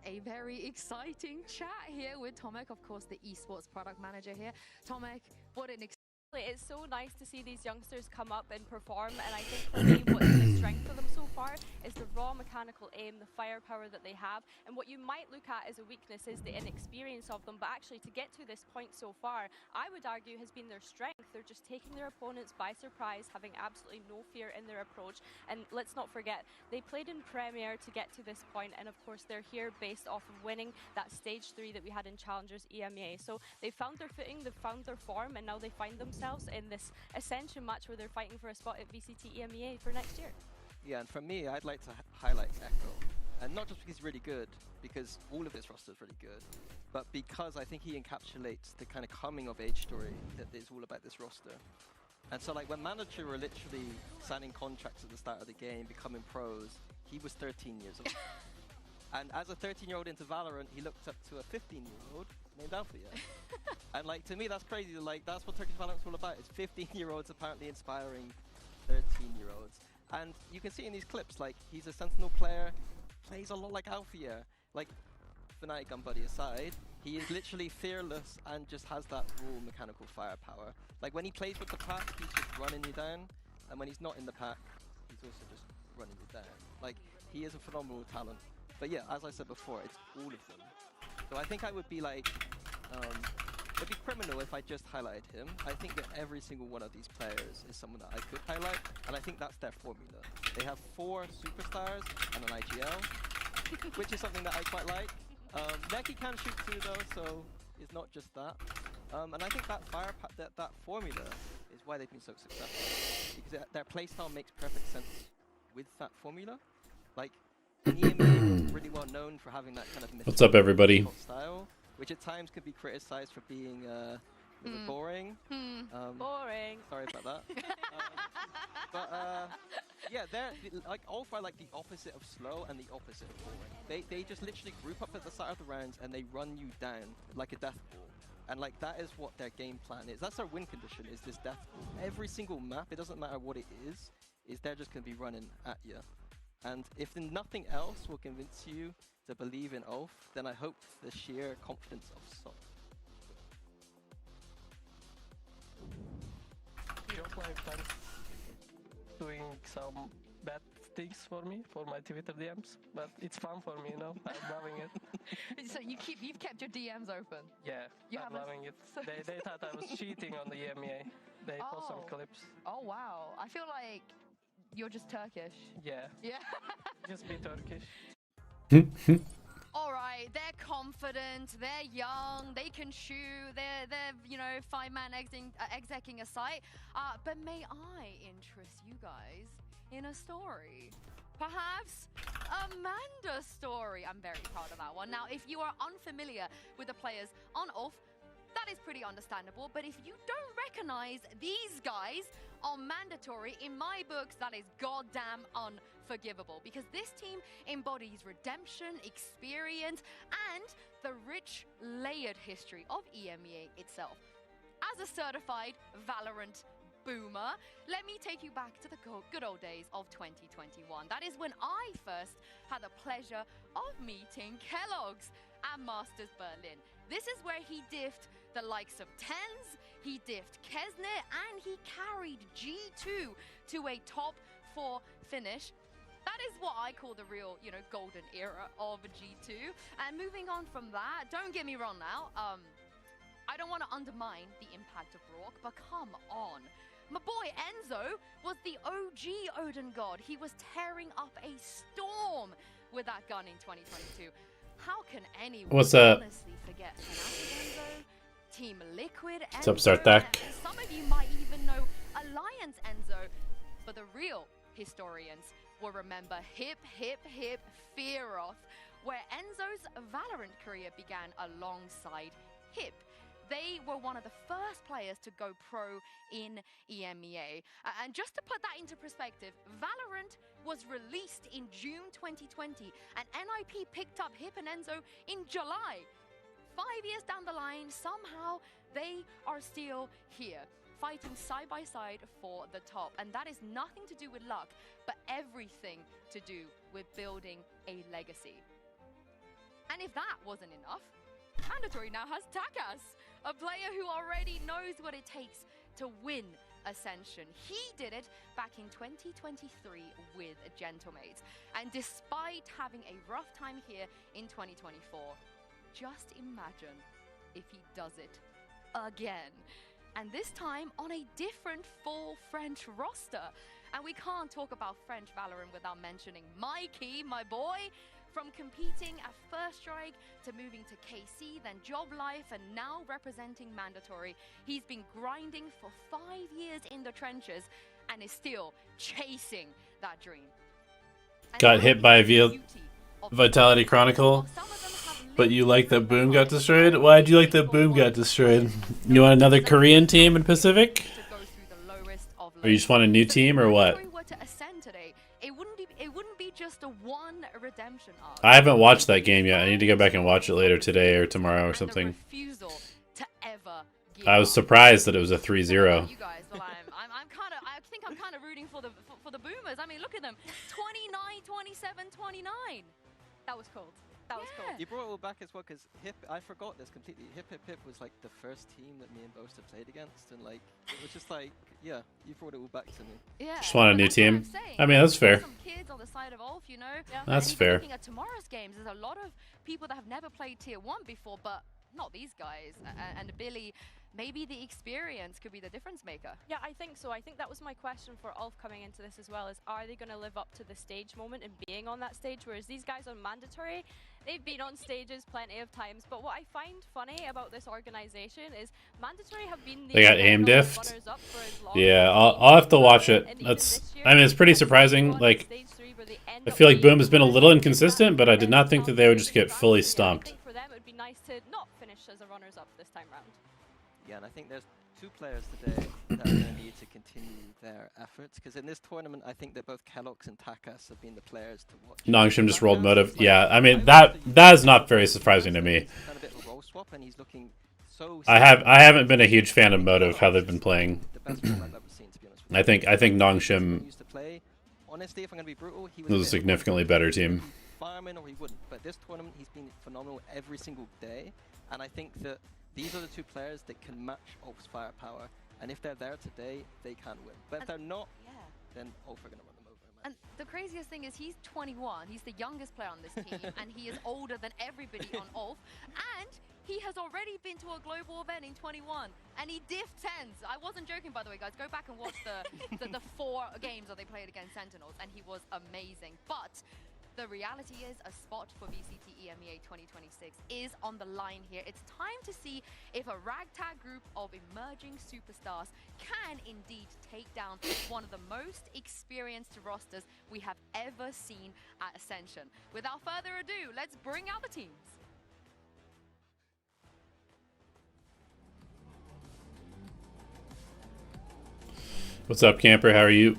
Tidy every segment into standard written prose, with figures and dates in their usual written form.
a very exciting chat here with Tomek, of course, the esports product manager here. Tomek, what an it's so nice to see these youngsters come up and perform, and I think for me what's been a strength for them so far is the raw mechanical aim, the firepower that they have, and what you might look at as a weakness is the inexperience of them, but actually to get to this point so far, I would argue has been their strength. They're just taking their opponents by surprise, having absolutely no fear in their approach, and let's not forget, they played in Premier to get to this point, and of course they're here based off of winning that stage 3 that we had in Challengers EMEA, so they found their footing, they've found their form, and now they find themselves in this Ascension match where they're fighting for a spot at VCT EMEA for next year. Yeah, and for me, I'd like to highlight Echo. And not just because he's really good, because all of his roster is really good, but because I think he encapsulates the kind of coming of age story that is all about this roster. And so like when Manager were literally signing contracts at the start of the game, becoming pros, he was 13 years old. And as a 13-year-old into Valorant, he looked up to a 15-year-old named Alphia. And like to me, that's crazy. Like that's what Turkish Valorant's all about. It's 15-year-olds apparently inspiring 13-year-olds. And you can see in these clips, like he's a Sentinel player, plays a lot like Alphia. Like Fnatic gun buddy aside, he is literally fearless and just has that raw mechanical firepower. Like when he plays with the pack, he's just running you down. And when he's not in the pack, he's also just running you down. Like he is a phenomenal talent. But yeah, as I said before, it's all of them. So I think I would be like, it'd be criminal if I just highlighted him. I think that every single one of these players is someone that I could highlight, and I think that's their formula. They have 4 superstars and an IGL, which is something that I quite like. Neki can shoot too though, so it's not just that. And I think that that formula is why they've been so successful, because their playstyle makes perfect sense with that formula. Like, EMEA was really well known for having that kind of What's up, everybody? Style, which at times could be criticized for being boring. Boring. Sorry about that. Yeah, they're like all for like the opposite of slow and the opposite of boring. They just literally group up at the start of the rounds and they run you down like a death ball. And like that is what their game plan is. That's their win condition, is this death ball. Every single map, it doesn't matter what it is they're just gonna be running at you. And if nothing else will convince you to believe in ULF, then I hope the sheer confidence of SOC. Joke lifetime doing some bad things for me, for my Twitter DMs, but it's fun for me, you know, I'm loving it. So you've kept your DMs open? Yeah, I'm loving it. They thought I was cheating on the EMEA. They post some clips. Oh wow, I feel like you're just Turkish. Yeah. Yeah. Just be Turkish. All right, they're confident, they're young, they can shoot, they're you know, 5-man execing a site. But may I interest you guys in a story? Perhaps Amanda's story. I'm very proud of that one. Now, if you are unfamiliar with the players on ULF, that is pretty understandable, but if you don't recognize these guys are mandatory, in my books, that is goddamn unforgivable, because this team embodies redemption, experience, and the rich, layered history of EMEA itself. As a certified Valorant boomer, let me take you back to the good old days of 2021. That is when I first had the pleasure of meeting Kellogg's at Masters Berlin. This is where he diffed the likes of Tens, he diffed Kesner, and he carried G2 to a top 4 finish. That is what I call the real, you know, golden era of G2. And moving on from that, don't get me wrong now, I don't want to undermine the impact of Rourke, but come on. My boy Enzo was the OG Odin God. He was tearing up a storm with that gun in 2022. How can anyone honestly forget Enzo, Team Liquid Enzo? What's up, Sarthak? Some of you might even know Alliance Enzo, but the real historians will remember Hip Fearoth, where Enzo's Valorant career began alongside Hip. They were one of the first players to go pro in EMEA. And just to put that into perspective, Valorant was released in June 2020, and NIP picked up Hip and Enzo in July. 5 years down the line, somehow they are still here, fighting side by side for the top. And that is nothing to do with luck, but everything to do with building a legacy. And if that wasn't enough, Mandatory now has Takas, a player who already knows what it takes to win Ascension. He did it back in 2023 with Gentlemates. And despite having a rough time here in 2024, just imagine if he does it again. And this time on a different full French roster. And we can't talk about French Valorant without mentioning Mikey, my boy. From competing at First Strike to moving to KC, then Job Life, and now representing Mandatory. He's been grinding for 5 years in the trenches and is still chasing that dream. And Got hit by a Vitality Well, Chronicle, some of them have but you like that Boom got destroyed? Why'd you like that Boom got destroyed? You want another Korean team in Pacific? to go through the lowest of Or you just want a new team or what? If Mandatory were to ascend today, it wouldn't be just a one redemption arc. I haven't watched that game yet. I need to go back and watch it later today or tomorrow or And a something. refusal to ever give I was up. surprised that it was a I don't know 3-0. about you guys, but I think I'm kind of rooting for the Boomers. I mean, look at them, 29, 27, 29. That was cold. That was Yeah. cold. You brought it all back as well, because I forgot this completely. Hip Hip Hip was like the first team that me and Boast have played against, and like it was just like, yeah, you brought it all back to me. Yeah. Just want a but new that's what I'm team. saying. I mean, that's fair. Some kids on the side of ULF, you know. Yeah. That's And even fair. Looking at tomorrow's games, there's a lot of people that have never played Tier 1 before, but not these guys. And Billy, maybe the experience could be the difference maker. Yeah, I think so. I think that was my question for ULF coming into this as well, is are they going to live up to the stage moment and being on that stage? Whereas these guys on Mandatory, they've been on stages plenty of times. But what I find funny about this organization is Mandatory have been the They got aim original diffed. runners-up for as long Yeah, as I'll have to watch it. and even That's, this year, I mean, it's pretty they surprising. got Like, stage 3 where they end I up feel like being Boom has been a the little winners. inconsistent, but I did not think that they would just get fully I stomped. think for them it would be nice to not finish as a runners-up this time round. Yeah, and I think there's two players today that are going to need to continue their efforts, because in this tournament, I think that both Kellogg's and Takas have been the players to watch. Nongshim just rolled Takas motive. is like, Yeah, I mean, I watched that the is not very surprising to me. He's done a bit of a role swap, and he's looking so. I haven't been a huge fan of motive, how they've been playing. The best form I've ever seen, to be honest. With I think Nongshim used to play. Honestly, if I'm going to be brutal, he was a bit significantly better team. fireman or he wouldn't. But this tournament, he's been phenomenal every single day, and I think that these are the two players that can match ULF's firepower. And if they're there today, they can win. But if And- they're not, Yeah. then ULF are going to run them over. Man. And the craziest thing is he's 21. He's the youngest player on this team, and he is older than everybody on ULF. And he has already been to a global event in 21, and he diffed 10s. I wasn't joking, by the way, guys. Go back and watch the 4 games that they played against Sentinels, and he was amazing. But the reality is a spot for VCT EMEA 2026 is on the line here. It's time to see if a ragtag group of emerging superstars can indeed take down one of the most experienced rosters we have ever seen at Ascension. Without further ado, let's bring out the teams. What's up, Camper? How are you?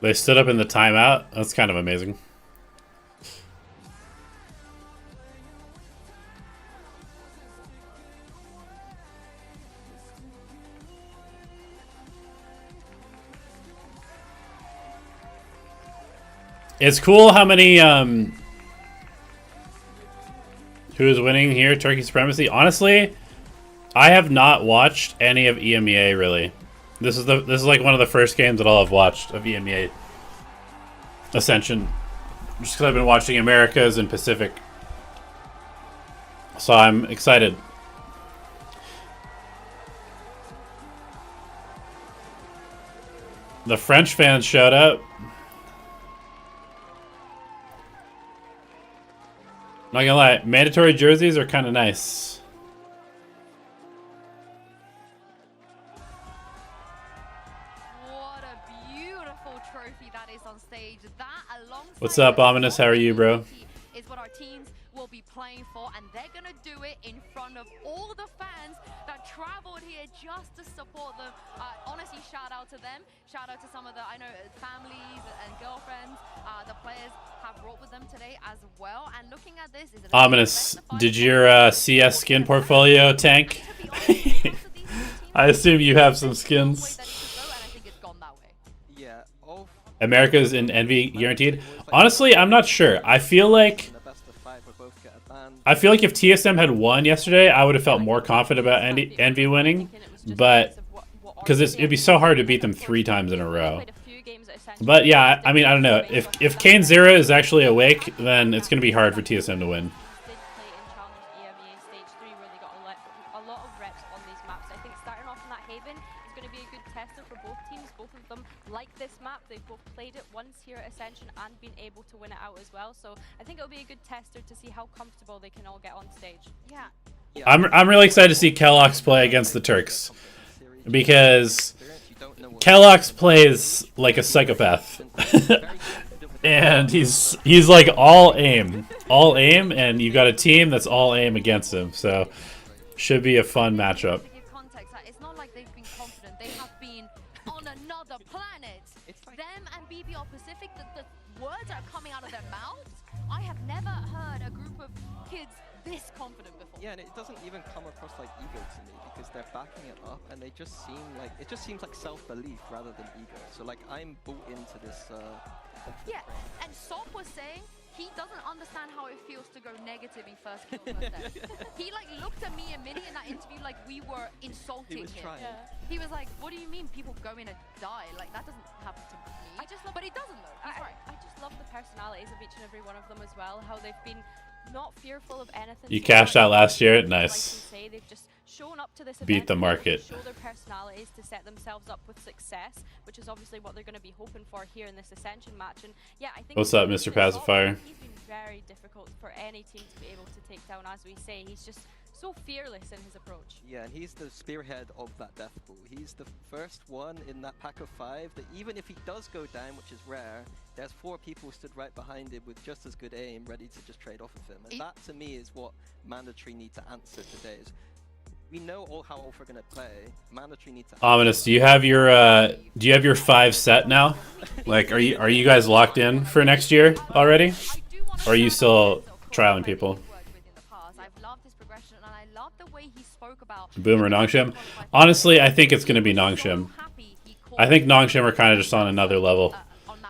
They stood up in the timeout. That's kind of amazing. It's cool how many who is winning here? Turkey Supremacy. Honestly, I have not watched any of EMEA really. This is like one of the first games that I'll have watched of EMEA Ascension, just because I've been watching Americas and Pacific, so I'm excited. The French fans showed up. Not gonna lie, mandatory jerseys are kind of nice. What a beautiful trophy that is on stage. That alongside What's up, Ominous? How are you, bro? Is what our teams will be playing for, and they're gonna do it in front of all the fans that traveled here just to support them. Honestly, shout out to them. Shout out to some of the families and girlfriends the players have brought with them today as well. And looking at this, is it Ominous, did your CS skin portfolio tank? And to be honest, most of these teams I assume you have some skins. That it should go, and I think it's gone that way. Yeah, of America's in Envy guaranteed. Honestly, I'm not sure. I feel like the best of 5 where both get a ban. if TSM had won yesterday, I would have felt more confident about Envy winning. But because it'd be so hard to beat them 3 times in a row. But yeah, I mean, I don't know. If Kane Zera is actually awake, then it's going to be hard for TSM to win. Did play in Challenge EMEA Stage 3 where they got a lot of reps on these maps. I think starting off in that Haven is going to be a good tester for both teams. Both of them like this map. They've both played it once here at Ascension and been able to win it out as well. So I think it'll be a good tester to see how comfortable they can all get on stage. Yeah. I'm really excited to see Kellox play against the Turks. Because Kellox plays like a psychopath. And he's like all aim, and you got a team that's all aim against him. So should be a fun matchup. To give context, it's not like they've been confident. They have been on another planet. Them and BBR Pacific, the words that are coming out of their mouths, I have never heard a group of kids this confident before. Yeah, and it doesn't even come across like ego to me because they're backing it up and they just seem like, it just seems like self-belief rather than ego. So like I'm bought into this. Yeah, and Sop was saying he doesn't understand how it feels to go negative in first kill first death. He like looked at me and Minnie in that interview like we were insulting him. Trying. Yeah. He was like, "What do you mean people go in and die? Like that doesn't happen to me." I just love, but he doesn't though. He's right. I just love the personalities of each and every one of them as well. How they've been not fearful of anything. You cashed out last year? Nice. Like you say, they've just shown up to this Beat event, the market. show their personalities to set themselves up with success, which is obviously what they're going to be hoping for here in this Ascension match. And yeah, I think What's up, Mr. Pacifier? He's been very difficult for any team to be able to take down. As we say, he's just so fearless in his approach. Yeah, and he's the spearhead of that death pool. He's the first one in that pack of 5 that even if he does go down, which is rare, there's 4 people stood right behind him with just as good aim, ready to just trade off of him. And that to me is what Mandatory need to answer today. Is we know all how ULF are going to play. Mandatory need to. Ominous, do you have your 5 set now? Like, are you guys locked in for next year already? Or are you still trialing people? Boomer Nongshim? Honestly, I think it's going to be Nongshim. I think Nongshim are kind of just on another level.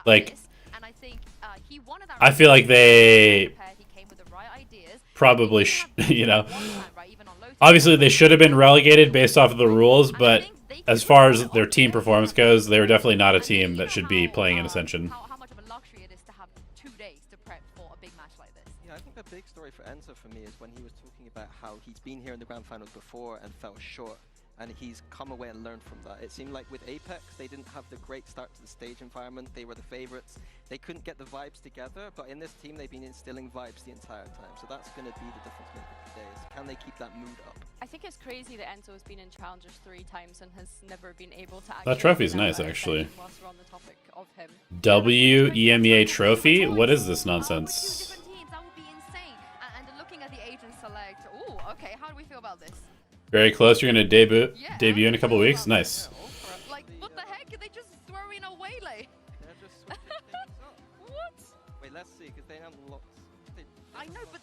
Like, I feel like they probably, you know, obviously they should have been relegated based off of the rules, but as far as their team performance goes, they were definitely not a team that should be playing in Ascension. How much of a luxury it is to have 2 days to prep for a big match like this. Yeah, I think the big story for Enzo for me is when he was talking about how he's been here in the grand finals before and fell short, and he's come away and learned from that. It seemed like with Apex, they didn't have the great start to the stage environment. They were the favorites. They couldn't get the vibes together, but in this team, they've been instilling vibes the entire time. So that's going to be the difference maker today. Is can they keep that mood up? I think it's crazy that Enzo has been in Challengers 3 times and has never been able to actually... That trophy's nice, actually. Whilst we're on the topic of him. EMEA trophy? What is this nonsense? That would be insane. And looking at the agent select, ooh, okay, how do we feel about this? Very close. You're gonna debut in a couple weeks. Nice. Like, what the heck? They just throw in a waylay. They're just switching things up. What? Wait, let's see, because they haven't locked. I know, but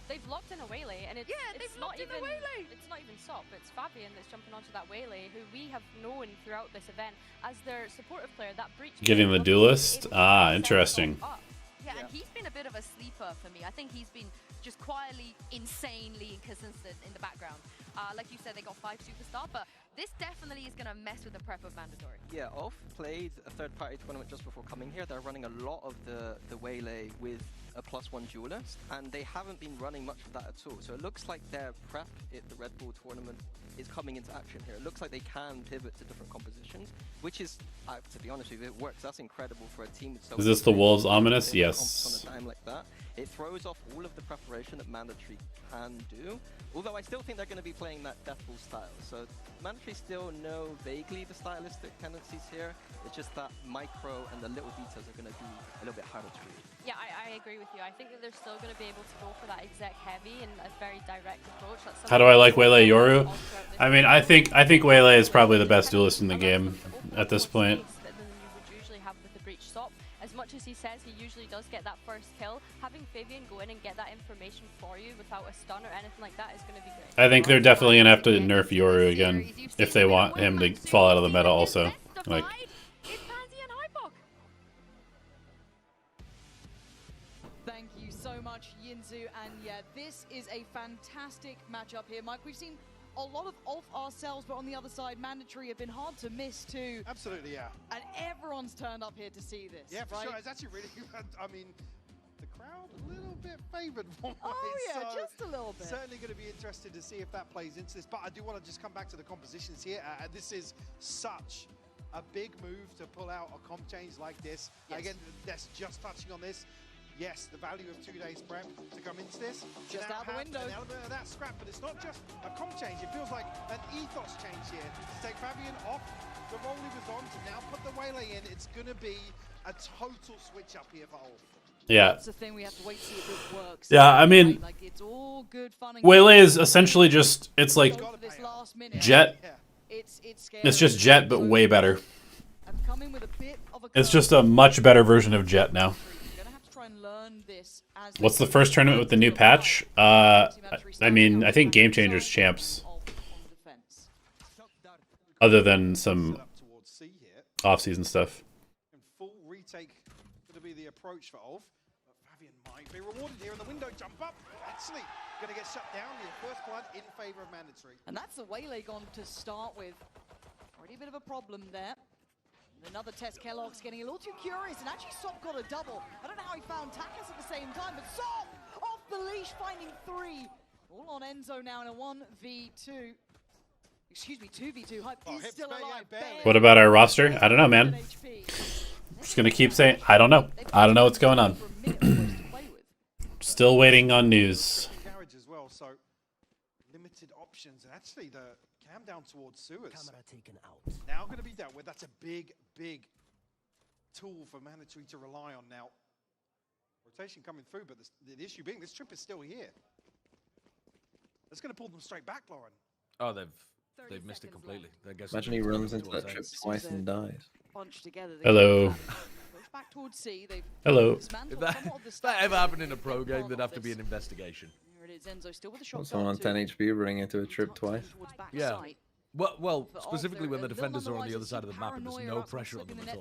They've locked in a waylay, and it's they've not locked in even a waylay. It's not even Sop. It's Fabian that's jumping onto that waylay, who we have known throughout this event as their supportive player. That breach. Getting the duelist. Ah, interesting. Yeah, and he's been a bit of a sleeper for me. I think he's been just quietly, insanely inconsistent in the background. Like you said, they got 5 superstar, but this definitely is going to mess with the prep of Mandatory. Yeah, ULF played a third-party tournament just before coming here. They're running a lot of the waylay with a +1 duelist, and they haven't been running much of that at all. So it looks like their prep at the Red Bull tournament is coming into action here. It looks like they can pivot to different compositions, which is, to be honest with you, if it works, that's incredible for a team with so Is this the Wolves Ominous? Yes. On a time like that. It throws off all of the preparation that Mandatory can do. Although I still think they're going to be playing that Deathpool style. So Mandatory still know vaguely the stylistic tendencies here. It's just that micro and the little details are going to be a little bit harder to read. Yeah, I agree with you. I think that they're still going to be able to go for that exec heavy and a very direct approach. How do I like Waylay Yoru? I mean, I think Waylay is probably the best duelist in the game at this point. Than you would usually have with the breach stop. As much much as he says he usually does get that first kill, having Fabian go in and get that information for you without a stun or anything like that is going to be great. I think they're definitely gonna have to nerf Yoru again if they want him to fall out of the meta. Also, like. Thank you so much, Yinzu, and yeah, this is a fantastic matchup here, Mike. We've seen a lot of ULF ourselves, but on the other side, Mandatory have been hard to miss too. Absolutely, yeah. And everyone's turned up here to see this. Yeah, for right? sure. It's actually really good. I mean, the crowd a little bit favoured one way. Oh yeah, so just a little bit. certainly going to be interested to see if that plays into this. But I do want to just come back to the compositions here. This is such a big move to pull out a comp change like this. Yes. Again, that's just touching on this. Yes, the value of 2 days prep to come into this. Just to now out the have window. An element of that scrap, but it's not just a comp change. It feels like an ethos change here. To take Fabian off the role he was on to now put the Waylay in, it's going to be a total switch up here for ULF. Yeah. That's the thing, we have to wait to see if it works. Yeah, I mean, like it's all good fun and Waylay is essentially just, it's like go for this last minute. Jet. Yeah. It's It's just Jet, but way better. I've come in with a bit of a It's just a much better version of Jet now. You're gonna have to try and learn this as What's the first tournament with the new patch? I mean, I think Game Changers champs, other than some Up towards C here. off-season stuff. And full retake going to be the approach for ULF. But Fabian might be rewarded here in the window jump up. Actually, going to get shut down here. First blood in favor of Mandatory. And that's the Waylay gone to start with. Already a bit of a problem there. And another test, Kellogg's getting a little too curious, and actually Sop got a double. I don't know how he found Takas at the same time, but Sop off the leash, finding 3. All on Enzo now in a 1v2. Excuse me, 2v2. Hype Oh, is Hips still barely, alive. barely. What about our roster? I don't know, man. Just gonna keep saying, I don't know. I don't know what's going on. Still waiting on news. Garage as well, so limited options. And actually, the cam down towards sewers. Camera taken out. Now going to be dealt with. That's a big, big tool for Mandatory to rely on now. Rotation coming through, but the issue being this trip is still here. That's going to pull them straight back, Lauren. Oh, they've missed it completely. Imagine he runs into that trip twice and dies. Hello. Back towards C. They've Hello. If that ever happened in a pro game, there'd have to be an investigation. Here it is, Enzo still with the shot. Someone on 10 HP running into a trip twice. Yeah. Well, specifically when the defenders are on the other side of the map and there's no pressure on them at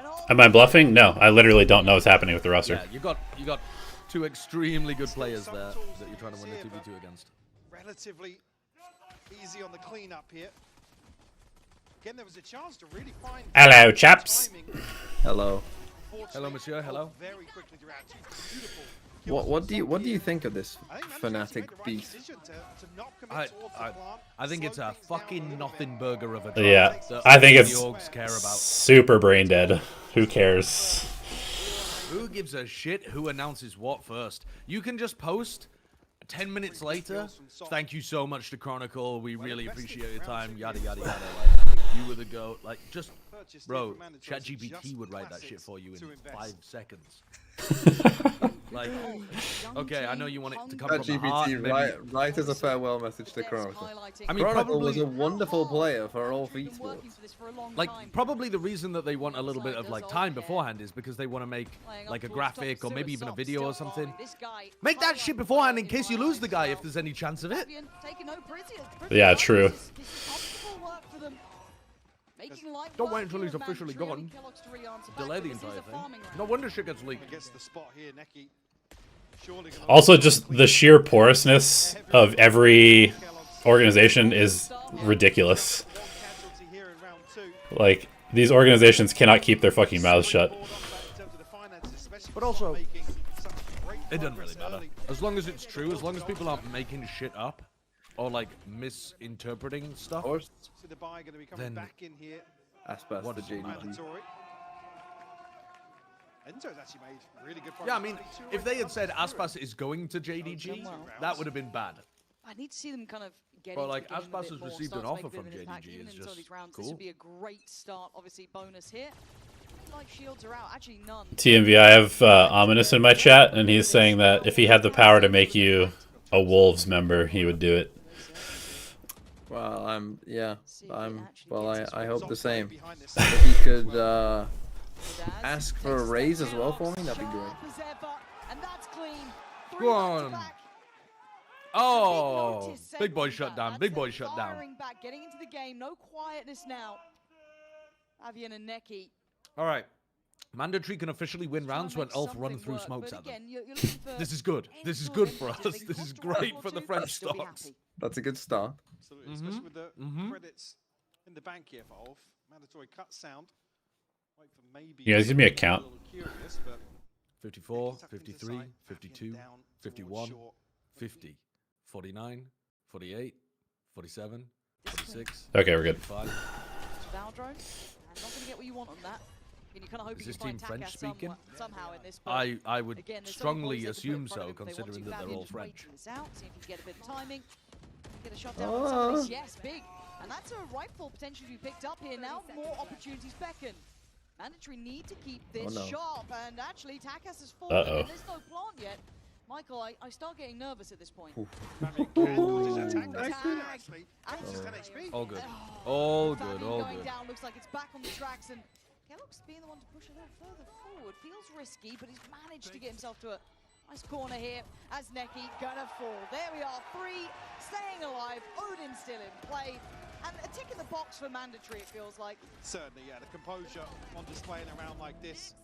all. Am I bluffing? No, I literally don't know what's happening with the roster. Yeah, you got 2 extremely good players there that you're trying to win the 2v2 against. Relatively easy on the cleanup here. Again, there was a chance to really find. Hello, chaps. Hello. Hello, monsieur. Hello. Very quickly throughout. Beautiful. What do you think of this fanatic beast? I think it's a fucking nothing burger of a job. Yeah, that I think only it's the orgs care about. super brain dead. Who cares? Who gives a shit who announces what first? You can just post 10 minutes later. Thank you so much to Chronicle. We really appreciate your time. Yada yada yada. Like, you were the goat. Like, just bro, ChatGPT would write that shit for you in 5 seconds. Like, okay, I know you want it to come from the heart. ChatGPT, write as a farewell message to Chronicle. I mean, Chronicle was probably a wonderful player for all esports. like probably the reason that they want a little bit of like time beforehand is because they want to make like a graphic or maybe even a video or something. Make that shit beforehand in case you lose the guy if there's any chance of it. Yeah, true. Don't wait until he's officially gone. Delay the entire thing. No wonder shit gets leaked. Also, just the sheer porousness of every organization is ridiculous. Like, these organizations cannot keep their fucking mouths shut. But also, it doesn't really matter. As long as it's true, as long as people aren't making shit up or like misinterpreting stuff, then Aspas the JDG. Yeah, I mean, if they had said Aspas is going to JDG, that would have been bad. I need to see them kind of get But into like, the game a Aspas bit has more, received start an to make offer a bit from of an impact JDG. even It's in some of just these rounds. This cool. would be a great start, obviously bonus here. Like shields are out, actually none. TMV, I have Ominous in my chat, and he's saying that if he had the power to make you a Wolves member, he would do it. Well, yeah, See if it actually well, gets I its hope results the same. Behind this If he could Daz ask for takes a step raise as well Kellogg, for me, that'd be great. sharp as ever, and that's clean. Go on. Back-to-back. Oh, notice big boy segment shut that. down. That's Big boy them shut down. firing back, getting into the game. No quietness now. Avian and Neki. All right. Mandatory can officially win Trying rounds to when make Elf run something through work, smokes but at them. again, you're looking for This is good. any This is sort good of for impetus. us. They can This cost is a round great or for the two, French still be stocks. happy. That's a good start. Absolutely, especially with the credits in the bank here for Ulf. Mandatory cut sound. Wait for maybe. You guys give me a count. little curious, but 54, Neki's tucking 53, inside, 52, down towards 51, short. 50, 49, 48, 47, 46. Okay, we're good. 45. Valdrone, and not going to get what you want on that. And you're kind of hoping Is this you find team French Takas speaking? somehow in this. but I would again, there's so many strongly points they can put in assume front so, of him if they want considering to. that they're Valiant all just French. waiting this out, see if he can get a bit of timing. Get a shot down on some of this. Yes, big. And that's a rifle potentially to be picked up here. Now more opportunities beckon. Mandatory need to keep this no. sharp, and actually Takas has fallen, and there's no plant yet. Michael, I start getting nervous at this point. All good. All good. Fabian All going good. down, looks like it's back on the tracks, and Kellogg's being the one to push a little further forward. Feels risky, but he's managed to get himself to a nice corner here as Neki gonna fall. There we are, 3 staying alive. Odin still in play, and a tick in the box for Mandatory, it feels like. Certainly, yeah, the composure on display in a round like this.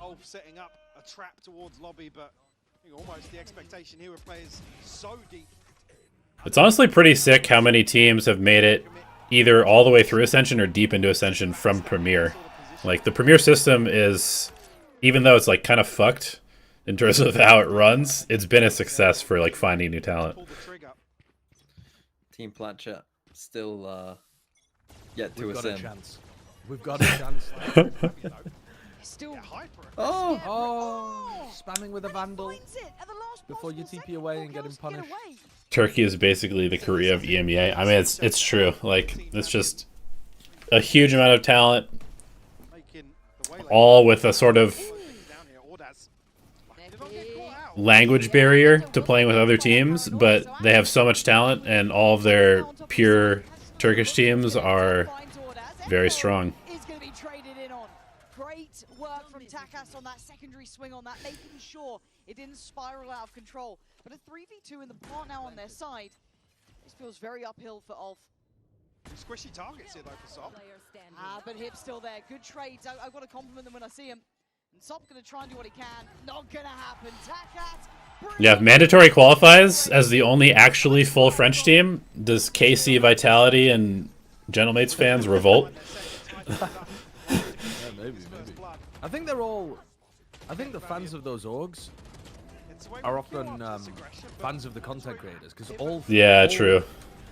Ulf setting up a trap towards lobby, but I think almost the expectation here with players so deep. It's honestly pretty sick how many teams have made it either all the way through Ascension or deep into Ascension from Premier. Like, the Premier system is, even though it's like kind of fucked in terms of how it runs, it's been a success for like finding new talent. Team Platchet still yet to We've got a ascend. chance. We've got a chance. Still Oh! Spamming with a Vandal before you TP away and get him punished. Turkey is basically the Korea of EMEA. I mean, it's true. Like, it's just a huge amount of talent, all with a sort of language barrier to playing with other teams, but they have so much talent, and all of their pure Turkish teams are very strong. Is going to be traded in on. Great work from Takas on that secondary swing on that, making sure it didn't spiral out of control. But a 3v2 in the part now on their side. This feels very uphill for Ulf. Squishy targets here though for Sop. But Hip's still there. Good trades. I've got to compliment them when I see him. And Sop's going to try and do what he can. Not going to happen. Takas. Yeah, if Mandatory qualifies as the only actually full French team, does KC Vitality and Gentlemates fans revolt? Yeah, maybe. I think they're all. I think the fans of those orgs are often fans of the content creators because all. Yeah, true.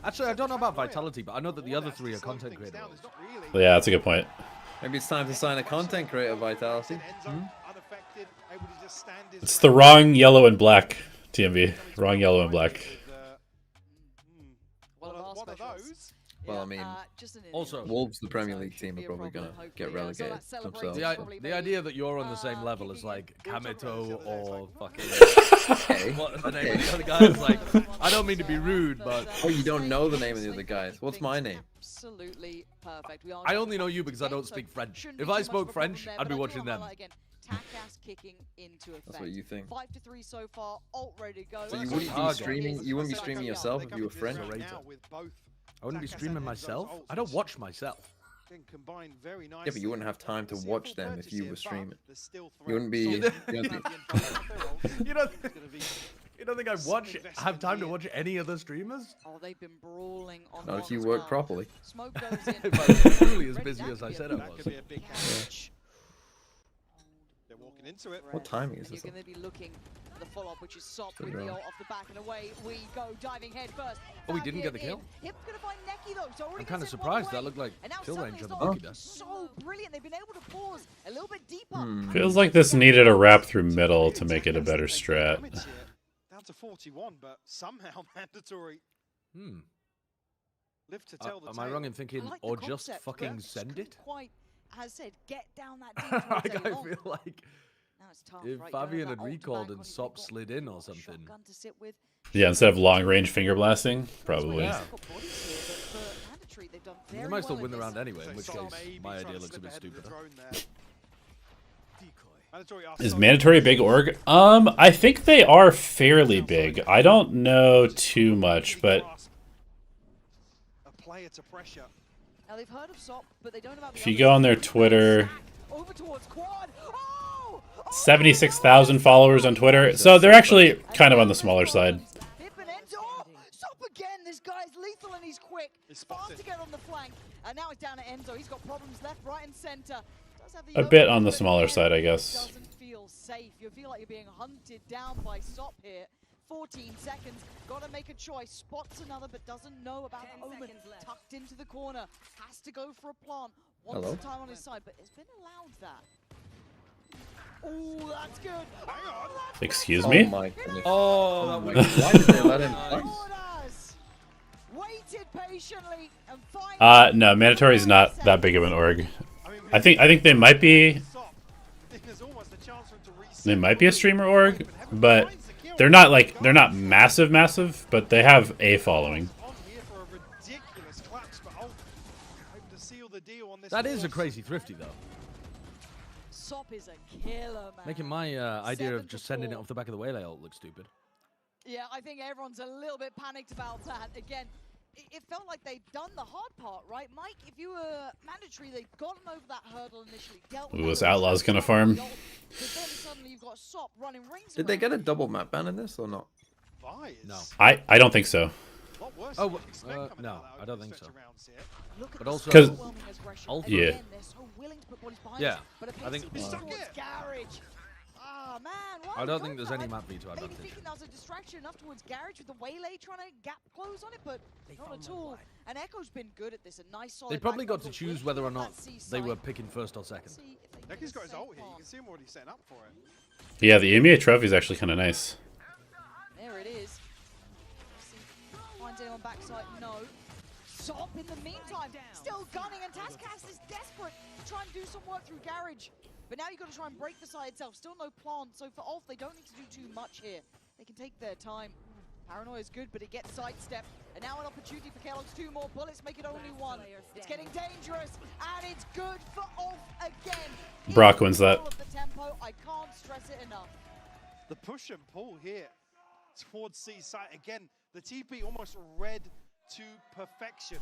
Actually, I don't know about Vitality, but I know that the other 3 are content creators. Yeah, that's a good point. Maybe it's time to sign a content creator, Vitality. It's the wrong yellow and black, TMV. Wrong yellow and black. What are those? Well, I mean, Also, Wolves, the Premier League team, are probably going to get relegated themselves. the idea that you're on the same level as like Kamito or fucking Okay. what the name of the other guys? Like, I don't mean to be rude, but Oh, you don't know the name of the other guys. What's my name? Absolutely perfect. I only know you because I don't speak French. If I spoke French, I'd be watching them. Takas kicking into effect. That's what you think. 5 to 3 so far. Alt ready to go. So you wouldn't be streaming. You wouldn't be streaming yourself if you were French. I wouldn't be streaming myself. I don't watch myself. Yeah, but you wouldn't have time to watch them if you were streaming. You wouldn't be. You don't think I have time to watch any other streamers? Oh, they've been brawling on. Not if you work properly. Smoke goes in. If I was truly as busy as I said I was. They're walking into it. What timing is You're this? going to be looking at the follow-up, which is Sop Good with the round. ult off the back and away we go, diving head first. Oh, we didn't get the kill? Hip's going to find Neki though, so already I'm kind of gets in surprised. one That way. looked like And now kill suddenly range on it's the not Bucky there. so brilliant. They've been able to pause a little bit deeper. Feels like this needed a wrap through middle to make it a better strat. Down to 41, but somehow Mandatory live to tell the Am I wrong in thinking, I like the or just concept, fucking but just send couldn't it? Quite, as said, get down that deep Like, towards I A long. feel like Now it's tough, if right? Fabian Going had that ult recalled back and on, Sop you've got slid in or a something. shotgun to sit with. Yeah, instead of long range finger blasting, probably. Yeah. They might still win the round anyway, in which case my idea looks a bit stupider. Is mandatory a big org? I think they are fairly big. I don't know too much, but if you go on their Twitter, 76,000 followers on Twitter, so they're actually kind of on the smaller side. This guy's lethal and he's quick. Fast to get on the flank. And now it's down to Enzo. He's got problems left, right, and center. A bit on the smaller side, I guess. Doesn't feel safe. You feel like you're being hunted down by Sop here. 14 seconds. Got to make a choice. Spots another, but doesn't know about the omen. Tucked into the corner. Has to go for a plant. Wants the time on his side, but it's been allowed that. Oh, that's good. Hang on. Excuse me? Oh my goodness. Oh, why did they let him play? Waited patiently and no, mandatory is not that big of an org. I think they might be a streamer org, but they're not massive, but they have a following. That is a crazy thrifty though. Sop is a killer, man. Making my idea of just sending it off the back of the Waylay ult look stupid. Yeah, I think everyone's a little bit panicked about that. Again, it felt like they'd done the hard part, right? Mike, if you were mandatory, they'd gotten over that hurdle initially. Ooh, this Outlaw's gonna farm. But then suddenly you've got Sop running rings. Did they get a double map ban in this or not? No. I don't think so. Oh, no, I don't think so. But also, yeah. Yeah, I think. Oh, man, I don't think there's any map veto advantage. Maybe thinking that was a distraction enough towards Garage with the Waylay trying to gap close on it, but not at all. And Echo's been good at this, a nice solid. They probably got to choose whether or not they were picking first or second. Necky's got his ult here. You can see him already setting up for it. Yeah, the EMEA trophy is actually kind of nice. There it is. Finds anyone backside? No. Sop in the meantime, still gunning, and Tascast is desperate to try and do some work through Garage. But now you've got to try and break the side itself. Still no plant, so for ULF, they don't need to do too much here. They can take their time. Paranoia is good, but it gets sidestepped. And now an opportunity for Kellogg's. 2 more bullets, make it only 1. It's getting dangerous, and it's good for ULF again. Brock wins that. The tempo, I can't stress it enough. The push and pull here towards C site. Again, the TP almost read to perfection.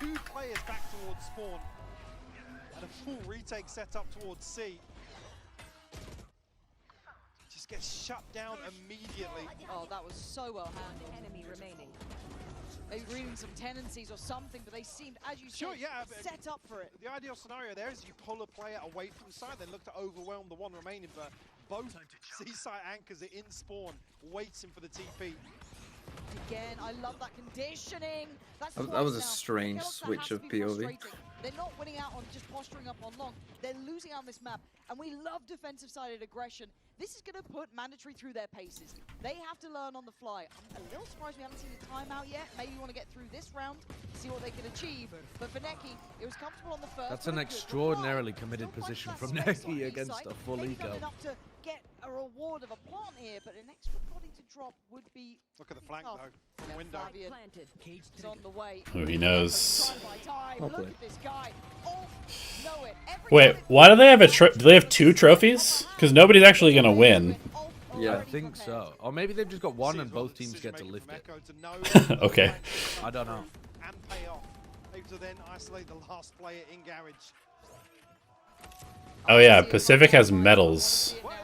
2 players back towards spawn. And a full retake set up towards C. Just gets shut down immediately. Oh, that was so well handled. Enemy remaining. Maybe reading some tendencies or something, but they seemed, as you said, set up for it. The ideal scenario there is you pull a player away from the side, then look to overwhelm the one remaining, but both C-site anchors are in spawn, waiting for the TP. Again, I love that conditioning. That was a strange switch of POV. They're not winning out on just posturing up on long. They're losing out on this map, and we love defensive-sided aggression. This is going to put mandatory through their paces. They have to learn on the fly. I'm a little surprised we haven't seen the timeout yet. Maybe you want to get through this round, see what they can achieve. But for Necky, it was comfortable on the first. That's an extraordinarily committed position from Necky against a full eco. Enough to get a reward of a plant here, but an extra body to drop would be. Look at the flank though, from the window. Is on the way. Oh, he knows. Look at this guy. Wait, why do they have do they have 2 trophies? Because nobody's actually gonna win. Yeah, I think so. Or maybe they've just got one and both teams get to lift it. Okay. I don't know. And pay off. Able to then isolate the last player in Garage. Oh yeah, Pacific has medals. Well,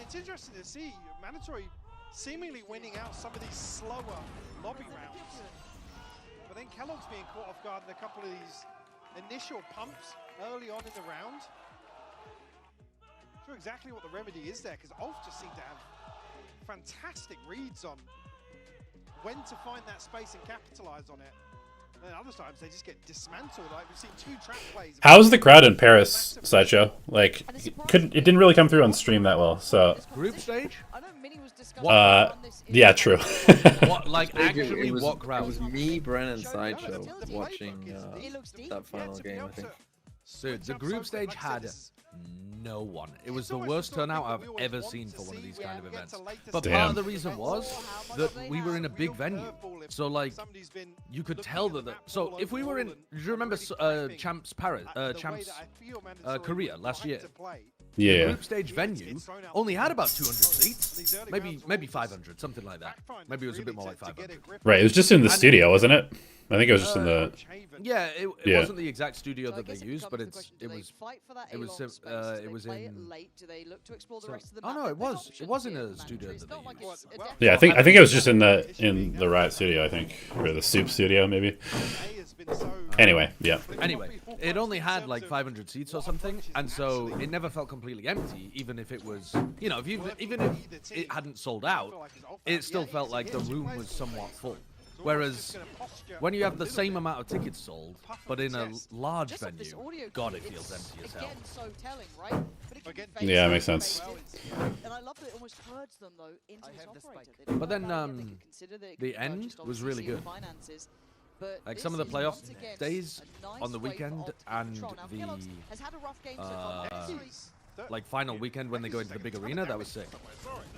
it's interesting to see mandatory seemingly winning out some of these slower lobby rounds. But then Kellogg's being caught off guard in a couple of these initial pumps early on in the round. Not sure exactly what the remedy is there, because ULF just seem to have fantastic reads on when to find that space and capitalize on it. And then other times they just get dismantled. Like we've seen 2 trap plays. How's the crowd in Paris, Sideshow? Like, it didn't really come through on stream that well. So. Group stage? Yeah, true. What, like actually, what crowd? It was me, Bren, and Sideshow watching that final game, I think. Dude, the group stage had no one. It was the worst turnout I've ever seen for one of these kind of events. But part of the reason was that we were in a big venue. So, like, you could tell that... So, if we were in... Do you remember Champs Korea last year? Yeah. The group stage venue only had about 200 seats. Maybe 500, something like that. Maybe it was a bit more like 500. Right, it was just in the studio, wasn't it? I think it was just in the... Yeah, it wasn't the exact studio that they used, but it was in... Oh no, it was in a studio that they used. Yeah, I think it was just in the Riot studio, I think, or the Soup studio maybe. Anyway, yeah. Anyway, it only had like 500 seats or something, and so it never felt completely empty, even if it was, you know, even if it hadn't sold out, it still felt like the room was somewhat full. Whereas, when you have the same amount of tickets sold, but in a large venue, God, it feels empty as hell. Yeah, makes sense. But then, the end was really good. Like some of the playoff days on the weekend and the like final weekend when they go into the big arena, that was sick.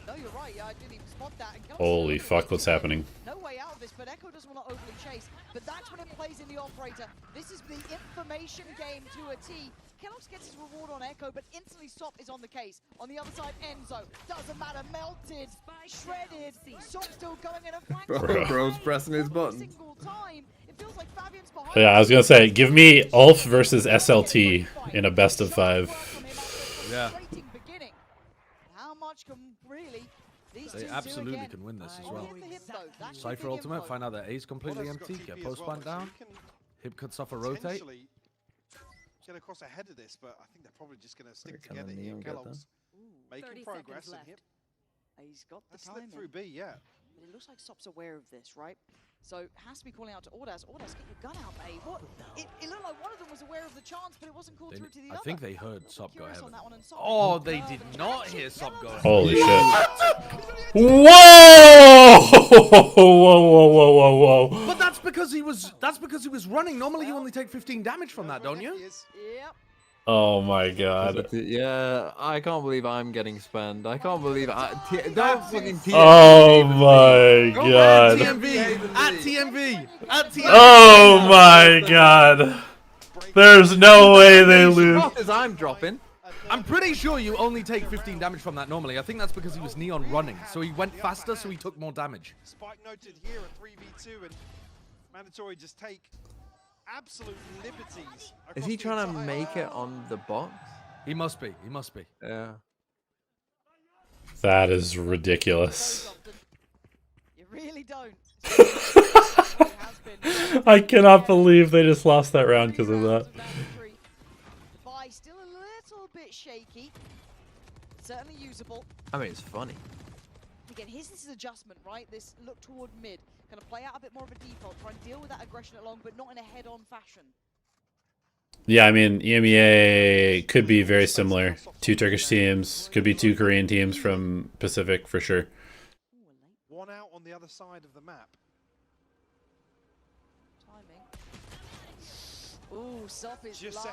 No, you're right. Yeah, I didn't even spot that. Holy fuck, what's happening? No way out of this, but Echo doesn't want to overly chase. But that's when it plays in the operator. This is the information game to a T. Kellogg's gets his reward on Echo, but instantly Sop is on the case. On the other side, Enzo. Doesn't matter, melted, shredded. Sop still going in a flank. Bro's pressing his button. Single time. It feels like Fabian's behind. Yeah, I was gonna say, give me ULF versus SLT in a best of 5. Yeah. How much can really they absolutely can win this as well. Cypher ultimate, find out that A's completely empty, get post plant down, hip cuts off a rotate. Get across ahead of this, but I think they're probably just going to stick together here. Kellogg's making progress, and he's got the slip through B, yeah. But it looks like Sop's aware of this, right? So has to be calling out to Ordas. Ordas, get your gun out, mate. What? It looked like one of them was aware of the chance, but it wasn't called through to the other. I think they heard Sop go heaven. Oh, they did not hear Sop go heaven. Holy shit. Whoa! Whoa! But that's because he was running. Normally you only take 15 damage from that, don't you? Yep. Oh my god. Yeah, I can't believe I'm getting spammed. I can't believe don't fucking TMV. Oh my god. At TMV. Oh my god. There's no way they lose. As I'm dropping. I'm pretty sure you only take 15 damage from that normally. I think that's because he was Neon running, so he went faster, so he took more damage. Spike noted here at 3v2, and Mandatory just take absolute liberties. Is he trying to make it on the box? He must be. He must be. Yeah. That is ridiculous. You really don't. I cannot believe they just lost that round because of that. Still a little bit shaky. Certainly usable. I mean, it's funny. Again, here's this adjustment, right? This look toward mid. Kind of play out a bit more of a default. Try and deal with that aggression at long, but not in a head-on fashion. Yeah, I mean, EMEA could be very similar. 2 Turkish teams, could be 2 Korean teams from Pacific for sure. One out on the other side of the map. Ooh, Sop is just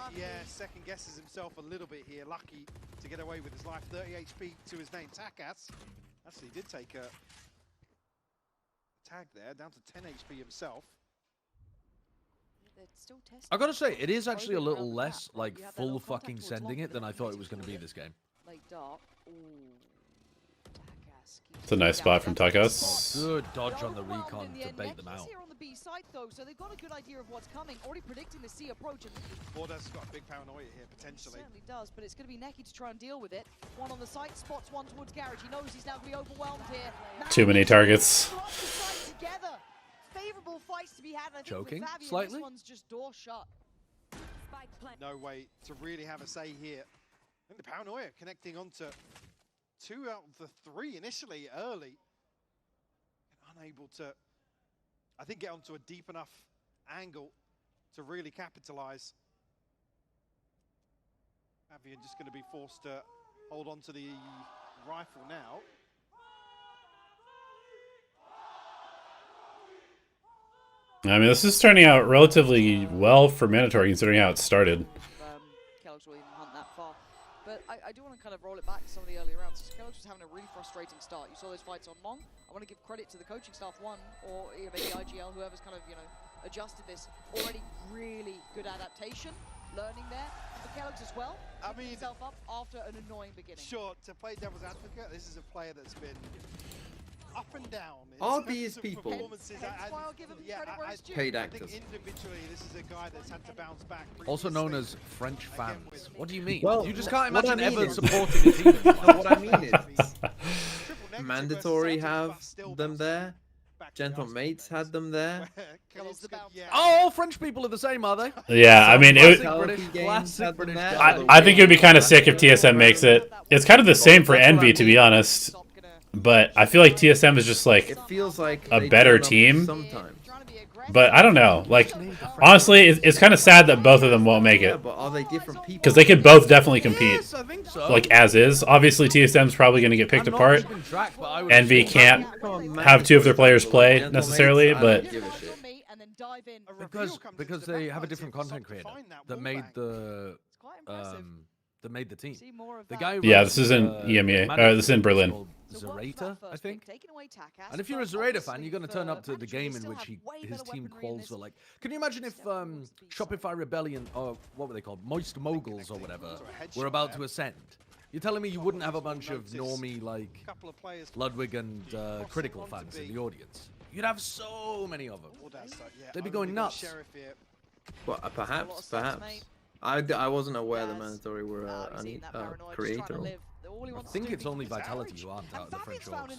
second guesses himself a little bit here. Lucky to get away with his life. 30 HP to his name. Takas actually did take a tag there, down to 10 HP himself. I gotta say, it is actually a little less like full fucking sending it than I thought it was going to be this game. It's a nice spot from Takas. Good dodge on the recon to bait them out. Side though, so they've got a good idea of what's coming, already predicting the C approach. Ordas got a big paranoia here, potentially. It certainly does, but it's going to be Neki to try and deal with it. One on the site, spots one towards Garage. He knows he's now going to be overwhelmed here. Too many targets. Together. Favorable fights to be had. I think choking Fabian, slightly. This one's just door shut. No way to really have a say here. I think the paranoia connecting onto 2 out of the 3 initially early. And unable to, I think, get onto a deep enough angle to really capitalize. Fabian just going to be forced to hold on to the rifle now. I mean, this is turning out relatively well for Mandatory considering how it started. I do want to kind of roll it back to some of the early rounds. Kellogg's was having a really frustrating start. You saw those fights on long. I want to give credit to the coaching staff, one, or maybe IGL, whoever's kind of, adjusted this. Already really good adaptation, learning there. For Kellogg's as well, picking himself up after an annoying beginning. Sure, to play devil's advocate, this is a player that's been up and down. All these people paid I actors. think individually, this is a guy that's had to bounce back. Also known as French fans. What do you mean? Well, you just can't what I imagine mean ever is- supporting a team. No, what I mean is, mandatory have them there. Gentle Mates had them there. Oh, all French people are the same, are they? Yeah, I mean, it, Classic British guy. I think it would be kind of sick if TSM makes it. It's kind of the same for Envy, to be honest. But I feel like TSM is just like It feels like a they better turn up team. sometimes. But I don't know. Like, honestly, it's kind of sad that both of them won't make Yeah, it. but are they different people? Because they could both definitely compete. Yes, I think so. Like, as is. Obviously, TSM's probably going to get picked I'm not apart. keeping track, but I would Envy assume- can't have two of their players play, Gentle necessarily, Mates, I but... don't give a shit. Because they have a different content creator that made the team. The guy who Yeah, runs, this is in EMEA. This is in Berlin. called Zerator, I think. And if you're a Zerator fan, you're going to turn up to the game in which his team quals for, like... Can you imagine if Shopify Rebellion, or what were they called? Moist Moguls or whatever, were about to ascend? You're telling me you wouldn't have a bunch of normie, like, Ludwig and Critical fans in the audience? You'd have so many of them. They'd be going nuts. Well, perhaps. I wasn't aware the mandatory were a creator. I think it's only Vitality who aren't out of the French orgs.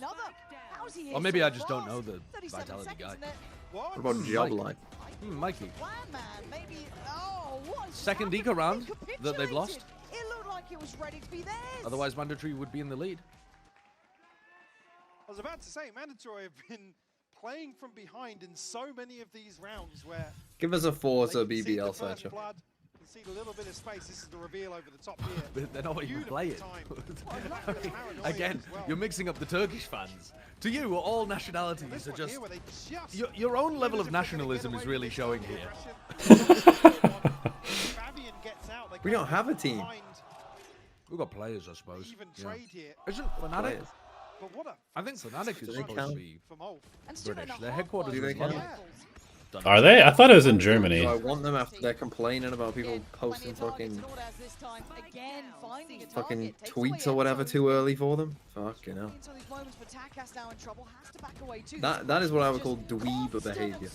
Or maybe I just don't know the Vitality guy. What about Jobline? Mikey. Second eco round that they've lost. It looked like it was ready to be theirs. Otherwise, Mandatory would be in the lead. I was about to say, Mandatory have been playing from behind in so many of these rounds where... Give us a Forza they concede the BBL first Thatcher. blood, concede a little bit of space. This is the reveal over the top here. They're not even Beautiful playing. time. Again, you're mixing up the Turkish fans. To you, all nationalities are just... Your own level of nationalism is really showing here. We don't have a team. We've got players, I suppose. Even Yeah. trade here. Isn't Fnatic? Players. But what a I think Fnatic is Do they supposed count? to be from Ulf. British. Their headquarters Do are they in count? London. Don't Are know. they? I thought it was in Germany. Do I want them after they're complaining about people posting fucking tweets or whatever too early for them? Fucking hell. That is what I would call dweeb behavior.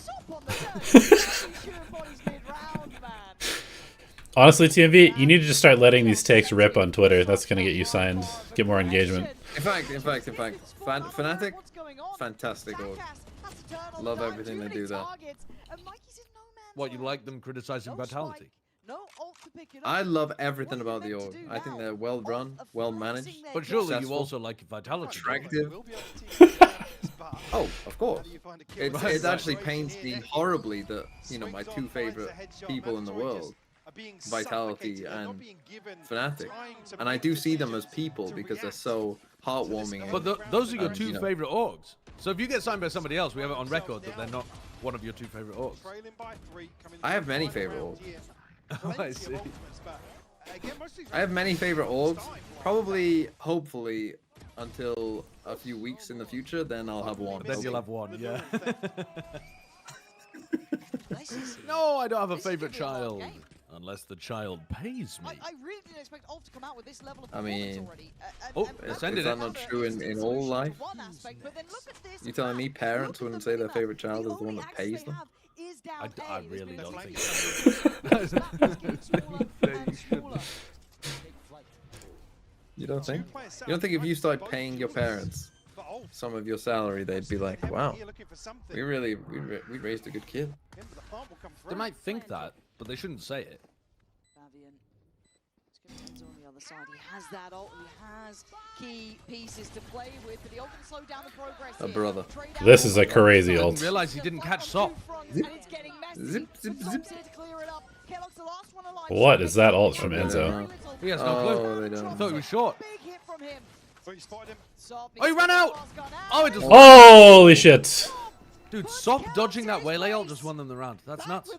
Honestly, TMV, you need to just start letting these takes rip on Twitter. That's going to get you signed. Get more engagement. In fact, Fnatic, fantastic org. Love everything they do there. What, you like them criticizing Vitality? I love everything about the org. I think they're well run, well managed, But surely you successful, also like Vitality. don't attractive. you? Oh, of course. It actually pains me horribly that, my two favorite people in the world, Vitality and Fnatic, and I do see them as people because they're so heartwarming. But those are your and, two favorite orgs. So if you get signed by somebody else, we have it on record that they're not one of your two favorite orgs. I have many favorite orgs. Oh, I see. I have many favorite orgs. Probably, hopefully, until a few weeks in the future, then I'll have one. Then you'll have one, yeah. No, I don't have a favorite child. Unless the child pays me. I really didn't expect Ulf to come out with this level of I mean, already. is that not true in all life? You telling me parents wouldn't say their favorite child is the one that pays them? I really don't think so. You don't think? You don't think if you start paying your parents some of your salary, they'd be like, wow, we raised a good kid. They might think that, but they shouldn't say it. On the other side, he has that ult, he has key pieces to play with, but the ult can slow down the progress A here. brother. This is a crazy I didn't ult. realize he didn't catch Sop. Zip, zip, zip. What is that ult from Enzo? He has no clue. Oh, they I don't. thought he was short. Big hit from him. So you spotted him. Oh, he ran out! Oh, it just... Holy shit! Dude, Sop dodging that Waylay ult just won them the round. That's nuts.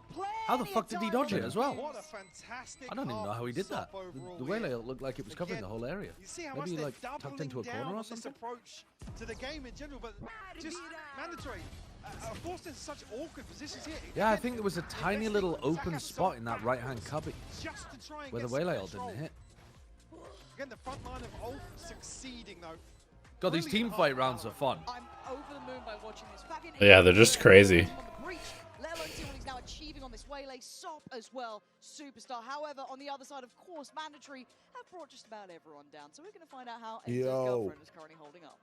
How the fuck did he dodge it as well? What a fantastic I don't even know how he did that. half The overall Waylay here. ult looked like it was covering the whole area. You see how Maybe much like they're tucked into a doubling corner down or on this something. approach to the game in general, but just mandatory. Forced in such awkward positions here. Yeah, I think there was a tiny little open spot in that right-hand cubby Just to try and where the get some Waylay ult control. didn't hit. Again, the front line of Ulf succeeding though. God, these team fight rounds are fun. I'm over the moon by watching this. Fabian Yeah, they're just crazy. on the breach, let alone see what he's now achieving on this Waylay. Sop as well, superstar. However, on the other side, of course, mandatory have brought just about everyone down. So we're going to find out how Enzo's girlfriend is currently holding up.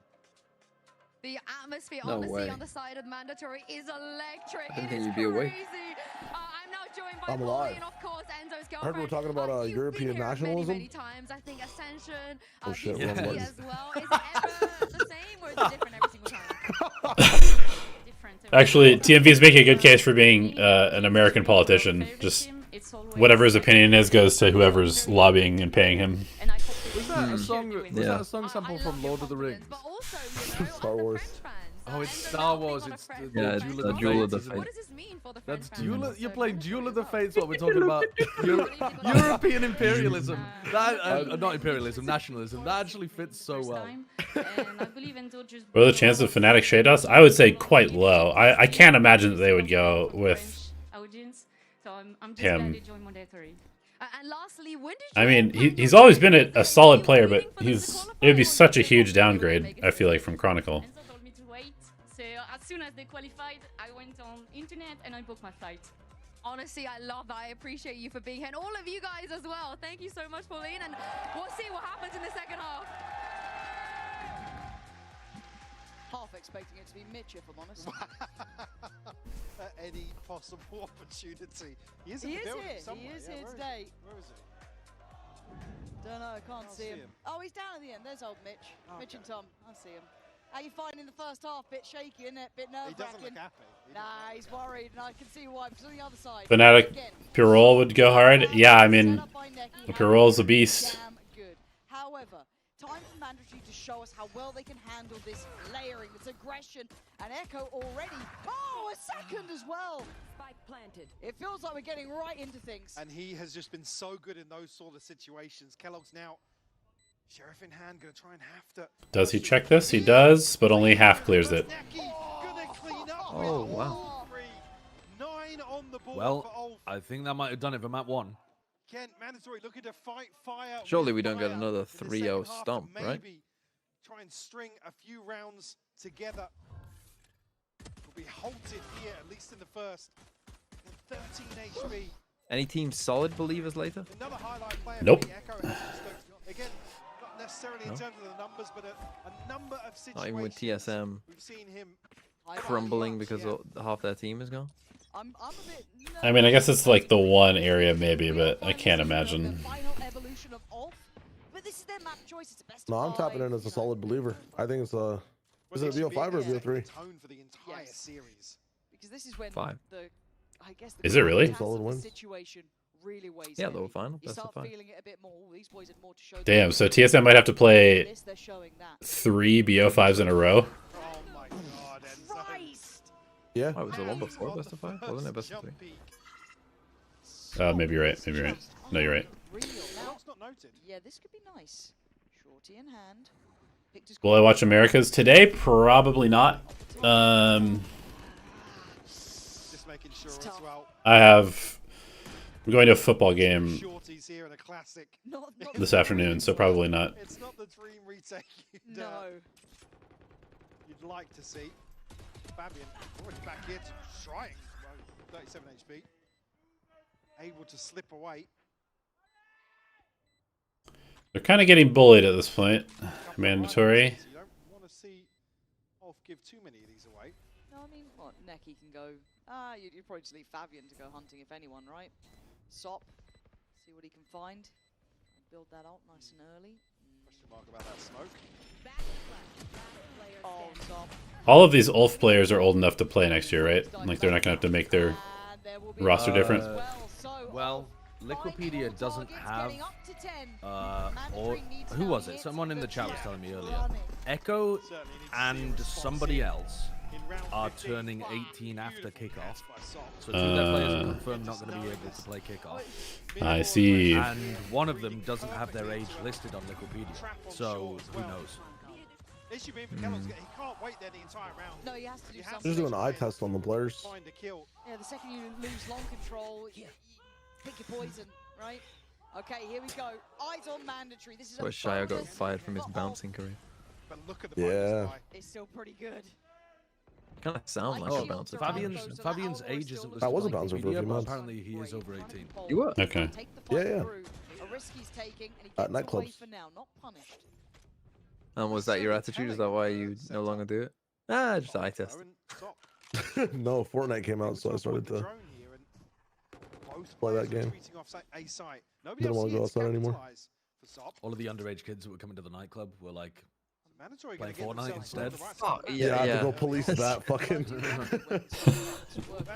The atmosphere, No honestly, way. on the side of mandatory is electric. I didn't It think is you'd be awake. crazy. I'm now joined by I'm Pauline, alive. of course, Enzo's I heard we were girlfriend. talking about You've European been here nationalism. Many times. I think Ascension, Oh, shit, BC wrong button. as well. Is it ever the same or is it different every single time? Different. Actually, TMV is making a good case for being an American politician. Just whatever his opinion is goes to whoever's lobbying and paying him. And I hope Was that a song? Was Yeah. that a song sample I from love your Lord of the confidence, Rings? But also, you know, Star on the Wars. French fans. Oh, it's Enzo Star now Wars. being on a It's French the Yeah, fans. it's Duel the of the Duel of Fates, the isn't it? What does this mean for the French That's fans? You're So playing mandatory Duel of the as well. Fates. What we're talking about? European imperialism. That not imperialism, nationalism. That actually fits so first well. time, and I believe Enzo just What are the chances of Fnatic shade us? I would say quite low. I can't imagine that they would go with audience. So I'm just him. glad they joined mandatory. And lastly, when did I you mean, find your he's always been voice? a solid player, Were you but waiting for them to it would be qualify, or such a you just huge wanted to downgrade, make it I feel like, from Chronicle. Enzo told me to wait. So as soon as they qualified, I went on internet and I booked my flight. Honestly, I love that. I appreciate you for being here. And all of you guys as well. Thank you so much, Pauline. And we'll see what happens in the second half. Half expecting it to be Mitch, if I'm honest. At any possible opportunity. He is in He the is building here. somewhere. He is Yeah, here where today. Where is he? Don't know, can't Can't see see him. him. Oh, he's down at the end. There's old Mitch. Mitch and Tom. I see him. How you finding the first half? Bit shaky, isn't it? Bit He doesn't nerve-wracking. look happy. He doesn't Nah, look he's happy. worried, and I can see why. Because on the other side, Fnatic again, Purol would go hard. Yeah, I mean, set up by Neki, and Purol's a it's beast. damn good. However, time for mandatory to show us how well they can handle this layering, this aggression, and Echo already. Oh, a second as well. Spike planted. It feels like we're getting right into things. And he has just been so good in those sort of situations. Kellogg's now sheriff in hand, gonna try and have to. Does he check this? He does, but only half clears it. Neki gonna clean up Oh, with wow. all three. 9 on the board for Well, Ulf. I think that might have done it for map 1. Kent, mandatory looking to fight fire. Surely with we don't get fire another in the 3-0 second half to stomp, right? maybe try and string a few rounds together. Will be halted here, at least in the first. 13 HP. Any team solid believers later? Another highlight player. Nope. for the Echo has just looked, again, not necessarily in No. terms of the numbers, but a number of situations. Not even with TSM We've seen him crumbling because half their team is gone. I'm a bit I mean, I guess it's like the one area maybe, but I can't imagine. The final evolution of Ulf. But this is their map choice. It's the best No, of I'm tapping five, in as a you know. solid believer. I think it's a. Is it a BO5 or a BO3? tone for the entire Yes. series. Because this is when 5. the, I guess the Is it really? gravitas Solid of the wins. situation really weighs Yeah, heavy. lower final, You best of start 5. feeling it a bit more. These boys had more to show. Damn, so TSM might have to play This, they're showing that. 3 BO5s in a row. Oh my god, Enzo. Christ! Yeah. Oh, it was the one And before on best the of 5, wasn't it? first Best of 3. jump peak. Maybe you're right. Maybe you're right. No, you're right. Real. Now, Kellogg's not noted. yeah, this could be nice. Shorty in hand. Picked his Will I watch Americas today? Probably not. Just making sure It's as tough. well. I'm going to a football game Shorties here in a classic. Not this afternoon, so probably not. It's not the dream retake No. you'd like to see. Fabian already back here to trying. Well, 37 HP. Able to slip away. They're kind of getting bullied at this point. Couple of Mandatory. rifles. You don't want to see Ulf give too many of these away. No, I mean, what, Neki can go. You'd probably just leave Fabian to go hunting, if anyone, right? Sop, see what he can find. Build that ult nice and early. Question mark about that smoke. Oh, Sop. All of these ULF players are old enough to play next year, right? Like they're not gonna have to make their And there will be roster different. Well, Liquipedia doesn't have, or Mandatory needs who now was it? hits, Someone in the but chat was yeah, telling me earlier. running. Echo Certainly need to see a and response somebody here. else are turning 18 after kickoff. So 2 of their players are confirmed not going to be able to play kickoff. I see. And one of them doesn't have their age listed on Wikipedia. So who knows? The issue being for Kellogg's, he can't wait there the entire round. No, he has to do something. Just do an eye test on the players. Yeah, the second you lose long control, you pick your poison, right? Okay, here we go. Eyes on mandatory. This is Where Shia got fired from his bouncing career. But look at the Yeah. It's still pretty good. Kind of sound like a bouncer. Fabian's age isn't listed That was a on bouncer for a Wikipedia, few but months. apparently he is over 18. You were? Okay. Yeah. A risk he's taking, and he At gets away nightclubs. for now, not punished. And was that your attitude? Is that why you no longer do it? Ah, just eye test. No, Fortnite came out, so I started to play that game. Didn't want to go outside anymore. All of the underage kids that were coming to the nightclub were like Mandatory playing gonna get Fortnite instead. Oh, Yeah, I had to go police that fucking.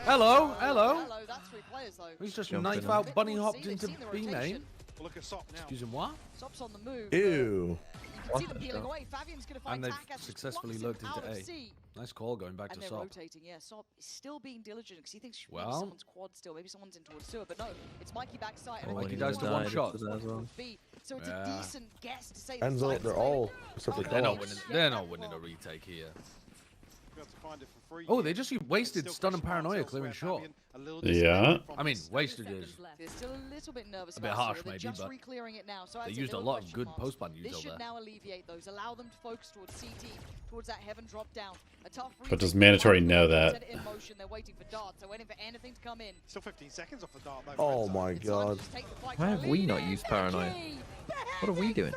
Hello, hello. That's 3 players though. He's just Jumping knife in. out, bunny They've hopped seen into the B main. rotation. Look at Sop now. Excuse him, what? Sop's on the move. Ew. You can see them peeling away. Fabian's going to find And they've Takas, successfully blocks him lurked into out of A. C. Nice call going back And to they're Sop. rotating, yeah. Sop is still being diligent because he thinks maybe Well. someone's quad still, maybe someone's in towards sewer, but no, it's Mikey backside. Oh, and Mikey he dies to one died shot. after that as well. B. So it's Yeah. a decent guess to say Ends up, they're all except for They're not Kellogg's. winning. They're not winning a retake here. Be able to find it for free Oh, here. they just wasted Still stun and question marks paranoia clearing elsewhere, short. Fabian, a little Yeah. disconnected from I mean, this. wasted is They're still a little bit nervous a bit about harsh sewer. They're maybe, just but re-clearing it now. So they I'd say used a no lot of question good marks. post-ban This use over should there. now alleviate those, allow them to focus towards CT, towards that heaven drop down. A tough But does retake. mandatory know that? Set it in motion. They're waiting for darts. They're waiting for anything to come in. Still 15 seconds off the dart though. Oh Fred, so my It's time to god. just take the fight Why to have the we lead not in. used paranoia? Becky! What are we doing?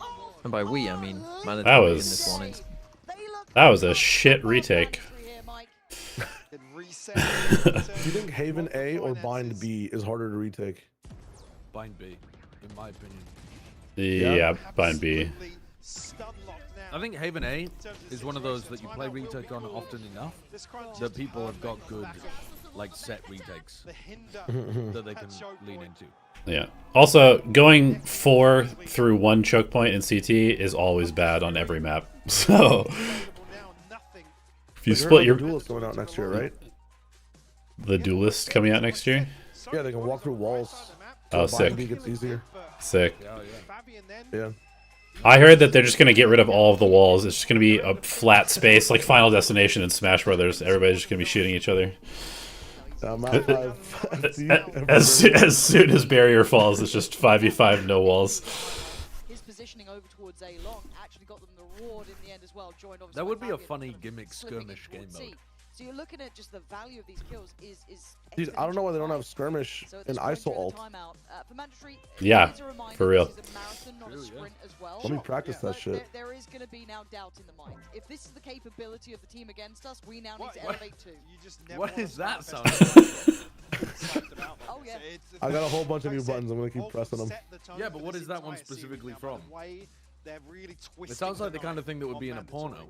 Oh, And by we, I mean That mandatory in was- this one instance. they look That was a good. shit Well retake. mandatory here, Mike. It reset. Do you think Haven A or Bind B is harder to retake? Bind B, in my opinion. Yeah, Bind B. Absolutely stun locked now. I think Haven A is one of those that you play retake on often enough This crunch that is people have got perfect good, for backup. like, set retakes The hinder that they can that choke lean point. into. Yeah. Also, going 4 through 1 choke point in CT is always bad on every map. So, Available now, nothing. if you But split your your duelist going out next year, right? the duelist coming out next year. Yeah, they can walk through walls. Oh, So Bind B sick, gets easier. sick. Yeah, yeah. Fabian then. Yeah. I heard that they're just gonna get rid of all of the walls. It's just gonna be a flat space like Final Destination and Smash Brothers. Everybody's just gonna be shooting each other. Map 5. As soon as barrier falls, it's just 5v5, no walls. His positioning over towards A long actually got them the reward in the end as well. Joined obviously That by would be a Fabian, funny kind of gimmick slipping in skirmish game towards mode. C. So you're looking at just the value of these kills is Dude, I don't know why they don't have exponentially skirmish high. So at in this point ISO during the ult. timeout, for mandatory, Yeah, it is a reminder for real. This is a marathon, not a True, yeah. sprint as well. Let me practice that But shit. there is going to be now doubt in the mind. If this is the capability of the team against us, we now need What- to what- elevate too. You just never What wanna is that start sound? slapped about, Oh, yeah. it's- I got a whole bunch of like new I said, buttons. I'm gonna keep Volk pressing them. set the tone Yeah, but for what this is that one entire series specifically now, from? the way they're really It twisting sounds like the kind knife of thing that would on be in a mandatory. porno.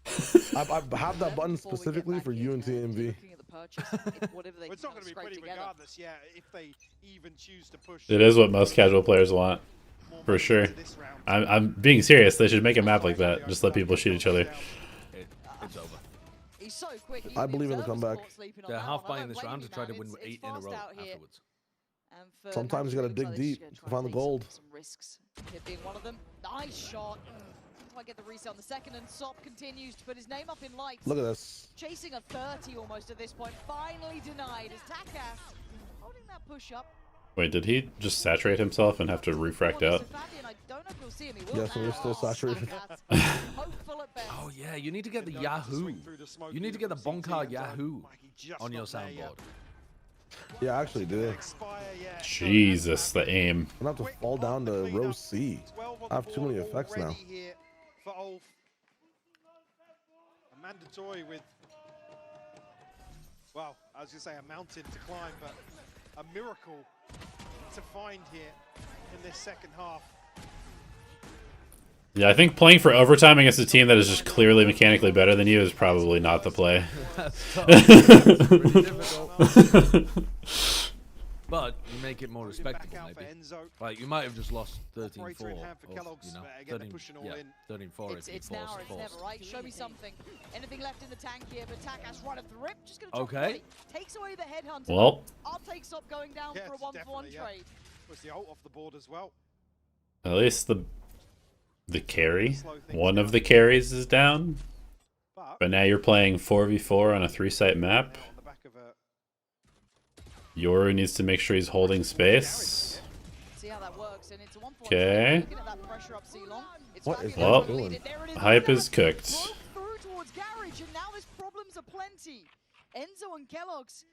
I have that button Before we get specifically back for in, UNT you're MV. looking at the purchase, if whatever they Well, it's can not going to be scrape pretty together. regardless, yeah, if they even choose to push. It is what most casual players want, more for money sure. into this round. I'm being serious. They should make a map like that. Just let people shoot each other. It's over. He's so quick. I believe in the comeback. They're half buying this round to try to win 8 in a row afterwards. Sometimes you gotta dig deep to find the gold. Some risks. Here being one of them. Nice shot. Do I get the reset on the second? And Sop continues to put his name up in lights. Look at this. Chasing a 30 almost at this point. Finally denied as Takas holding that push up. Wait, did he just saturate himself and have to refract Corner, out? so Fabian, I don't know if you'll see him. He will Yes, and we're now. still saturated. Takas, hopeful at best. Oh yeah, you need to get the Yahoo. You need to get the Bonka Yahoo on your soundboard. Yeah, I actually do. Jesus, the aim. I'm gonna have to fall down to row C. I have too many effects now. For Ulf. A mandatory with, well, I was going to say a mountain to climb, but a miracle to find here in this second half. Yeah, I think playing for overtime against a team that is just clearly mechanically better than you is probably not the play. That's tough. It's pretty difficult. But you make it more respectable, maybe. Like, you might have just lost 13-4. For Kellogg's, You know, again, they're pushing all in. 13-4 if you It's now or it's never, right? Show me something. Anything left in the tank here, but Takas right at the rip. Just gonna drop the body. Takes away the headhunter. Well, I'll take Sop going down for a 1-for-1 trade. Was the ult off the board as well. at least the carry, one of the carries is down. But now you're playing 4v4 on a 3-site map. On the back of a Yoru needs to make sure he's holding space. See how that works, and it's a 1-for-1 Okay. trade. Looking at that pressure up C-long. It's What is fabulous. Well, doing? There it is. hype is cooked. Broke through towards Garage, and now there's problems aplenty. Enzo and Kellogg's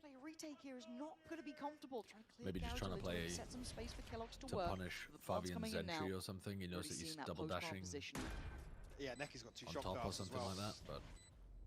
play a retake here is not going to be comfortable. Trying to clear Maybe just Garage trying a to little play bit, set some space for Kellogg's to to work. punish The plant's Fabian's coming in now. entry or something. He knows that Already he's seeing that double post-bar dashing position. yeah, Necky's got 2 on shot top or darts as something well. like that. But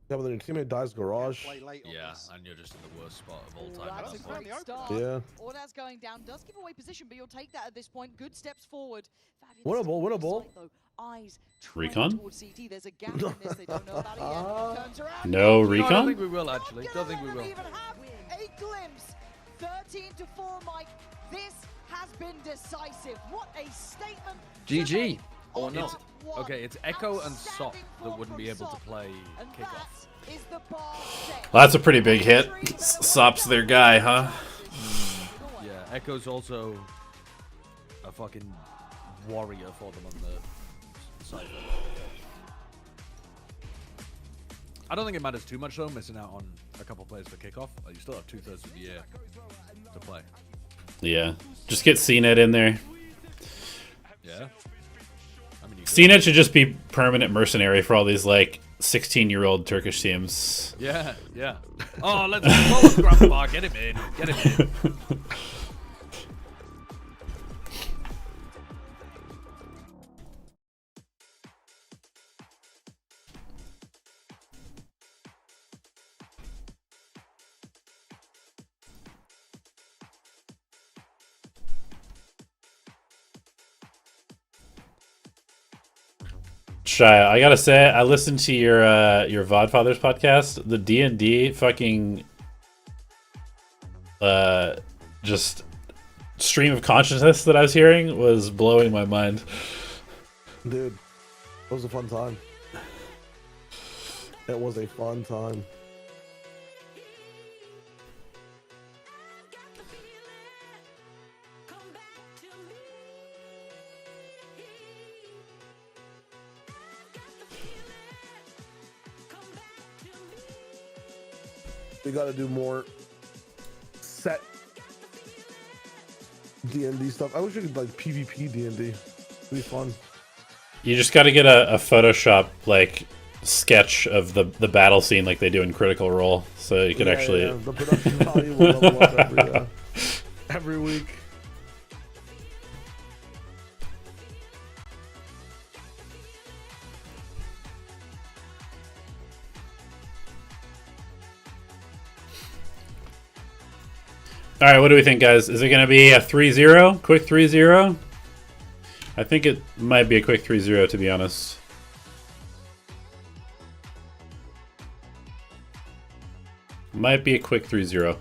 Yeah, but then your teammate dies garage. Play late on yeah, this. and you're just in the worst spot of all Oh, time. that's at a that point. great start. Yeah. Ordaz going down does give away position, but you'll take that at this point. Good steps forward. Fabian Winnable, still winnable. sight, though. Eyes trained Recon? towards CT. There's a gap in this. They don't know about it yet. Turns around. No No, I don't recon? think we will actually. Not Don't gonna think we let will. them even have a glimpse. 13-4, Mike. This has been decisive. What a statement. GG. Or on not. that one. Okay, it's Echo and Sop Outstanding that form wouldn't be from able to Sop. play And kickoff. that is the bar set. Well, that's a pretty big hit. Sop's their guy, huh? Yeah, Echo's also a fucking warrior for them on the side. I don't think it matters too much though, missing out on a couple players for kickoff. Like, you still have 2/3 of the year to play. Yeah. Just get CNET in there. Yeah. I mean, you could. CNET should just be permanent mercenary for all these, like, 16-year-old Turkish teams. Yeah, yeah. Oh, let's go, Grandpa. Get him in. Get him in. Shy, I gotta say, I listened to your Vodfathers podcast. The D&D fucking just stream of consciousness that I was hearing was blowing my mind. Dude, it was a fun time. It was a fun time. We gotta do more set D&D stuff. I wish we could like PvP D&D. It'd be fun. You just gotta get a Photoshop like sketch of the battle scene like they do in Critical Role, so you could actually. Yeah. The production value will level up every week. All right, what do we think, guys? Is it going to be a 3-0? Quick 3-0? I think it might be a quick 3-0, to be honest. Might be a quick 3-0.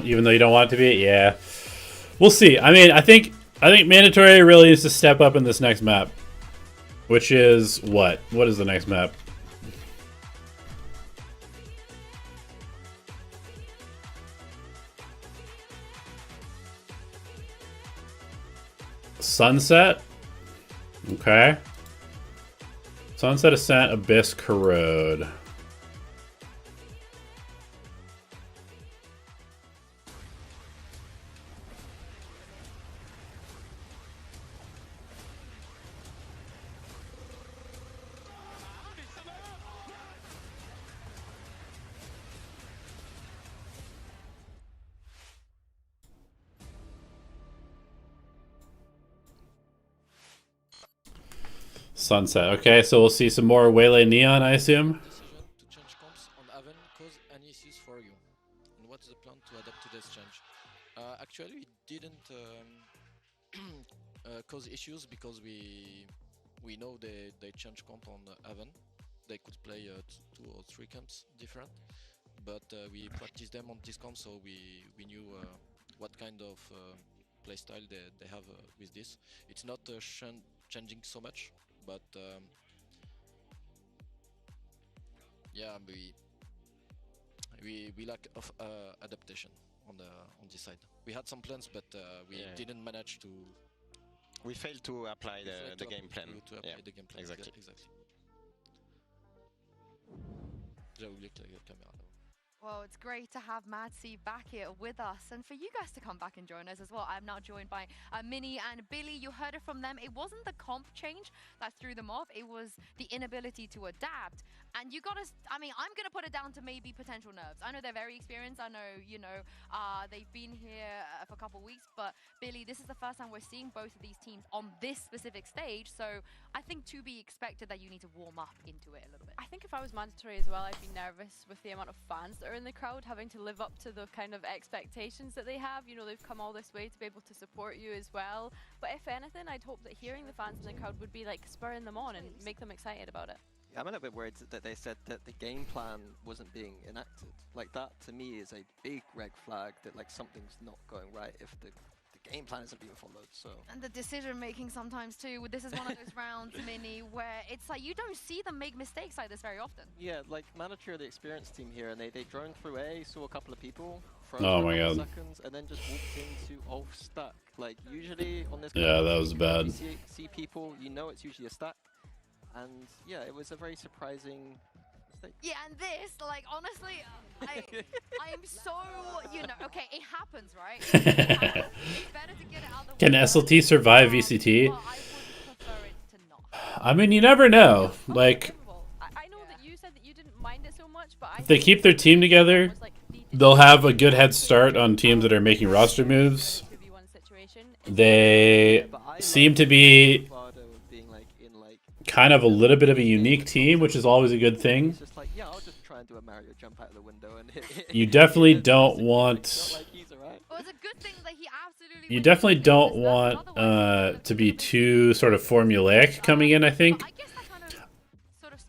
Even though you don't want it to be, yeah. We'll see. I mean, I think Mandatory really needs to step up in this next map, which is what? What is the next map? Sunset. Okay. Sunset Ascent, Abyss, Corrode. Sunset. Okay, so we'll see some more Waylay Neon, I assume. Decision to change comps on Haven cause any issues for you? And what's the plan to adapt to this change? Actually, we didn't cause issues because we know they change comp on Haven. They could play 2 or 3 camps different, but we practiced them on this comp, so we knew what kind of playstyle they have with this. It's not changing so much. But yeah, we lack of adaptation on this side. We had some plans, but we didn't manage to. We failed to apply the game plan. To apply the game plan. Exactly. J'ai oublié que la caméra. Well, it's great to have Madsy back here with us and for you guys to come back and join us as well. I'm now joined by Minnie and Billy. You heard it from them. It wasn't the comp change that threw them off. It was the inability to adapt. And you gotta, I mean, I'm gonna put it down to maybe potential nerves. I know they're very experienced. I know, you know, they've been here for a couple of weeks. But Billy, this is the first time we're seeing both of these teams on this specific stage. So I think to be expected that you need to warm up into it a little bit. I think if I was mandatory as well, I'd be nervous with the amount of fans that are in the crowd, having to live up to the kind of expectations that they have. You know, they've come all this way to be able to support you as well. But if anything, I'd hope that hearing the fans in the crowd would be like spurring them on and make them excited about it. Yeah, I'm a little bit worried that they said that the game plan wasn't being enacted. Like, that to me is a big red flag that like something's not going right if the game plan isn't being followed. So, and the decision making sometimes too. This is one of those rounds, Minnie, where it's like you don't see them make mistakes like this very often. Yeah, like Manager, the experienced team here, and they droned through A, saw a couple of people for oh a my couple god seconds, and then just walked into off stack. Like usually on this. Yeah, that was bad. You see people, you know it's usually a stack, and yeah, it was a very surprising mistake. Yeah, and this, like, honestly, I am so, you know, okay, it happens, right? It's better to get it out of the Can way. SLT survive VCT? Well, I would prefer it to not. I mean, you never know. Like, I know that you said that you didn't mind it so much, but if they keep their team together, they'll have a good head start on teams that are making roster moves. They seem to be kind of a little bit of a unique team, which is always a good thing. Just like, yeah, I'll just try and do a Mario jump out of the window and hit. You definitely don't want. You definitely don't want to be too sort of formulaic coming in, I think.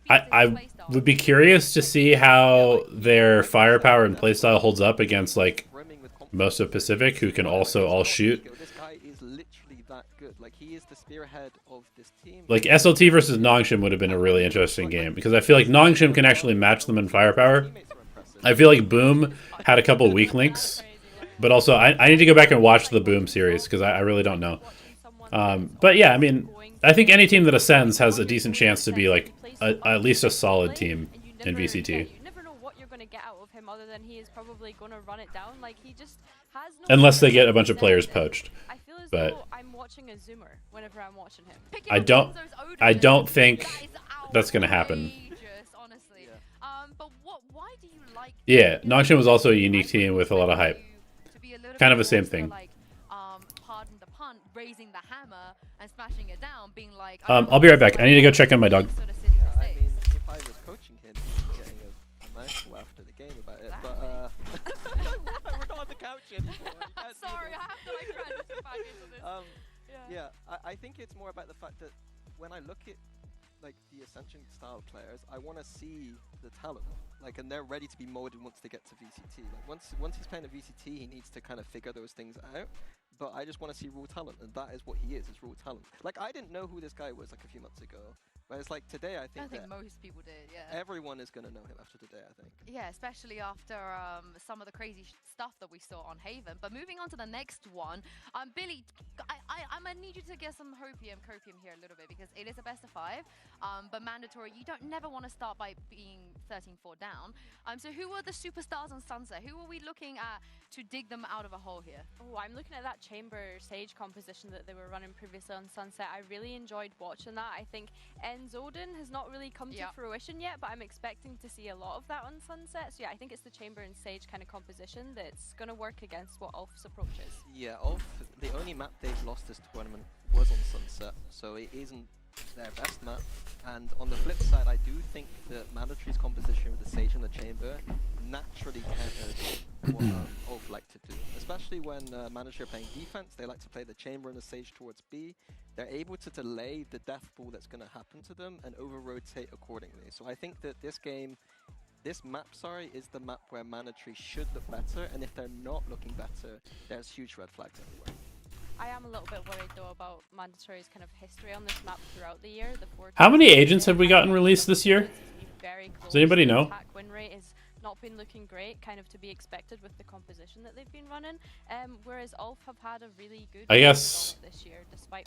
I would be curious to see how their firepower and playstyle holds up against like most of Pacific, who can also all shoot. This guy is literally that good. Like, he is the spearhead of this team. Like, SLT versus Nongshim would have been a really interesting game, because I feel like Nongshim can actually match them in firepower. I feel like Boom had a couple weak links, but also I need to go back and watch the Boom series, because I really don't know. But yeah, I mean, I think any team that ascends has a decent chance to be like at least a solid team in VCT. You never know what you're going to get out of him, other than he is probably going to run it down. Like, he just has no, unless they get a bunch of players poached. I feel as but though I'm watching a zoomer whenever I'm watching him. I don't think that's going to happen. Yeah, Nongshim was also a unique team with a lot of hype. Kind of the same thing. Pardon the pun, raising the hammer and smashing it down, being like, I'll be right back. I need to go check on my dog. I mean, if I was coaching him, he'd be getting a mouthful after the game about it. But we're not on the couch anymore. Sorry, I have to like transition back into this. Yeah, I think it's more about the fact that when I look at like the Ascension style players, I want to see the talent. Like, and they're ready to be molded once they get to VCT. Like, once he's playing at VCT, he needs to kind of figure those things out. But I just want to see raw talent, and that is what he is raw talent. Like, I didn't know who this guy was like a few months ago. Whereas, like, today, I think most people did, yeah. Everyone is going to know him after today, I think. Yeah, especially after some of the crazy stuff that we saw on Haven. But moving on to the next one, Billy, I I'm gonna need you to get some copium here a little bit because it is a best of 5. But mandatory, you never want to start by being 13-4 down. So who are the superstars on Sunset? Who are we looking at to dig them out of a hole here? Oh, I'm looking at that Chamber Sage composition that they were running previously on Sunset. I really enjoyed watching that. I think Odin has not really come to fruition yet, but I'm expecting to see a lot of that on Sunset. So yeah, I think it's the Chamber and Sage kind of composition that's going to work against what ULF's approach is. Yeah, ULF, the only map they've lost this tournament was on Sunset, so it isn't their best map. And on the flip side, I do think that Mandatory's composition with the Sage and the Chamber naturally counters what ULF like to do. Especially when Mandatory are playing defense, they like to play the Chamber and the Sage towards B. They're able to delay the death pool that's going to happen to them and over-rotate accordingly. So I think that this map, is the map where Mandatory should look better, and if they're not looking better, there's huge red flags everywhere. I am a little bit worried though about Mandatory's kind of history on this map throughout the year. How many agents have we gotten released this year? Does anybody know? Attack win rate has not been looking great, kind of to be expected with the composition that they've been running. Whereas ULF have had a really good I guess this year, despite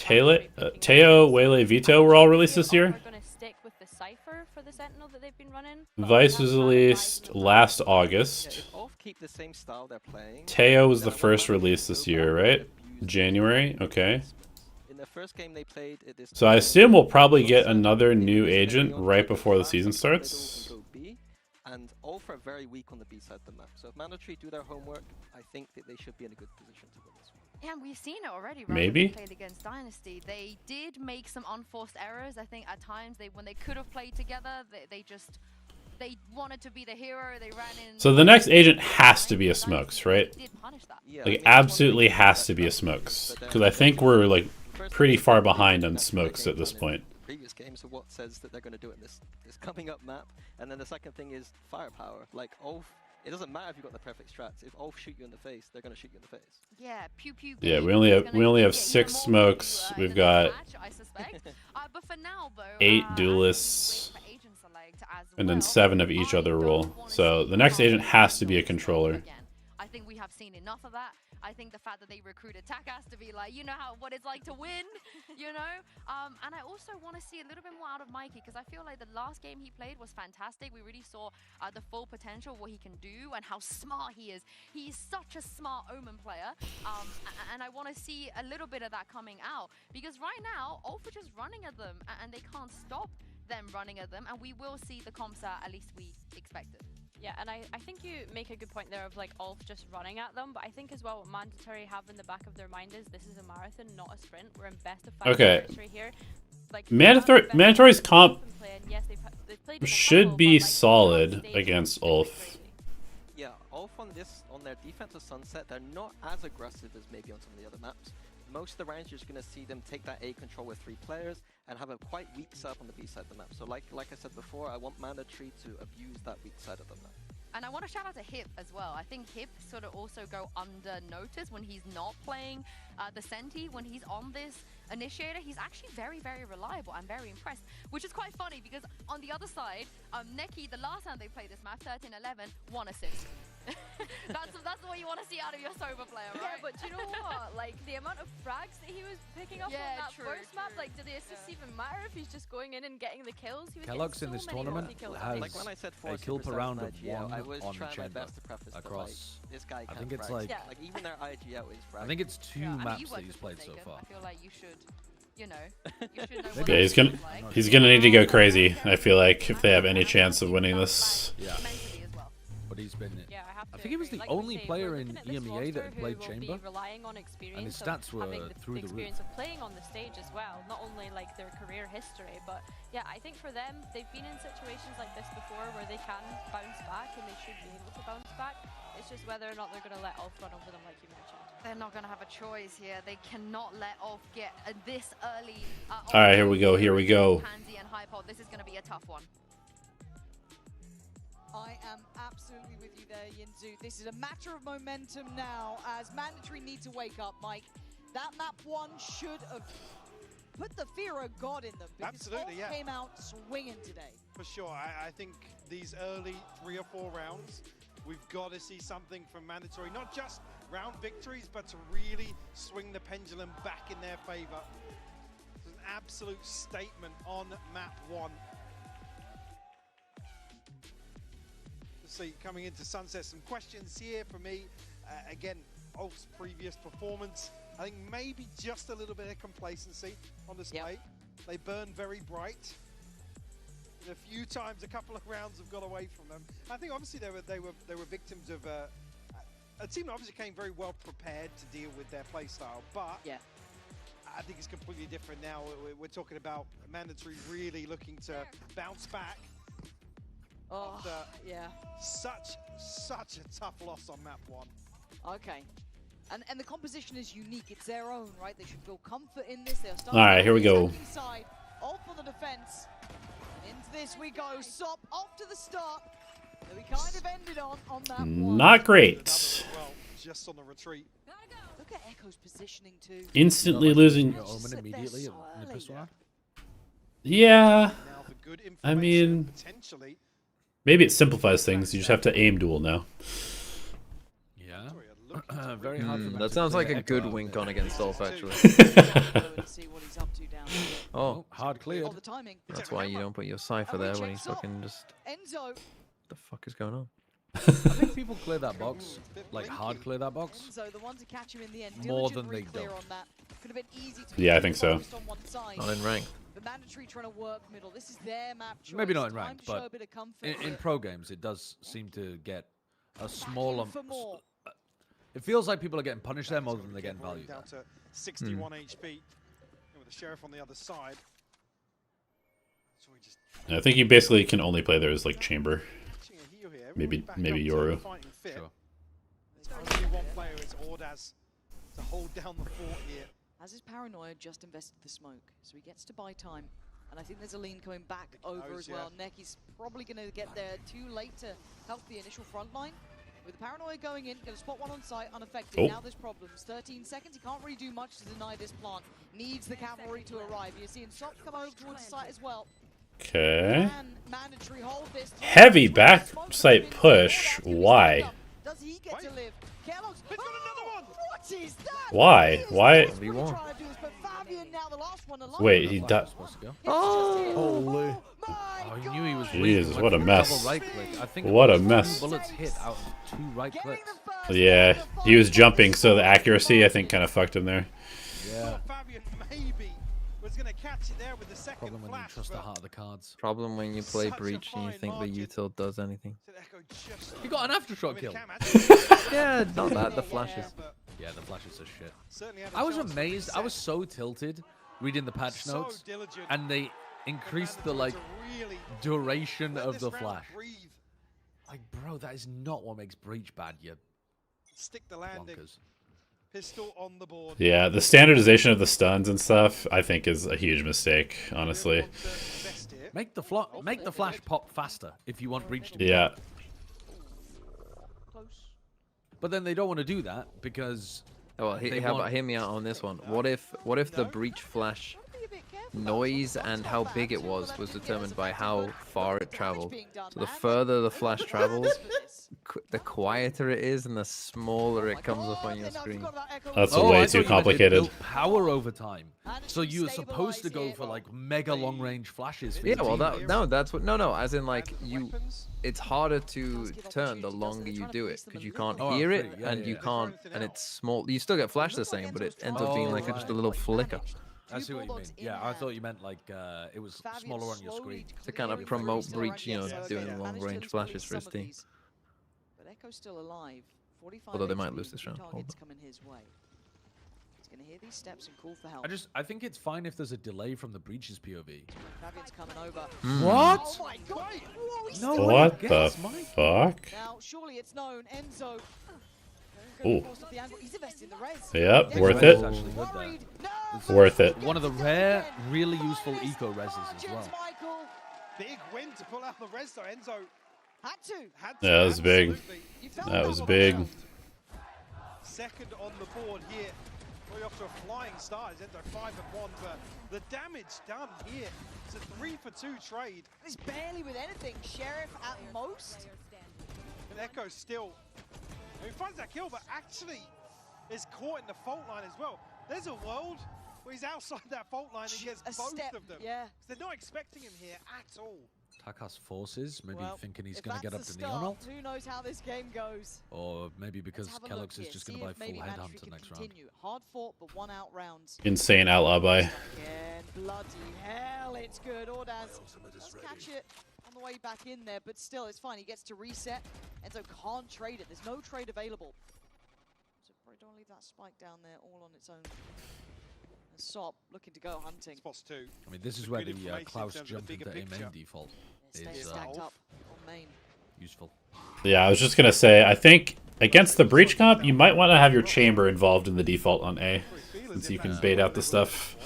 Teo, Wele, Vito were all released this year. We're going to stick with the Cypher for the Sentinel that they've been running. Vice was released last August. Yeah, if keep the same style they're playing, Teo was the first release this year, right? January, okay. In the first game they played, so I assume we'll probably get another new agent right before the season starts. And ULF are very weak on the B side of the map. So if Mandatory do their homework, I think that they should be in a good position to win this one. Yeah, and we've seen it already, right? Maybe. When they played against Dynasty. They did make some unforced errors. I think at times when they could have played together, they wanted to be the hero. They ran in. So the next agent has to be a Smokes, right? Like absolutely has to be a Smokes, because I think we're like pretty far behind on Smokes at this point. Previous game, so what says that they're going to do it in this coming up map? And then the second thing is firepower. Like ULF, it doesn't matter if you've got the perfect strats. If ULF shoot you in the face, they're going to shoot you in the face. Yeah, pew pew. Yeah, we only have 6 Smokes. We've got I suspect. But for now, though, 8 duelists, and then 7 of each other role. So the next agent has to be a controller. I think we have seen enough of that. I think the fact that they recruited Tak has to be like, you know what it's like to win, you know? And I also want to see a little bit more out of Mikey, because I feel like the last game he played was fantastic. We really saw the full potential of what he can do and how smart he is. He's such a smart Omen player. And I want to see a little bit of that coming out, because right now, ULF are just running at them, and they can't stop them running at them, and we will see the comps at least we expected. Yeah, and I think you make a good point there of like ULF just running at them, but I think as well what Mandatory have in the back of their mind is this is a marathon, not a sprint. We're in best of 5 anniversary here. Like Mandatory's comp should be solid against ULF. Yeah, ULF on their defensive Sunset, they're not as aggressive as maybe on some of the other maps. Most of the rounds you're just going to see them take that A control with 3 players and have a quite weak setup on the B side of the map. So like I said before, I want Mandatory to abuse that weak side of the map. And I want to shout out to Hip as well. I think Hip sort of also go under notice when he's not playing the Senti. When he's on this Initiator, he's actually very, very reliable. I'm very impressed, which is quite funny because on the other side, Neki, the last time they played this map, 13-11, 1 assist. that's what you want to see out of your sober player, right? Yeah, but do you know what? Like, the amount of frags that he was picking up on that first map, like, do the assists even matter if he's just going in and getting the kills? He was Kellogg's so in this many tournament has like when I said a kill per round of 1 I was on trying my Chamber best to preface across. Like, this guy I think it's like even their IG out is frag. I think it's 2 maps that he's played so far. I feel like you should, you know Yeah, he's gonna need to go crazy. I feel like if they have any chance of winning this. Yeah. But he's been. I think he was the only player in EMEA that had played Chamber, and his stats were through the roof. Of playing on the stage as well, not only like their career history, but yeah, I think for them, they've been in situations like this before where they can bounce back, and they should be able to bounce back. It's just whether or not they're going to let ULF run over them, like you mentioned. They're not going to have a choice here. They cannot let ULF get this early. All right, here we go. Here we go. Pansy and Hypod. This is going to be a tough one. I am absolutely with you there, Yinzu. This is a matter of momentum now, as Mandatory need to wake up, Mike. That map 1 should have put the fear of God in them, because ULF came out swinging today. For sure. I think these early 3 or 4 rounds, we've got to see something from Mandatory, not just round victories, but to really swing the pendulum back in their favor. It's an absolute statement on map 1. Let's see, coming into Sunset, some questions here for me. Again, Ulf's previous performance, I think maybe just a little bit of complacency on display. They burn very bright. And a few times, a couple of rounds have got away from them. I think obviously they were victims of a team that obviously came very well prepared to deal with their play style, but I think it's completely different now. We're talking about Mandatory really looking to bounce back. After such a tough loss on map 1. Okay. And the composition is unique. It's their own, right? They should feel comfort in this. They're starting. All right, here we go. Side, all for the defense. Into this we go. Sop off to the start. That we kind of ended on that one. Not great. Just on the retreat. Look at Echo's positioning too. Instantly losing. Omen immediately in the pistol round. Yeah. I mean, maybe it simplifies things. You just have to aim duel now. Yeah. Very hard. That sounds like a good wink on against Ulf, actually. Oh, hard cleared. That's why you don't put your cipher there when he's fucking just. What the fuck is going on? I think people clear that box, like hard clear that box, more than they don't. Yeah, I think so. Not in rank. Maybe not in rank, but in pro games it does seem to get a smaller. It feels like people are getting punished there more than they're getting value. Down to 61 HP with the sheriff on the other side. So we just I think you basically can only play there as like chamber. Maybe Yoru. Sure. There's only one player, it's Ordaz, to hold down the fort here. As his paranoia just invested the smoke, so he gets to buy time. And I think there's a lean coming back over as well. Necky's probably going to get there too late to help the initial front line. With the paranoia going in, going to spot one on site, unaffected. Oh. Now there's problems. 13 seconds, he can't really do much to deny this plant. Needs the cavalry to arrive. You're seeing Sop come over towards the site as well. Okay. Mandatory hold this. Heavy backside push. Why? Does he get to live? Kellogg's got another one. What is that? Why? Why? Wait, he died. Holy. Oh, he knew he was Jesus, what a mess. Right click. I think What a mess. Bullets hit out of 2 right clicks. Yeah, he was jumping, so the accuracy I think kind of fucked him there. Yeah. Maybe was going to catch it there with the second Problem when you trust the heart of the cards. Problem when you play Breach and you think the util does anything. He got an aftershock kill. Yeah, not that. The flashes. Yeah, the flashes are shit. I was amazed. I was so tilted reading the patch notes, and they increased the like duration of the flash. Like, bro, that is not what makes Breach bad. You stick the landing. Pistol on the board. Yeah, the standardization of the stuns and stuff I think is a huge mistake, honestly. Make the flash pop faster if you want Breach to be. Yeah. But then they don't want to do that because. Oh, well, hear me out on this one. What if the Breach flash noise and how big it was determined by how far it traveled? So the further the flash travels, the quieter it is, and the smaller it comes up on your screen. That's way too complicated. Power over time. So you're supposed to go for like mega long range flashes. Yeah, well, that's what. No, as in like you. It's harder to turn the longer you do it because you can't hear it and you can't, and it's small. You still get flash the same, but it ends up being like just a little flicker. I see what you mean. Yeah, I thought you meant like it was smaller on your screen. To kind of promote Breach, you know, doing long range flashes for his team. But Echo's still alive. Although they might lose this round. Coming his way. He's gonna hear these steps and call for help. I think it's fine if there's a delay from the Breach's POV. Fabian's coming over. What? Oh my God! No, what the fuck? Now, surely it's known. Enzo. Ooh. He's invested in the res. Yep, worth it. Worth it. One of the rare, really useful eco reses as well. Big win to pull out the res though. Enzo had to. Yeah, that was big. That was big. Second on the board here. Way off to a flying start. Enzo 5-1, but the damage done here. It's a 3-for-2 trade. He's barely with anything. Sheriff at most. And Echo still. He finds that kill, but actually is caught in the fault line as well. There's a world where he's outside that fault line and gets both of them. Yeah. They're not expecting him here at all. Takas forces, maybe thinking he's if going to get up that's to the Neon start, ult. who knows how this game goes? Or maybe because Let's have a Kellogg's look is here, just see going to if buy full maybe Mandatory Headhunter can next round. continue. Hard fought, but 1 out rounds. Insane alibi. And bloody hell, it's good. Ordaz does catch it on the way back in there, but still, it's fine. He gets to reset. Enzo can't trade it. There's no trade available. So probably don't leave that spike down there all on its own. And Sop looking to go hunting. Spots 2. I mean, this is where the Klaus jump into A main default is stacked up on main. useful. Yeah, I was just gonna say, I think against the breach comp, you might want to have your chamber involved in the default on A, since you can bait out the stuff.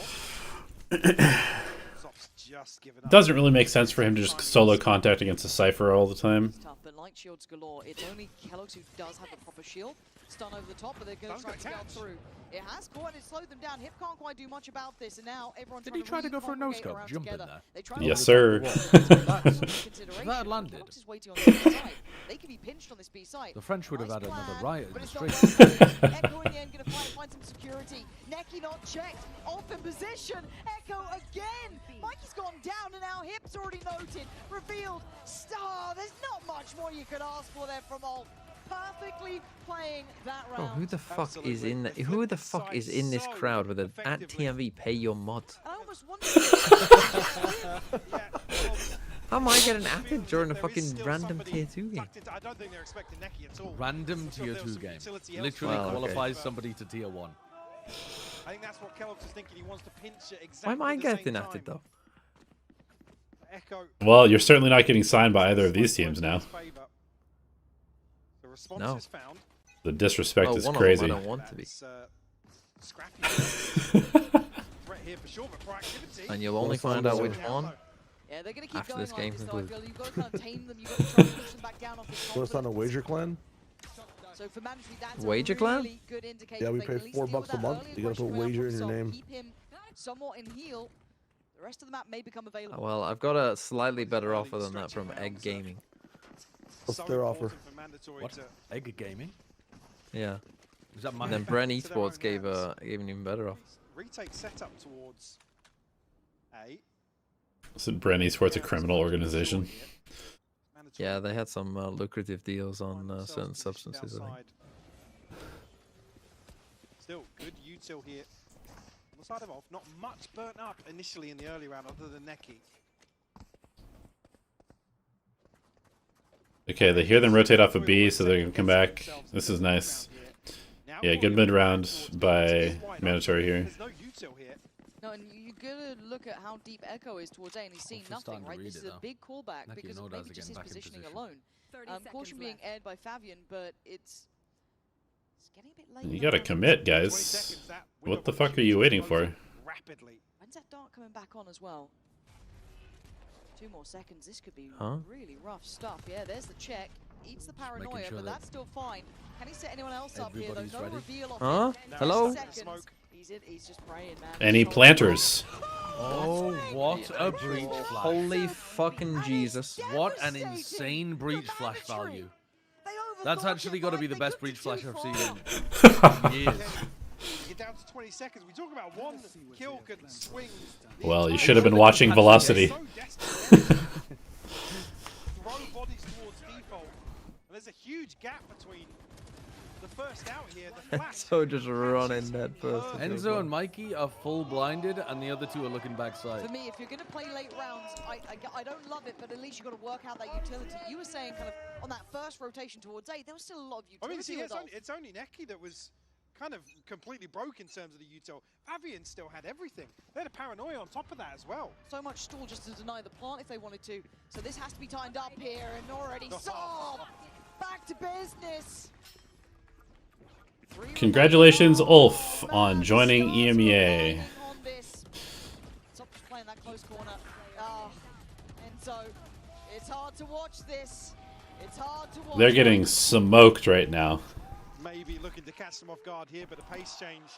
Doesn't really make sense for him to just solo contact against a Cypher all the time. Tough, but like shields galore, it's only Kellogg's who does have the proper shield. Stun over the top, but they're going to try to get through. It has caught and it slowed them down. Hip can't quite do much about this, and now everyone's Did he try to go for a no-scope? Jump in there? Yes, sir. That landed. They can be pinched on this B site. The French would have had another riot in the street. Echo in the end going to find some security. Neki not checked. Off in position. Echo again. Mikey's gone down, and now Hip's already noted. Revealed. Star. There's not much more you could ask for there from Ulf. Perfectly playing that round. Bro, who the fuck is in the, who the fuck is in this crowd with an at TMV pay your mod? I almost wonder. How am I getting atted during a fucking random tier 2 game? I don't think they're expecting Neki at all. Random tier 2 game. Literally qualifies somebody to tier 1. I think that's what Kellogg's is thinking. He wants to pinch it exactly. Why am I getting atted though? Well, you're certainly not getting signed by either of these teams now. No. The disrespect is one crazy. of them I don't want to be. And you'll only find out which one yeah, they're gonna keep after going this game like this, concludes. You've got to kind of tame them. You've got to try and push them back down off this Want to start a wager clan? So for Mandatory, that's Wager a clan? really good indicator. Yeah, we They can pay at least deal $4 with a that month. early You gotta put aggression wager from in your Sol, name. Keep him somewhat in heal. The rest of the map may become available. Well, I've got a slightly better offer than that from Egg Gaming. What's their offer? What? Egg Gaming? Yeah. Is that my And then Bren Esports gave an even better offer. Retake set up towards A. Isn't Bren Esports a criminal organization? Yeah, they had some lucrative deals on certain substances, I think. Still good util here. On the side of Ulf, not much burnt up initially in the early round other than Neki. Okay, they hear them rotate off a B, so they're gonna come back. This is nice. Yeah, good mid round by Mandatory here. There's no util here. No, and you gotta look at how deep Echo is towards A, and he's seen Ulf is nothing, starting to right? read This it, is a though. big callback Neki because and of Ordaz maybe just again his back in positioning position. alone. Caution being aired by Fabian, but it's getting a bit late. You gotta commit, guys. What the fuck are you waiting for? Rapidly. When's that dart coming back on as well? 2 more seconds. This could be Huh? really rough stuff. Yeah, there's the check. Eats the paranoia, sure but that that's still fine. Can he set anyone else up here though? everybody's No ready. reveal off Huh? it. Hello? Seconds. He's just praying, man. Any planters? Oh, what a breach flash. Holy fucking Jesus. What an insane breach flash value. That's actually got to be the best breach flash I've seen in years. You get down to 20 seconds. We talk about one kill can swing. Well, you should have been watching Velocity. Throw bodies towards default. And there's a huge gap between the first out here. The flash. So just running that first. Enzo and Mikey are full blinded, and the other two are looking backside. For me, if you're going to play late rounds, I don't love it, but at least you've got to work out that utility. You were saying kind of on that first rotation towards A, there was still a lot of utility. I mean, see, with Ulf. it's only Neki that was kind of completely broke in terms of the util. Fabian still had everything. They had a paranoia on top of that as well. So much stall just to deny the plant if they wanted to. So this has to be timed up here, and already solved. Back to business. Congratulations, Ulf, on joining EMEA. Stop just playing that close corner. And so it's hard to watch this. It's hard to watch. They're getting smoked right now. Maybe looking to catch them off guard here, but a pace change.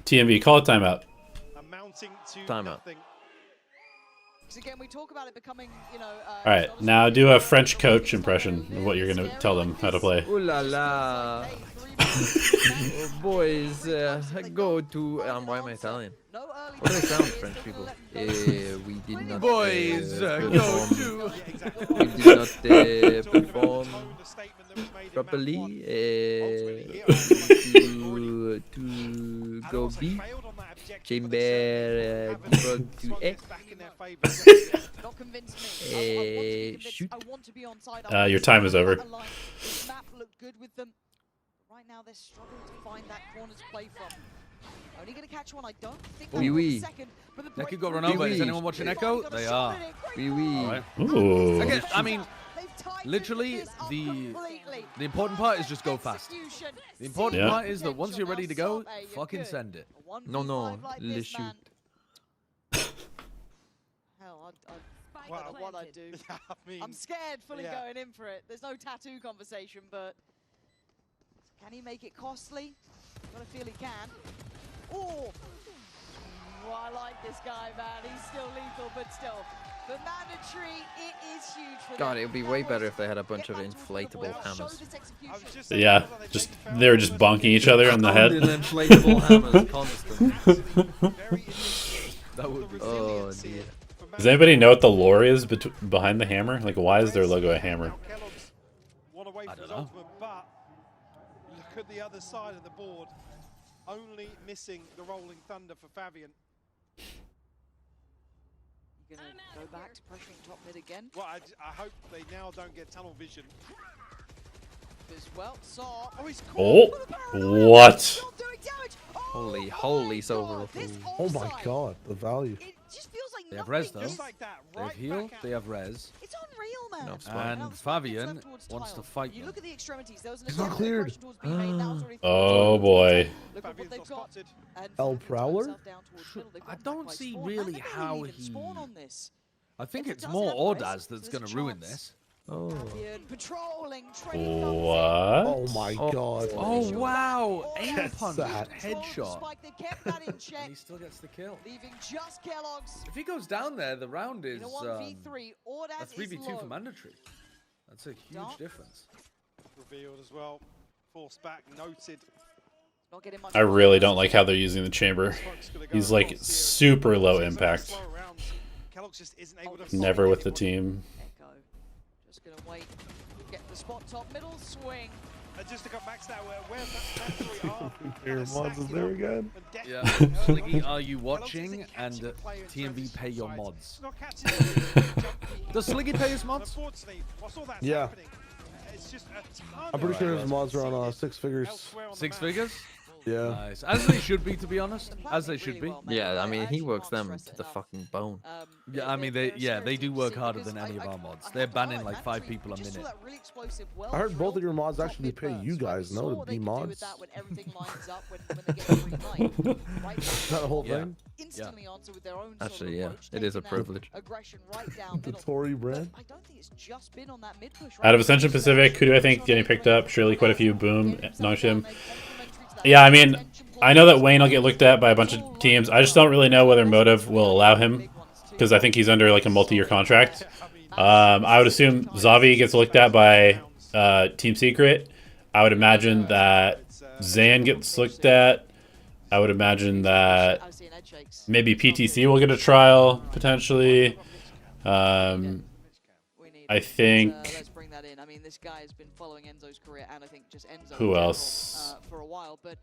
TMV, call it timeout. Amounting to Timeout. nothing. Because again, we talk about it becoming, you know. All right, now do a French coach impression of what you're gonna tell them how to play. Ooh la la. Oh, boys, go to. Why am I Italian? What do they sound, French people? We did not. Boys, go to. We did not perform properly. To go B. Chamber default to A. Shoot. Your time is over. This map looked good with them. Right now they're struggling to find that corner to play from. Only going to catch one. I don't think Oui, oui. second. But the Echo got run over. Is anyone watching Echo? They are. Oui, oui. All right. Ooh. Okay, I mean, literally, the important part is just go fast. The important part is that once you're ready to go, fucking send it. No, no, let's shoot. Hell, I don't know what I'd do. I'm scared fully going in for it. There's no tattoo conversation, but can he make it costly? Got to feel he can. Oh, I like this guy, man. He's still lethal, but still. The mandatory, it is huge for God, them. it would be way better if they had a bunch of inflatable hammers. Yeah, they were just bonking each other on the head. Inflatable hammers, constant. That would be. Oh dear. Does anybody know what the lore is behind the hammer? Like, why is their logo a hammer? I don't know. But look at the other side of the board. Only missing the Rolling Thunder for Fabian. You're going to go back to pressuring top mid again. Well, I hope they now don't get tunnel vision. As well, saw. Oh, he's Oh, what? Holy silver. Oh my god, the value. It just feels like They have res though. Just like that, They have right heal. back They have res. It's unreal, man. No, smart. And Fabian wants to fight You them. look at the extremities. There was an He's not aggressive cleared. aggression towards B main, that was already Oh boy. Look at what they've got. And El Fabian turns Prowler? himself down towards middle. They've I got don't back by see spawn. really Man, they how don't even he. spawn on this. I think If it it's does more have res, Ordaz so that's there's going a to ruin chance. this. Oh. Fabian patrolling, trading comes in. What? Oh my god. Oh wow! Aim That's punch, sad. headshot, Spike, they kept that in check, and he still gets the kill. leaving just Kellogg's. If he goes down there, the round is In a 1v3, a Ordaz is 3v2 low. for mandatory. That's a huge Dark. difference. Revealed as well. Forced back, noted. Not getting much I really don't like how they're using the chamber. He's like super low impact. Kellogg's just isn't able to Never find with the anyone. team. Echo. Just gonna wait. Get the spot top middle swing. And just to come back to that, where's that mandatory arm? Here, mods is there again. Yeah, Sliggy, are you watching? And TMB pay your mods. Does Sliggy pay his mods? Yeah. It's just a ton I'm pretty of sure his mods are on 6 figures. elsewhere on the 6 map. figures? Yeah. Nice. As they should be, to be honest. As they should be. Yeah, I mean, he works them to the fucking bone. Yeah, I mean, they do work harder than any of our mods. They're banning like 5 people a minute. I heard both of your mods actually pay you guys, no, to be mods. That whole thing? Instantly answer with their own Actually, yeah, it is a privilege. Aggression right down The middle. Tory brand? I don't think it's just been on that mid push. Out of Ascension Pacific, who do I think getting picked up? Surely quite a few. Boom, Nongshim. Yeah, I mean, I know that Wayne will get looked at by a bunch of teams. I just don't really know whether Motive will allow him, because I think he's under like a multi-year contract. I would assume Zavi gets looked at by Team Secret. I would imagine that Zan gets looked at. I would imagine that maybe PTC will get a trial, potentially. I think... Let's bring that in. I mean, this guy has been following Enzo's career, and I think just Enzo Who else? For a while. But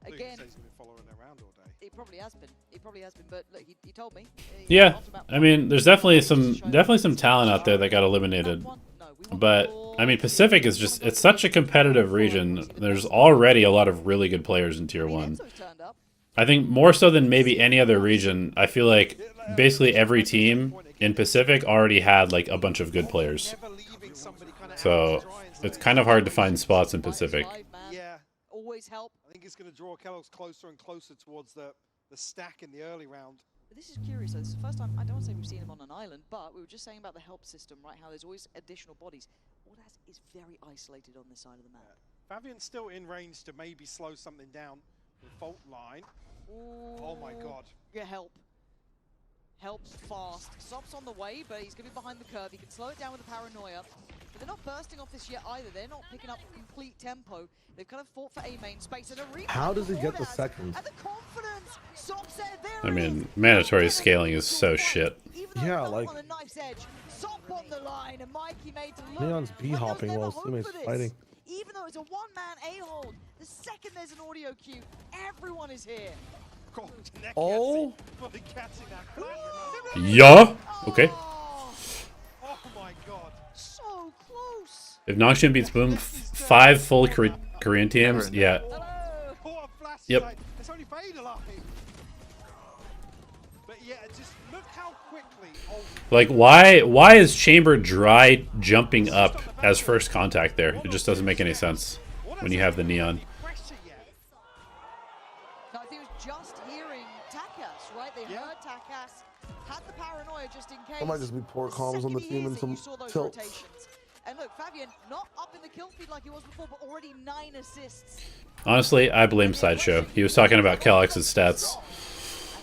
again, He's been following around all day. it probably has been. It probably has been. But look, he told me. Yeah, I mean, there's definitely some talent out there that got eliminated. But I mean, Pacific is just—it's such a competitive region. There's already a lot of really good players in Tier 1. I think more so than maybe any other region. I feel like basically every team in Pacific already had like a bunch of good players. So it's kind of hard to find spots in Pacific. Yeah, always help. I think it's going to draw Kellogg's closer and closer towards the stack in the early round. But this is curious. This is the first time, I don't want to say we've seen him on an island, but we were just saying about the help system, right? How there's always additional bodies. Ordaz is very isolated on this side of the map. Yeah. Fabian's still in range to maybe slow something down with Fault Line. Ooh. Oh my god. Get help. Help fast. Sop's on the way, but he's going to be behind the curve. He can slow it down with the paranoia. But they're not bursting off this yet either. They're not picking up complete tempo. They've kind of fought for A main space and a replay. How does he get the second? And the confidence. Sob said there I mean, mandatory scaling is so shit. Yeah, like on the knife's edge. Sob on the line, and Mikey made to look. Neon's B like hopping they'll while never teammates hope for this. fighting. Even though it's a one-man A-hold, the second there's an audio cue, everyone is here. Oh. Yeah. Okay. Oh my god. So close. If Noxian beats Boom, 5 full Korean teams, yeah. Yep. It's only fade alive. But yeah, just look how quickly. Like, why is Chamber dry jumping up as first contact there? It just doesn't make any sense when you have the Neon. No, I think it was just hearing Takas, right? They heard Takas, had the paranoia just in case. That might just be poor comms on the team and some tilts. And look, Fabian, not up in the kill feed like he was before, but already 9 assists. Honestly, I blame Sideshow. He was talking about Calix's stats.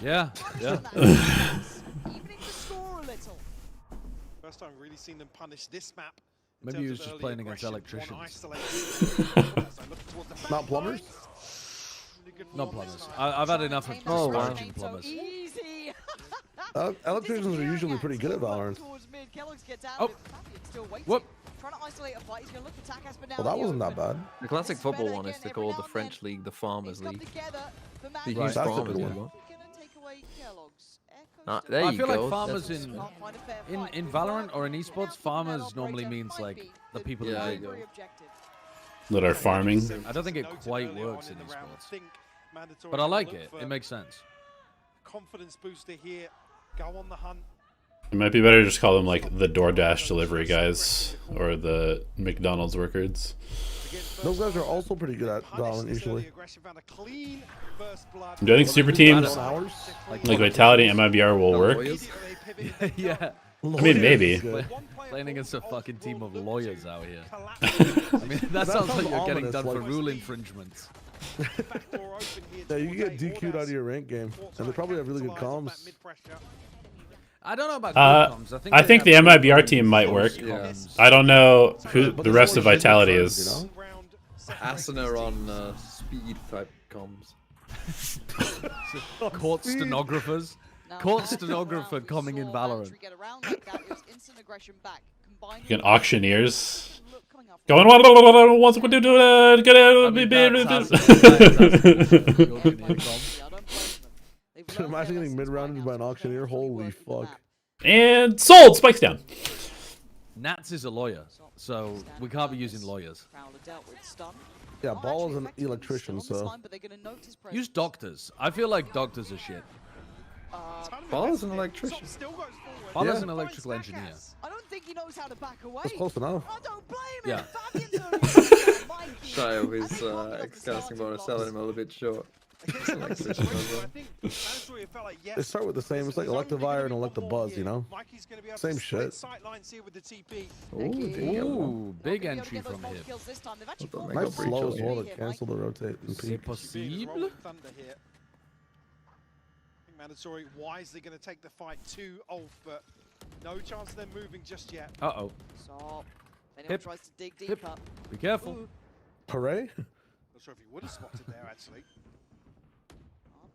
Yeah, yeah. Evening the score a little. First time really seen them punish this map. Maybe he was just playing against electricians. Not plumbers? Not plumbers. I've had enough of disparaging plumbers. Easy. Electricians are usually pretty good at Valorant. Oh. Whoop. Trying to isolate a fight. He's going to look for Takas, but now Well, that wasn't that bad. The classic football one is to call the French league the Farmers League. The Right. huge That's a farmers good league. one. There you I feel go. like farmers That's- in Valorant or in esports, farmers normally means like the people Yeah, that there you do. go. That are farming. I don't think it quite works in esports, but I like it. It makes sense. Confidence booster here. Go on the hunt. It might be better to just call them like the DoorDash delivery guys or the McDonald's workers. Those guys are also pretty good at Valorant usually. Do I think super teams like Vitality and MIBR will work? Yeah. I mean, maybe. Playing against a fucking team of lawyers out here. I mean, that sounds like you're getting done for rule infringements. Yeah, you get DQ'd out of your rank game, and they probably have really good comms. I don't know about good comms. I think the MIBR team might work. Yeah. I don't know who the rest of Vitality is. Asana on speed type comms. Court stenographers. Court stenographer coming in Valorant. You can auctioneers. Going on, what's what to do? Imagine getting mid-rounded by an auctioneer. Holy fuck. And sold. Spikes down. Nats is a lawyer, so we can't be using lawyers. Yeah, Ball is an electrician, so. Use doctors. I feel like doctors are shit. Ball is an electrician. Ball is an electrical engineer. I don't think he knows how to back away. That's close enough. I don't blame Yeah. him. Shy of his ex-casting bonus, selling him a little bit short. Electrician as well. They start with the same. It's like Electivire and Electabuzz, you know? Same shit. Ooh, big entry from him. Nice slow as well to cancel the rotate and peek. Possible? Mandatory wisely going to take the fight to ULF, but no chance of them moving just yet. Uh-oh. So, Hip. tries to dig Hip. deeper. Be careful. Hooray? Not sure if he would have spotted there, actually.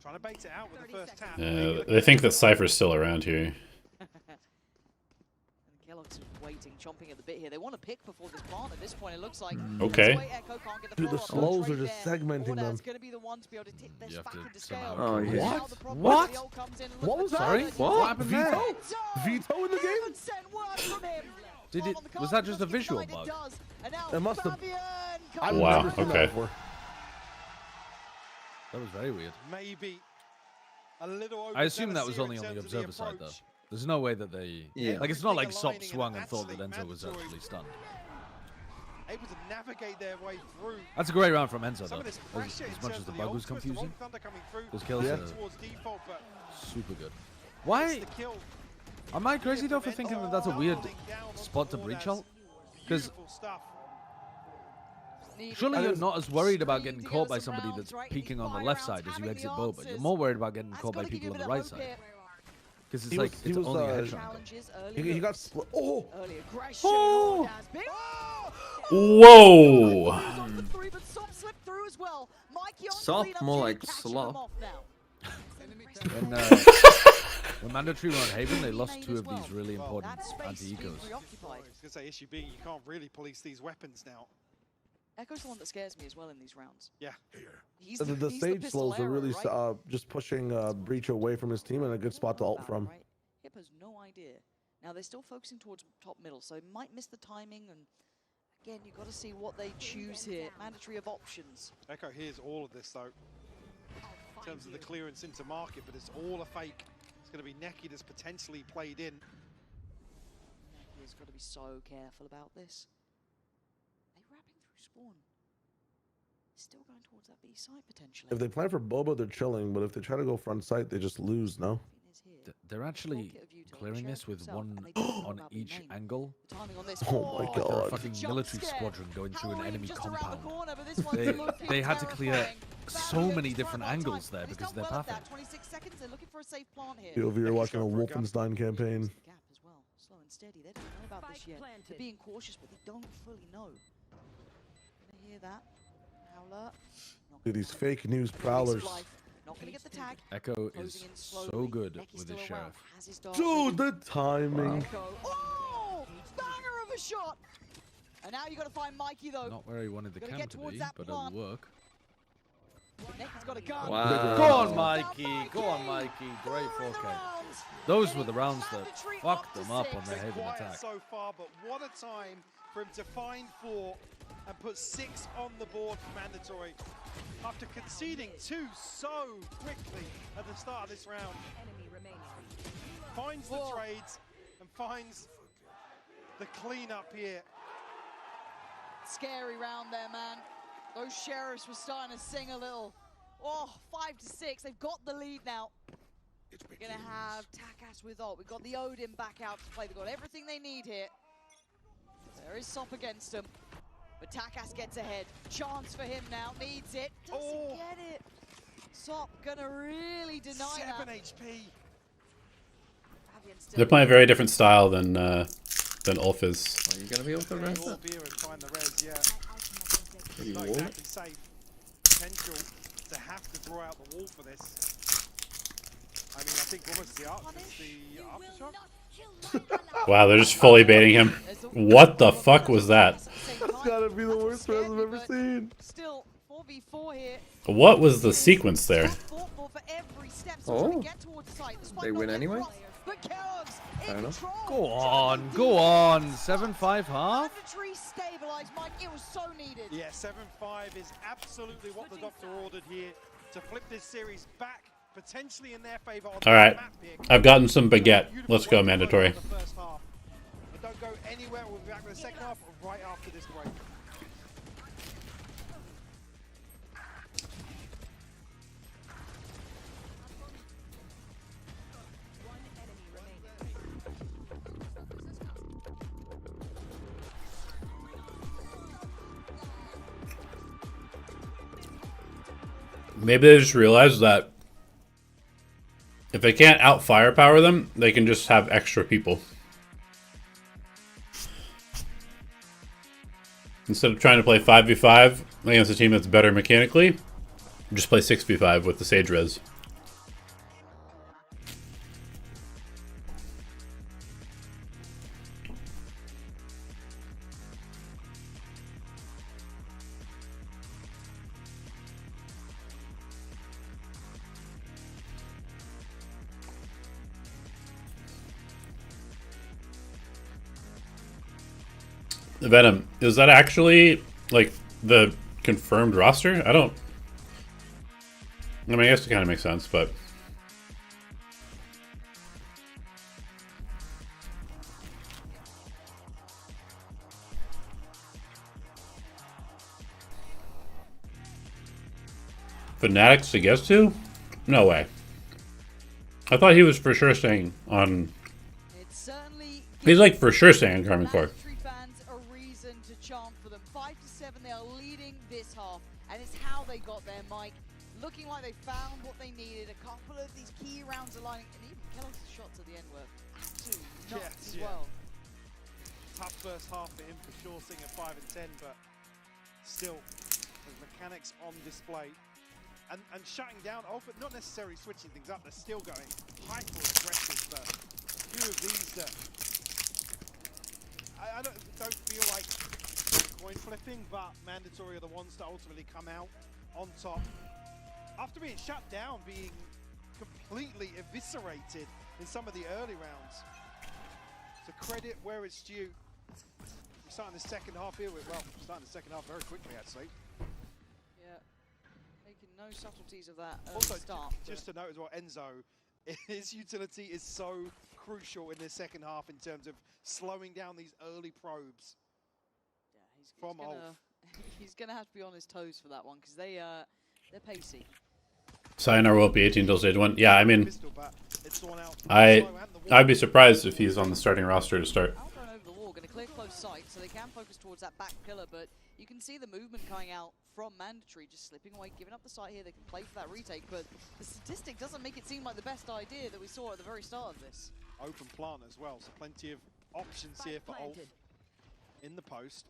Trying to bait it out with the first tap. They think that Cypher's still around here. And Kellogg's waiting, chomping at the bit here. They want to pick before this plant at this point, it looks like. Okay. Dude, the slows are just segmenting them. Going to be the one to be able to tip this back into scale. Oh, yeah. What? What was that? Sorry? What happened there? Veto in the game? Did it? Was that just a visual bug? It must have. I've Wow, never seen that okay. before. That was very weird. Maybe a little. I assume that was only on the observer side, though. There's no way that they... Yeah. Like, it's not like Sop swung and thought that Enzo was actually stunned. Able to navigate their way through. That's a great round from Enzo, Some though. of this As pressure in much as terms the of bug was ultimates, the confusing. Rolling Thunder coming through, Those kills Yeah. are towards default, but super good. Why... the kill. Am I crazy, though, for thinking that that's a weird spot to breach ult? Because Beautiful stuff. surely you're not as worried about getting caught by somebody that's peeking on the left side as you exit Boba. You're more worried about getting caught by people on the right side. Because it's He like was- it's he was, only a headshot. Challenges, He got split. Oh! early aggression. Oh! Has been- Whoa! On the three, but Sop slipped through as well. Mikey on Sop, cleanup more team, like catching slop. them off now. When Mandatory were on Haven, they lost two of these really important That space being anti-ecos. preoccupied. I was going to say, issue being you can't really police these weapons now. Echo's the one that scares me as well in these rounds. Yeah. He's The he's stage pistol slows are arrow, really right? just pushing Breach away from his team and a good spot to ult from. Right? Hip has no idea. Now they're still focusing towards top middle, so it might miss the timing. And again, you've got to see what they choose here. Mandatory of options. Echo hears all of this though, in terms of the clearance into market, but it's all a fake. It's going to be Neki that's potentially played in. He's got to be so careful about this. They wrapping through spawn. Still going towards that B side potentially. If they plan for Boba, they're chilling, but if they try to go front site, they just lose, no? They're actually clearing this with one on each angle. Timing on this. Oh my Like they're a god. fucking military squadron going through an enemy just around the compound. corner, but this one's looking They had to clear terrifying. so Barrier many just different right on angles time. there He's because done they're well at pathing. that. 26 seconds, they're looking for a safe plant here. POV, you're watching a Wolfenstein campaign. Gap as well. Slow and steady. They don't know about this yet. They're being cautious, but they don't fully know. Gonna hear that. Howler. Dude, these fake news prowlers. Not gonna get the tag. Echo is so good with his sheriff. Has his dart Dude, ready. the timing. Echo. Oh! Banger of a shot! And now you got to find Mikey though. Not where he wanted the Gotta cam get to towards be, that but it'll plant. work. Neki's got a gun. Wow. Go on, Mikey. Go on, Mikey. Great 4K. Those were the rounds that fucked them up on their Been Haven quiet attack. so far, but what a time for him to find 4 and put 6 on the board for Mandatory after conceding 2 so quickly at the start of this round. Finds the trades and finds the cleanup here. Scary round there, man. Those sheriffs were starting to sing a little. Oh, 5-6. They've got the lead now. We're gonna have Takas with ult. We've got the Odin back out to play. They've got everything they need here. There is Sop against him. But Takas gets ahead. Chance for him now. Needs it. Doesn't get it. Sop gonna really deny 7 that. HP. They're playing a very different style than ULF is. Are you gonna be able to rest All it? beer and find the res, yeah. Are you Not wall? exactly safe. Potential to have to draw out the wall for this. I mean, I think almost the aftershock. Wow, they're just fully baiting him. What the fuck was that? That's gotta be the worst res I've ever seen. Still 4v4 here. What was the sequence there? Thoughtful for every step. So Oh. trying to get towards the site. The spike They not win get anyway? crossed, But Kellogg's Fair in enough. control. Go on, go on. 7-5 half. Mandatory stabilized, Mike. It was so needed. Yeah, 7-5 is absolutely what the doctor ordered here to flip this series back, potentially in their favor. On All right, the map pick. I've gotten some baguette. Let's go, Mandatory. The first half. But don't go anywhere. We'll be back with the second half right after this break. Maybe they just realized that if they can't out firepower them, they can just have extra people. Instead of trying to play 5v5 against a team that's better mechanically, just play 6v5 with the Sage Res. Venom, is that actually like the confirmed roster? I mean, I guess it kind of makes sense, but Fanatics to guess to? No way. I thought he was for sure staying on. He's like for sure staying on Carmen Core. Fans a reason to chant for them. 5-7, they are leading this half, and it's how they got there, Mike. Looking like they found what they needed. A couple of these key rounds aligning, and even Kellogg's shots at the end were absolutely nuts Yes, as yeah. well. Tough first half for him for sure, seeing at 5 and 10, but still, the mechanics on display. And shutting down Ulf, not necessarily switching things up, they're still going hyper aggressive for a few of these that I don't feel like coin flipping, but Mandatory are the ones to ultimately come out on top. After being shut down, being completely eviscerated in some of the early rounds. So credit where it's due. We're starting the second half here with, well, starting the second half very quickly actually. Yeah, making no subtleties of that early Also, start. just to note as well, Enzo, his utility is so crucial in this second half in terms of slowing down these early probes. Yeah, he's gonna have to be on his toes for that one because they're pacey. Sayonara won't be 18 till stage 1. Yeah, I mean, I'd be surprised if he's on the starting roster to start. Thrown over the wall, going to clear close sight, so they can focus towards that back pillar, but you can see the movement coming out from Mandatory, just slipping away, giving up the site here. They can play for that retake, but the statistic doesn't make it seem like the best idea that we saw at the very start of this. Open plant as well, so plenty of options here for Ulf in the post.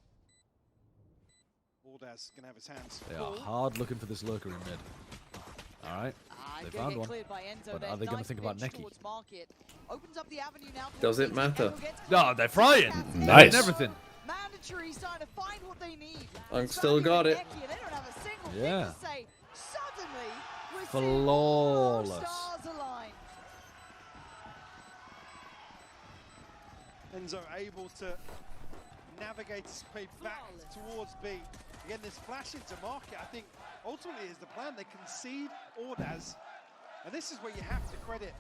Aldaz gonna have his hands. They are hard looking for this lurker in mid. All right, they found one. But are they going to think about Neki? Does it matter? No, they're frying. Nice. And everything. Mandatory starting to find what they need. I've still got it. They don't have a single Yeah. thing to say. Suddenly, we're seeing Flawless. all stars align. Enzo able to navigate his way back towards B. Again, this flash into market, I think, ultimately is the plan. They concede Ordaz, and this is where you have to credit,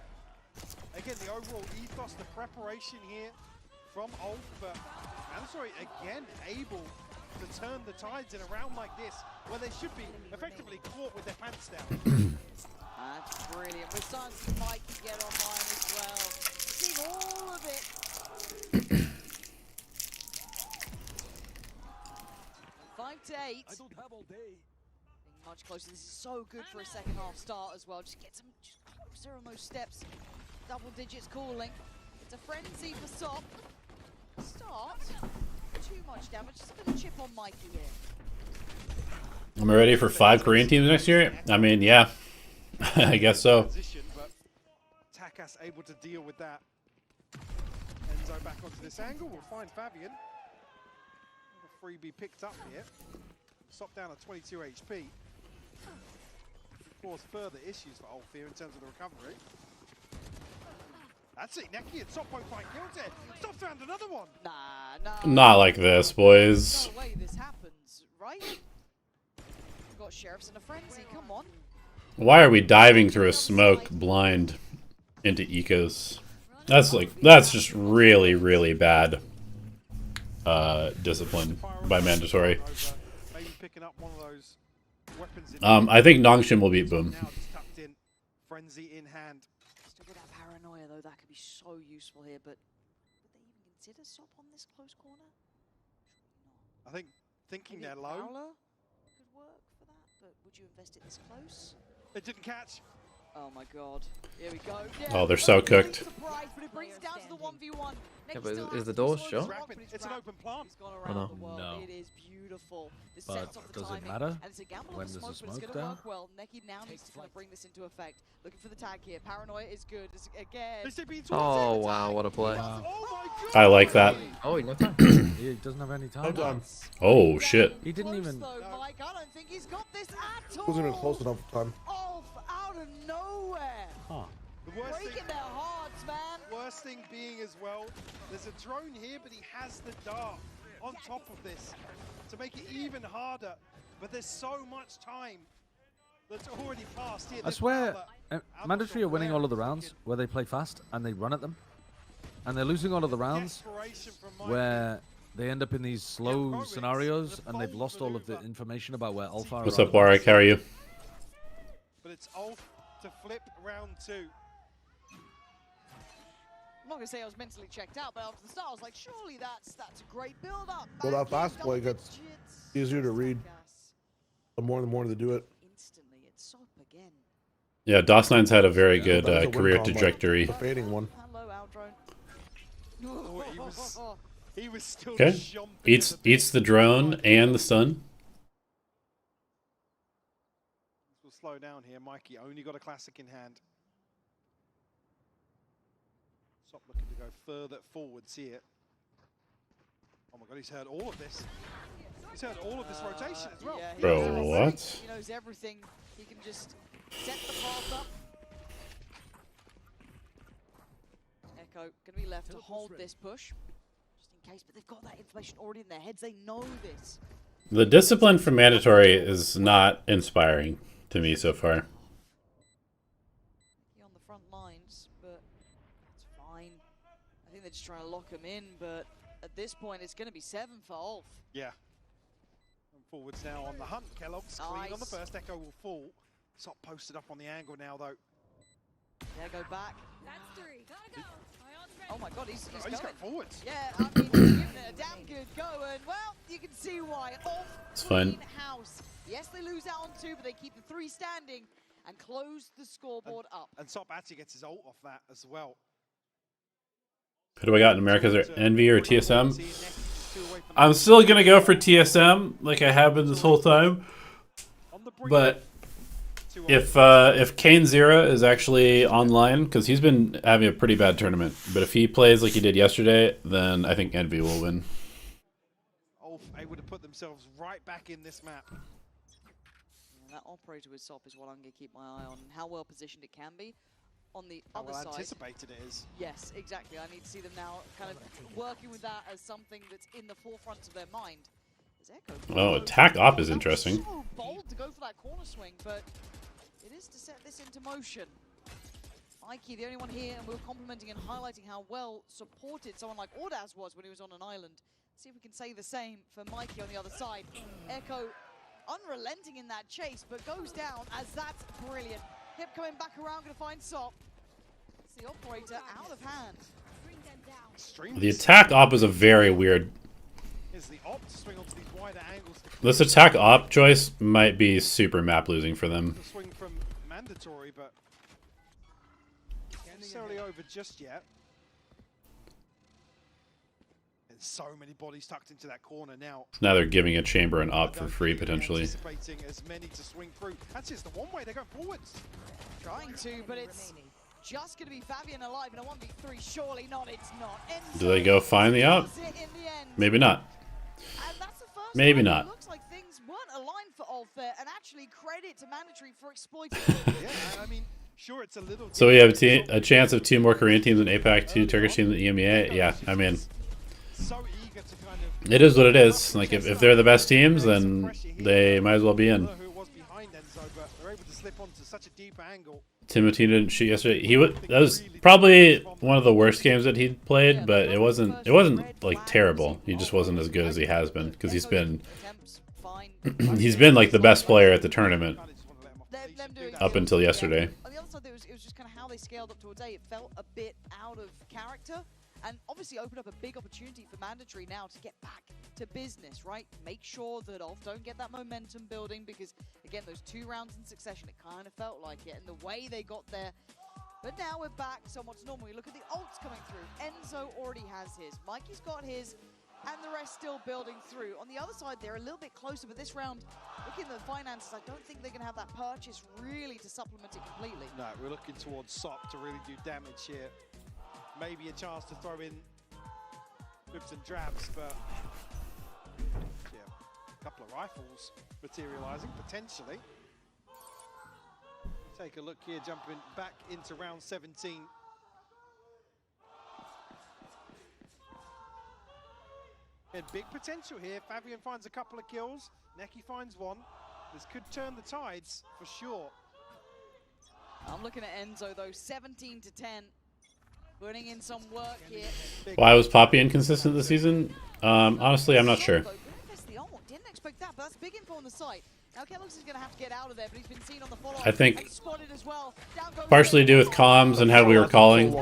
again, the overall ethos, the preparation here from Ulf, but Mandatory, again, able to turn the tides in a round like this, where they should be effectively caught with their pants down. That's brilliant. We're starting to see Mikey get online as well. Seeing all of it. 5 to 8. I don't have all day. Much closer. This is so good for a second half start as well. Just get some closer on those steps. Double digits calling. It's a frenzy for Sop. Start. Too much damage. Just a bit of chip on Mikey here. Am I ready for 5 Korean teams next year? I mean, yeah. I guess so. But Takas able to deal with that. Enzo back onto this angle. We'll find Fabian. A freebie picked up here. Stop down at 22 HP. Of course, further issues for Ulf here in terms of the recovery. That's it, Neki and Sop both find kills here. Stop found another one. Nah. Not like this, boys. No way this happens, right? We've got sheriffs in a frenzy. Come on. Why are we diving through a smoke blind into ecos? That's just really, really bad discipline by Mandatory. Maybe picking up one of those weapons. I think Nongshim will beat Boom. Now just tucked in, frenzy in hand. Still got that paranoia though. That could be so useful here. But would they even consider Sop on this close corner? I think thinking Maybe they're low. Fowler could work for that. But would you invest it this close? It didn't catch. Oh my god. Here we go. Oh, they're so cooked. Surprise, but it brings down to the 1v1. Yeah, but is the door shut? It's an open plant. He's gone Oh, around no. the world. No. It is beautiful. This But sets off the does it timing, matter and it's a gamble when on the there's a smoke, but it's smoke going to down? work well. Neki now needs to kind of bring this into effect. Looking for the tag here. Paranoia is good. Again. Oh, wow, what a play. Oh my god. I like that. Oh, he no time. He doesn't have any time. No time. Oh, shit. He didn't even. Though, Mike, I don't think he's got this at all. Wasn't even close enough time. Ulf out of nowhere. Huh. The worst Breaking thing, their hearts, man. worst thing being as well, there's a drone here, but he has the dart on top of this to make it even harder. But there's so much time that's already passed here. I swear, Mandatory are winning all of the rounds where they play fast and they run at them. And they're losing all of the rounds where they end up in these slow scenarios and they've lost all of the information about where Alpha are. What's up, Warwick? How are you? But it's Ulf to flip round 2. I'm not going to say I was mentally checked out, but after the start, I was like, surely that's a great build-up. Well, that fast play gets easier to read. The more they do it. Instantly, it's Sop again. Yeah, DOS9's had a very good That was a win career combo. trajectory. The fading one. Hello, Aldrone. Oh, he was still Okay. chomping at Eats the bit. the drone and the stun. We'll slow down here. Mikey only got a classic in hand. Stop looking to go further forwards here. Oh my god, he's heard all of this. He's heard all of this rotation as well. Yeah, he Bro, knows everything. what? He knows everything. He can just set the path up. Echo going to be left to hold this push, just in case. But they've got that information already in their heads. They know this. The discipline from Mandatory is not inspiring to me so far. He on the front lines, but it's fine. I think they're just trying to lock him in, but at this point, it's going to be 7 for ULF. Yeah. And forwards now on the hunt. Kellogg's clean on the first. Echo will fall. Sop posted up on the angle now, though. Yeah, go back. That's 3. Gotta go. Oh my god, he's He's going forwards. Yeah, I mean, he's giving it a damn good go, and well, you can see why. It's fine. House. Yes, they lose out on 2, but they keep the 3 standing and close the scoreboard up. And Sop actually gets his ult off that as well. Who do I got in America? Is there Envy or TSM? I'm still gonna go for TSM, like I have been this whole time. But if Kane Zera is actually online, because he's been having a pretty bad tournament, but if he plays like he did yesterday, then I think Envy will win. ULF able to put themselves right back in this map. And that operator with Sop is what I'm going to keep my eye on, and how well positioned it can be. On the How other well side, anticipated it is. yes, exactly. I need to see them now kind of working with that as something that's in the forefront of their mind. Oh, attack op is interesting. So bold to go for that corner swing, but it is to set this into motion. Mikey, the only one here, and we were complimenting and highlighting how well supported someone like Ordaz was when he was on an island. See if we can say the same for Mikey on the other side. Echo unrelenting in that chase, but goes down as that's brilliant. Hip coming back around, gonna find Sop. It's the operator out of hand. The attack op is a very weird. This attack op choice might be super map losing for them. The swing from Mandatory, but not necessarily over just yet. And so many bodies tucked into that corner now. Now they're giving a chamber and op for free potentially. Anticipating as many to swing through. That's just the one way they're going forwards. Trying to, but it's just going to be Fabian alive in a 1v3. Surely not, it's not. Do they go find the op? Maybe not. Maybe not. It looks like things weren't aligned for ULF there, and actually credit to Mandatory for exploiting. Yeah, I mean, sure, it's a little. So we have a chance of 2 more Korean teams in APAC, 2 Turkish teams in EMEA. Yeah, I mean, it is what it is. Like if they're the best teams, then they might as well be in. Timothy didn't shoot yesterday. That was probably one of the worst games that he'd played, but it wasn't like terrible. He just wasn't as good as he has been because he's been like the best player at the tournament up until yesterday. On the other side, it was just kind of how they scaled up towards A. It felt a bit out of character, and obviously opened up a big opportunity for Mandatory now to get back to business, right? Make sure that ULF don't get that momentum building, because again, those 2 rounds in succession, it kind of felt like it, and the way they got there. But now we're back somewhat to normal. You look at the ults coming through. Enzo already has his. Mikey's got his, and the rest still building through. On the other side, they're a little bit closer, but this round, looking at the finances, I don't think they're going to have that purchase really to supplement it completely. No, we're looking towards Sop to really do damage here. Maybe a chance to throw in dribs and drabs, but yeah, a couple of rifles materializing potentially. Take a look here, jumping back into round 17. And big potential here. Fabian finds a couple of kills. Neki finds one. This could turn the tides for sure. I'm looking at Enzo though, 17 to 10. Putting in some work here. Why was Poppy inconsistent this season? Honestly, I'm not sure. Didn't expect that, but that's big info on the site. Now Kellogg's is going to have to get out of there, but he's been seen on the follow-up. I think and spotted as well. partially to do with comms and how we were calling.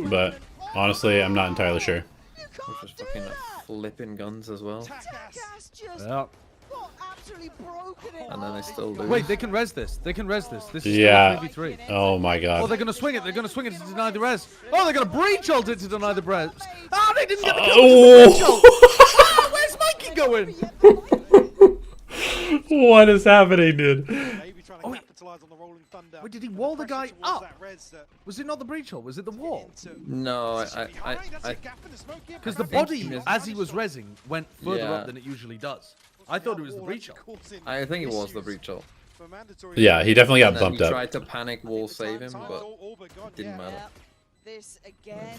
But honestly, I'm not entirely sure. Which is fucking flipping guns as well. Yep. got absolutely broken in And then they half. still lose. Wait, they can res this. They can res this. This is Yeah. 3v3. Oh my Oh, god. they're gonna swing it. They're gonna swing it to deny the res. Oh, they're gonna breach ult it to deny the res. Oh, they didn't get the kill with the breach ult. Oh, where's Mikey going? What is happening, dude? Maybe trying to capitalize on the rolling thunder. Wait, did he wall the guy Towards up? that res that Was it not the breach ult? Was it the wall? No, That's a gap in the smoke here. Because the think body, he missed- as he was rezzing, went further Yeah. up than it usually does. I thought it was the breach ult. I think it was the breach ult. Yeah, he definitely got And then bumped he up. tried to panic wall save him, but didn't matter. This again.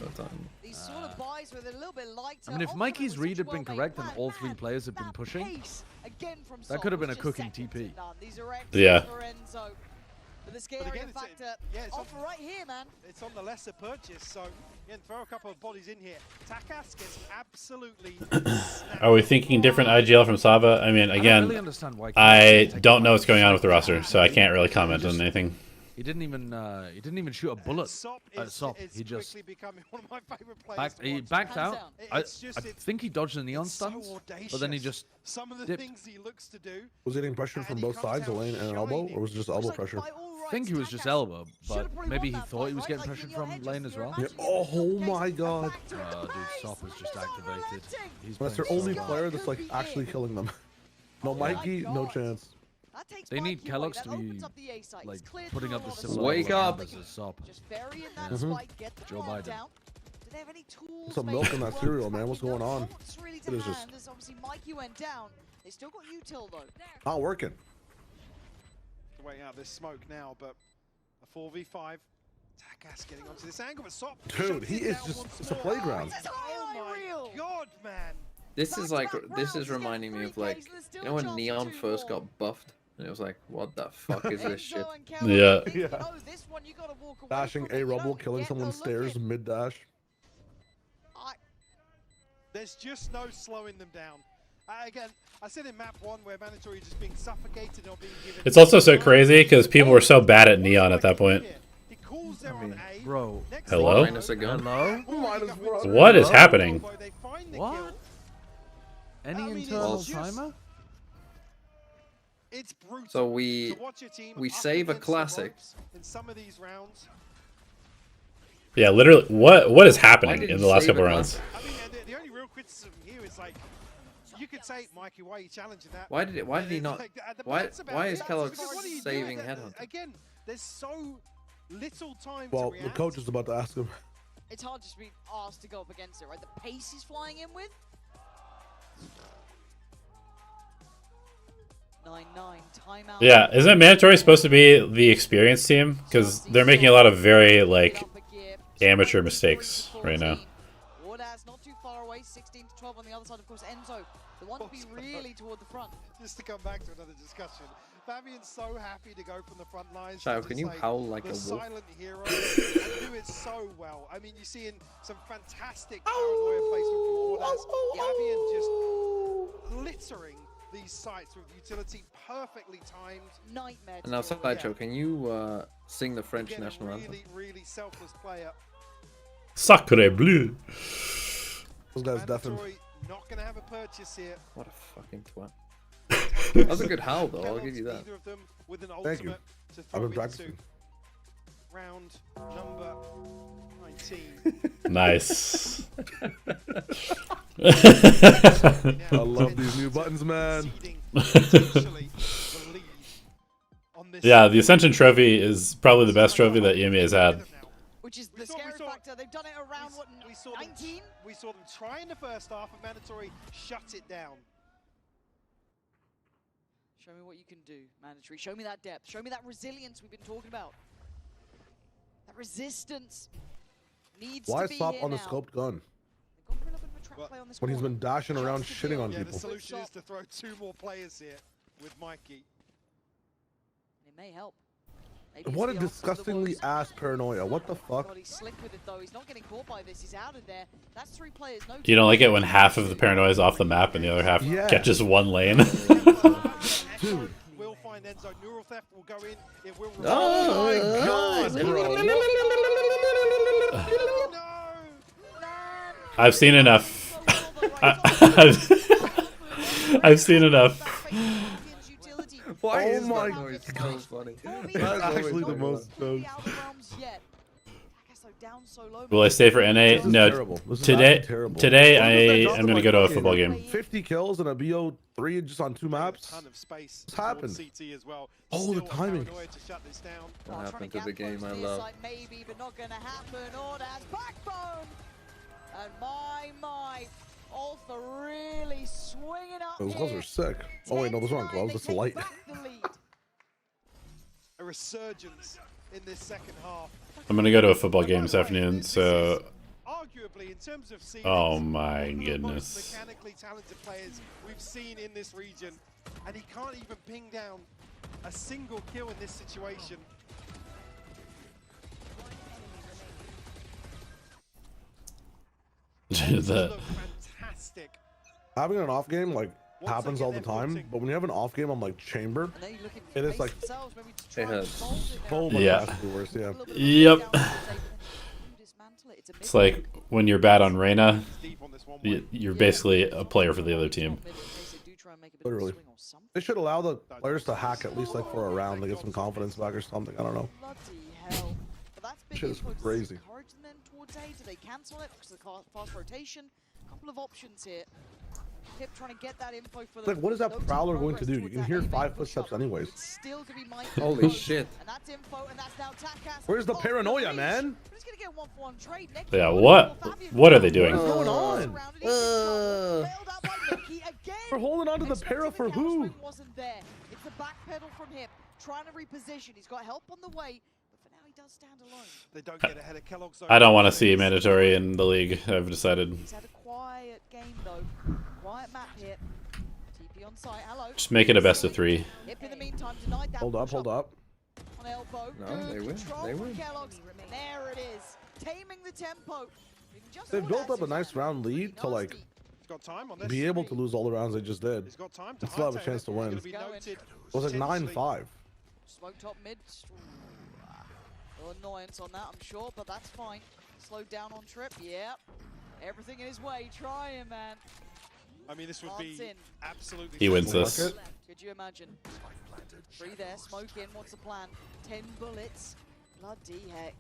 These sort of buys were a little bit lighter. I mean, if Often Mikey's it was read such had been a well-made correct and plan. all three players had been That pushing, pace, again from that Sol, could have been was a just cooking second TP. to none. These are Yeah. excellent for Enzo. But the scary again, it's factor it's offer right here, man. It's on the lesser purchase, so again, throw a couple of bodies in here. Takas gets absolutely. Are we thinking different IGL from Saba? I mean, again, I don't know what's going on with the roster, so I can't really comment on anything. He didn't even shoot a bullet at Sop. He just he backed out. I think he dodged the neon stance, but then he just Some of the dipped. things he looks to do. Was he getting pressured from both sides, a lane and an elbow, or was it just elbow pressure? I think he was just elbow, but maybe he thought he was getting pressured from lane as well. Yeah. Oh my god. Dude, Sop is just activated. He's That's their playing only so well. player that's like actually killing them. No Mikey, no chance. They need Kellogg's to be like putting up the similar Wake up. numbers as Sop. Just bury in that Mhm. spike, get the Joe block Biden. down. Do they have any tools? Some milk in that maybe? cereal, man. What's going on? What's really It to is just hand is obviously Mikey went down. They still got util though. not working. Waiting out this smoke now, but a 4v5. Takas getting onto this angle, but Sop. Dude, shuts he it is down just, once it's a more. playground. Oh my god, man. This is like, this is reminding me of like, you know when Neon first got buffed? And it was like, what the fuck is this shit? Yeah. Yeah. Dashing a rubble, killing someone stairs mid dash. There's just no slowing them down. Again, I said in map 1 where mandatory just being suffocated or being given. It's also so crazy because people were so bad at Neon at that point. He calls there on A. Bro. Hello? Minus a gun. Hello? What is happening? What? Any I mean, it's internal just- timer? It's brutal. So we to watch your team we up save a against the classic. ropes in some of these rounds. Yeah, literally, what is happening did in he the last save couple a rounds? I mean, the only real criticism here is like, you could say, Mikey, why are you challenging that? Why did he It's not? like, the Why balance about is it, Kellogg because what do you do? saving Headhunter? Again, there's so little time Well, to the react. coach is about to ask him. It's hard just to be asked to go up against it, right? The pace he's flying in with. 9-9 timeout. Yeah, isn't mandatory supposed to be the experienced team? Because they're making a lot of very like amateur mistakes right now. Wardaz not too far away, 16 to 12 on the other side. Of course, Enzo, the one to be really toward the front. Just to come back to another discussion, Fabian's so happy to go from the front lines. Shao, to can just, you howl like the a wolf? silent hero and do it so well. I mean, you see in some fantastic paranoia placement from Wardaz. Fabian just littering these sites with utility, perfectly timed. Nightmare. And now, Sideshow, can you sing the French Again, national a anthem? really selfless player. Sacre bleu. Those guys deafened. Mandatory not going to have a purchase here. What a fucking twat. That was a good howl, though. I'll give you that. Either of them with an Thank you. ultimate to I've throw been into practicing. round number 19. Nice. I love these new buttons, man. Yeah, the Ascension trophy is probably the best trophy that EMEA has had. Which is the scary factor. They've done it around, what, 19? We saw them try in the first half, and Mandatory shut it down. Show me what you can do, Mandatory. Show me that depth. Show me that resilience we've been talking about. That resistance needs Why to be stop here on the now. scoped gun? They've gone for a little bit of a trap play on this When he's corner. been dashing around shitting on Yeah, the people. solution is to throw 2 more players here with Mikey. It may help. Maybe What a it's the answer to the disgustingly woes. ass paranoia. What the fuck? God, he's slick with it though. He's not getting caught by this. He's out of there. That's 3 players. No. You don't like it when half of the paranoia is off the map and the other half Yeah. catches one lane? Dude. Will find Enzo. Neural theft will go in. It will. Oh my god, bro. I've seen enough. I've seen enough. Why Oh is my that noise so funny? That's actually the most jokes. Will I stay for NA? This is No. terrible. This is Today, actually terrible. today What if they I dropped am them gonna go to a fucking football game. 50 kills and a BO3 just on 2 maps. What's happened? Oh, the timing. What happened to the game I love? Maybe, but not gonna happen. Ordaz backbone. And my, Alpha really swinging up. Those gloves are sick. Oh wait, no, those aren't gloves. That's a light. A resurgence in this second half. I'm gonna go to a football game this afternoon, so. Arguably, in terms of Oh my one of the most goodness. mechanically talented players we've seen in this region, and he can't even ping down a single kill in this situation. That. Fantastic. Having an off game like happens all the time, but when you have an off game on like chamber, it is like It has. so much Yeah. worse. Yeah. Yep. It's like when you're bad on Reyna, you're basically a player for the other team. Literally. They should allow the players to hack at least like for a round to get some confidence back or something. I don't know. Shit is crazy. Do they cancel it because of the fast rotation? Couple of options here. Pip trying to get that info for Like, what is that Prowler going to do? You can hear 5 footsteps anyways. Still gonna be Holy shit. And that's info, and that's now Takas. Where's the paranoia, man? He's gonna get 1-for-1 trade. Next Yeah, what are they doing? What's going on? We're holding on to the para for who? Wasn't there. It's the backpedal from him, trying to reposition. He's got help on the way, but for now he does stand alone. They don't get ahead of Kellogg's. I don't want to see mandatory in the league. I've decided. He's had a quiet game though. Quiet map here. TP on site. Hello. Just make it a best of 3. Hip in the meantime denied that. Hold up, hold up. On elbow. No, Good they win. control They from win. Kellogg's. And there it is. Taming the tempo. They've built up a nice round lead to like be able to lose all the rounds they just did. They still have a chance to win. It was like 9-5. Smoke top mid. A little annoyance on that, I'm sure, but that's fine. Slowed down on trip. Yep. Everything in his way. Try him, man. I mean, this would be absolutely. He wins this. Could you imagine? 3 there, smoke in. What's the plan? 10 bullets. Bloody heck.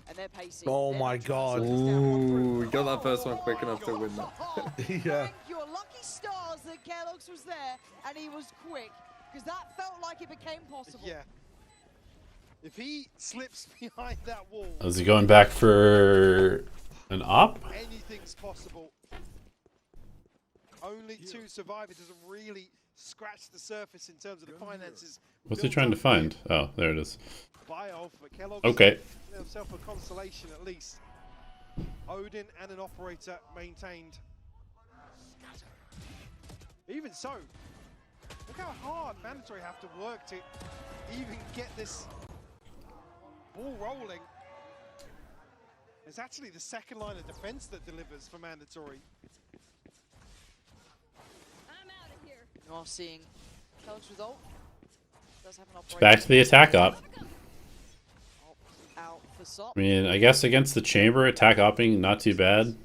And they're pacing. Oh my god. Ooh, we got that first one quick enough to win that. Yeah. Thank your lucky stars that Kellogg's was there and he was quick, because that felt like it became possible. Yeah. If he slips behind that wall. Is he going back for an op? Anything's possible. Only 2 survive. It doesn't really scratch the surface in terms of the finances. What's he trying to find? Oh, there it is. Kellogg's Okay. himself a consolation at least. Odin and an operator maintained. Even so, look how hard Mandatory have to work to even get this ball rolling. It's actually the second line of defense that delivers for Mandatory. You are seeing Kellogg's result. Does have an operator. Back to the attack op. Out for Sop. I mean, I guess against the chamber, attack opping, not too bad.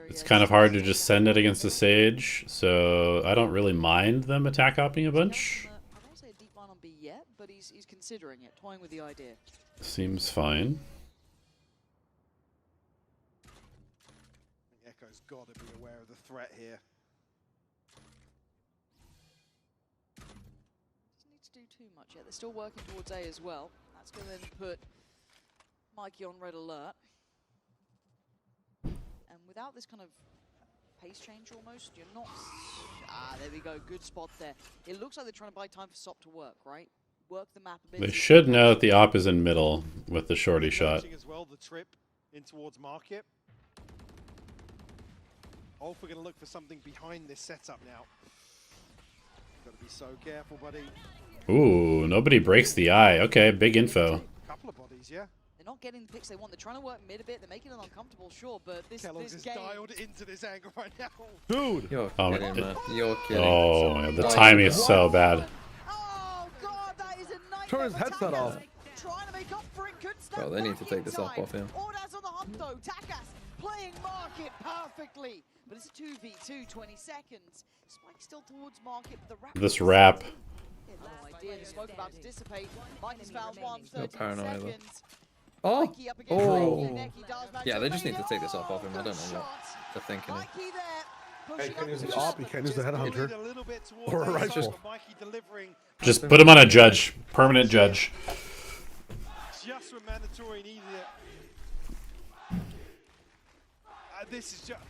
It's kind of hard to just send it against the Sage, so I don't really mind them attack opping a bunch. I don't say a deep line on B yet, but he's considering it, toying with the idea. Seems fine. Echo's got to be aware of the threat here. Doesn't need to do too much yet. They're still working towards A as well. That's going to then put Mikey on red alert. And without this kind of pace change almost, you're not... Ah, there we go. Good spot there. It looks like they're trying to buy time for Sop to work, right? Work the map a bit. They should know that the op is in middle with the shorty shot. As well, the trip in towards market. Ulf are going to look for something behind this setup now. Got to be so careful, buddy. Ooh, nobody breaks the eye. Okay, big info. Couple of bodies, yeah. They're not getting the picks they want. They're trying to work mid a bit. They're making it uncomfortable, sure, but this Kellogg's is game... dialed into this angle right now. Dude! You're Oh, kidding, man. You're kidding. Oh, man, the timing is so bad. Oh, God, that is a nightmare. Turn his headset off. Trying to make up for it. Good stuff. Well, they need to take this off him. Ordaz on the hump, though. Takas playing market perfectly. But it's a 2v2, 20 seconds. Spike still towards market, but the wrap. This wrap. No idea. The smoke about to dissipate. Mike has found one. No 13 paranoia, though. seconds. Oh! Mikey up against Oh! Mikey. Neki does manage Yeah, to they just evade need to take this off of him. I Good don't know what shot. they're thinking. Mikey there. Hey, Pushing can't use up the to op, you can't use the headhunter. Or a rifle. Just put him on a judge. Permanent judge. Just when mandatory needed it. This is just.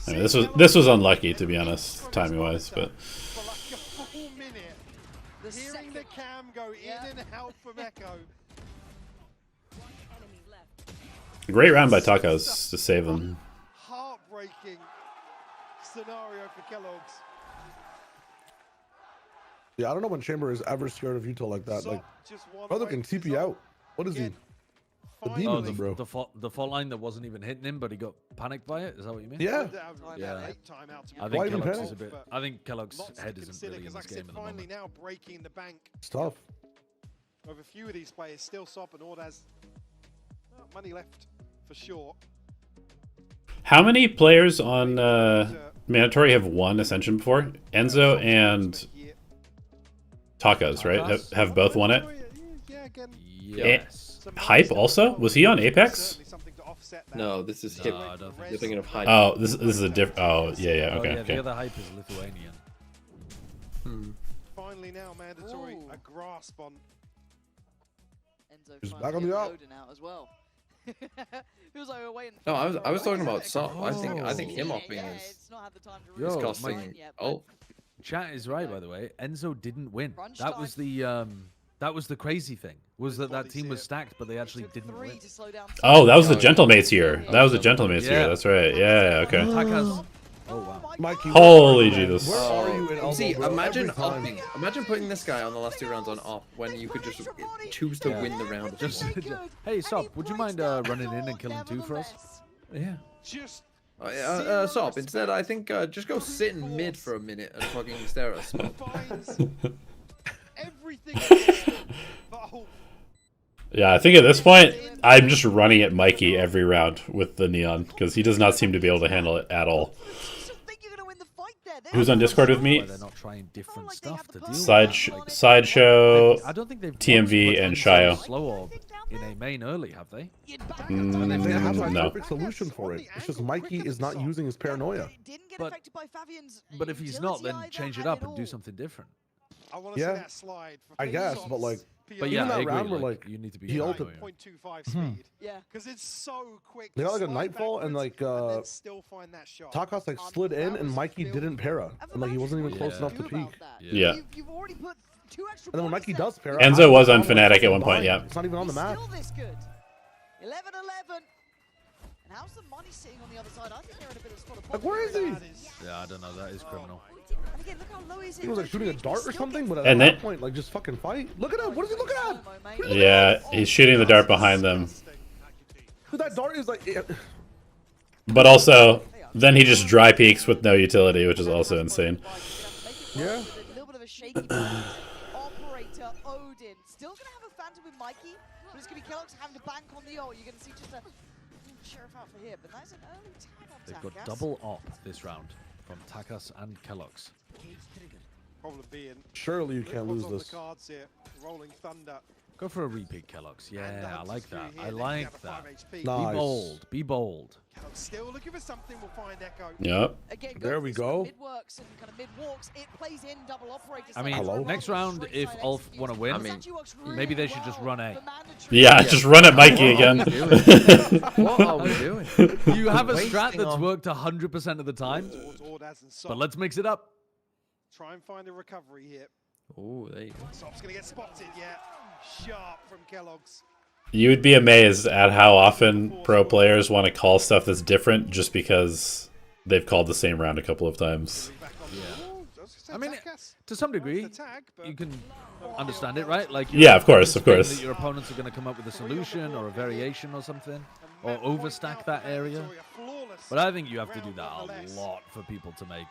I mean, this was unlucky, to be honest, timing wise, but For like a full minute, hearing the cam go in and out from Echo. great round by Tacos to save them. Heartbreaking scenario for Kellogg's. Yeah, I don't know when Chamber is ever scared of Utah like that. Like, brother can TP out. What is he? The demons, bro. The fault line that wasn't even hitting him, but he got panicked by it. Is that what you mean? Yeah. Yeah. I Why think even Kellogg's panic? is a bit. I think Kellogg's head isn't really in this game at the Finally moment. now breaking the bank It's tough. of a few of these players. Still Sop and Ordaz. Money left for sure. How many players on Mandatory have won Ascension before? Enzo and Tacos, right? Have both won it? Yes. Hype also? Was he on Apex? No, this is hip. I don't think You're thinking of hype. Oh, this is a different. Oh, yeah, Oh, okay, yeah, okay. the other hype is Lithuanian. Finally now mandatory a grasp on. Enzo He's finally back on the getting out. loading out as well. Feels like we're waiting. No, I was talking about Sop. Sop. I think him opping is Yo, costing. Mike, Oh, Chat is right, by the way. Enzo didn't win. That was the crazy thing. Was that team was stacked, but they actually didn't win. Oh, that was the Gentlemates year. That was the Gentlemates year. That's right. Yeah, okay. Takas. Oh wow. Mikey, Holy Jesus. Where are you in elbow, see, bro? imagine Every time. upping. Imagine putting this guy on the last 2 rounds on op when you could just choose to win the round. Just, hey, Sop, would you mind running in and killing 2 for us? Yeah. Just Sop, instead, I think just go sit in mid for a minute and fucking stare at us. everything. Oh, Yeah, I think at this point, I'm just running at Mikey every round with the Neon, because he does not seem to be able to handle it at all. Who's on Discord with me? They're not trying different stuff to deal Sideshow, I don't think they've TMV, and Shio. slow orb in a main early, have they? They have a No. perfect solution for it. It's just Mikey is not using his paranoia. But if he's not, then change it up and do something different. I want to see Yeah, that slide. For I guess, Sop's but like, But even yeah, I that agree. round where Like, like you need to be he careful, ulted. yeah. 0.25 speed. Yeah. Because it's so quick. They got like a slide nightfall and backwards like and then still find that shot. Takos like slid in and Mikey didn't para. And like he wasn't even close enough to peek. Yeah. You've already put 2 extra And then when points Mikey there. does para, Enzo was on Fnatic at one point, yeah. It's not even on the map. Still this good. 11-11. And how's the money sitting on the other side? I think they're in a bit of a spot of Like, where is he? Yeah, I don't know. That is criminal. And again, look how low he's He was like shooting a dart or something, but at And that then- point, like just fucking fight. Look at him. What is he looking at? Yeah, he's shooting the dart behind them. That dart is like. But also, then he just dry peeks with no utility, which is also insane. Yeah. A little bit of a shaky balance. Operator Odin still gonna have a phantom with Mikey, but it's gonna be Kellogg's having to bank on the ult. You're gonna see just a sheriff out for here, but that's an early tag on They've got Takas. double op this round from Takas and Kellogg's. Problem being. Surely you can't what's lose on the this. cards here. Rolling Thunder. Go for a repeat, Kellogg's. Yeah, I like that. I Here, they like have a that. 5 HP. Be Nice. bold. Be bold. Kellogg's still looking for something. We'll find Echo. Yep. Again, There for we this go. Mid works and kind of mid walks. It plays in double operators. I mean, Hello? next round, if ULF want to win, I mean, maybe they should just run A. Yeah, just run at Mikey again. What are we doing? You have a strat Wasting that's on- worked 100% of the time, Towards Ordaz and Sop. but let's mix it up. Try and find a recovery here. Oh, there you go. Sop's gonna get spotted. Yeah. Sharp from Kellogg's. You would be amazed at how often pro players want to call stuff that's different just because they've called the same round a couple of times. I mean, to some degree, you can understand it, right? Like, Yeah, of course, of you're course. that your opponents are going to come up with a solution or a variation or something, or overstack that area. But I think you have to do that a lot for people to make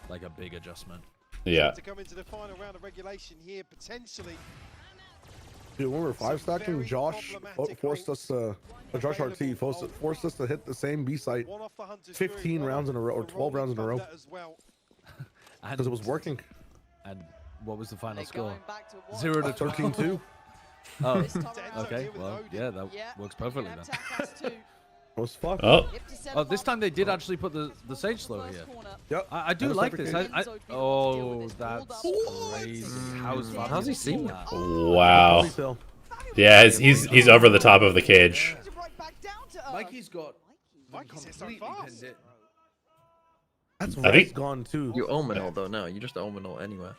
like a big adjustment. Yeah. To come into the final round of regulation here, potentially. Dude, when we were 5-stacking, Josh forced us to, Josh RT forced us to hit the same B site 15 rounds in a row, or 12 rounds in a row. Because it was working. And what was the final score? 0 to 13-2. Oh, okay. Well, yeah, that works perfectly then. Was fuck. Oh, this time they did actually put the Sage slow here. Yep. I do like this. Oh, that's crazy. How's he seen that? Wow. Yeah, he's over the top of the cage. Mikey's got completely pinned it. That's I think gone too. You ominal though now. You just ominal anyway.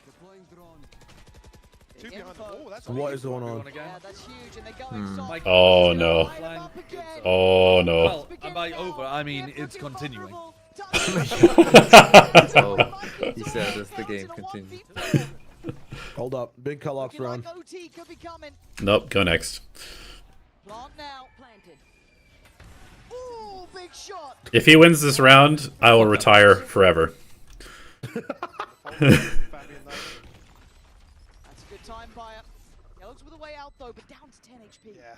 What is going on? Oh no. Oh no. Well, by over, I mean it's continuing. Oh, he said as the game continues. Hold up. Big Kellogg's round. Nope, go next. If he wins this round, I will retire forever. That's a good time by it. Kellogg's with a way out though, but down to 10 HP. Yeah,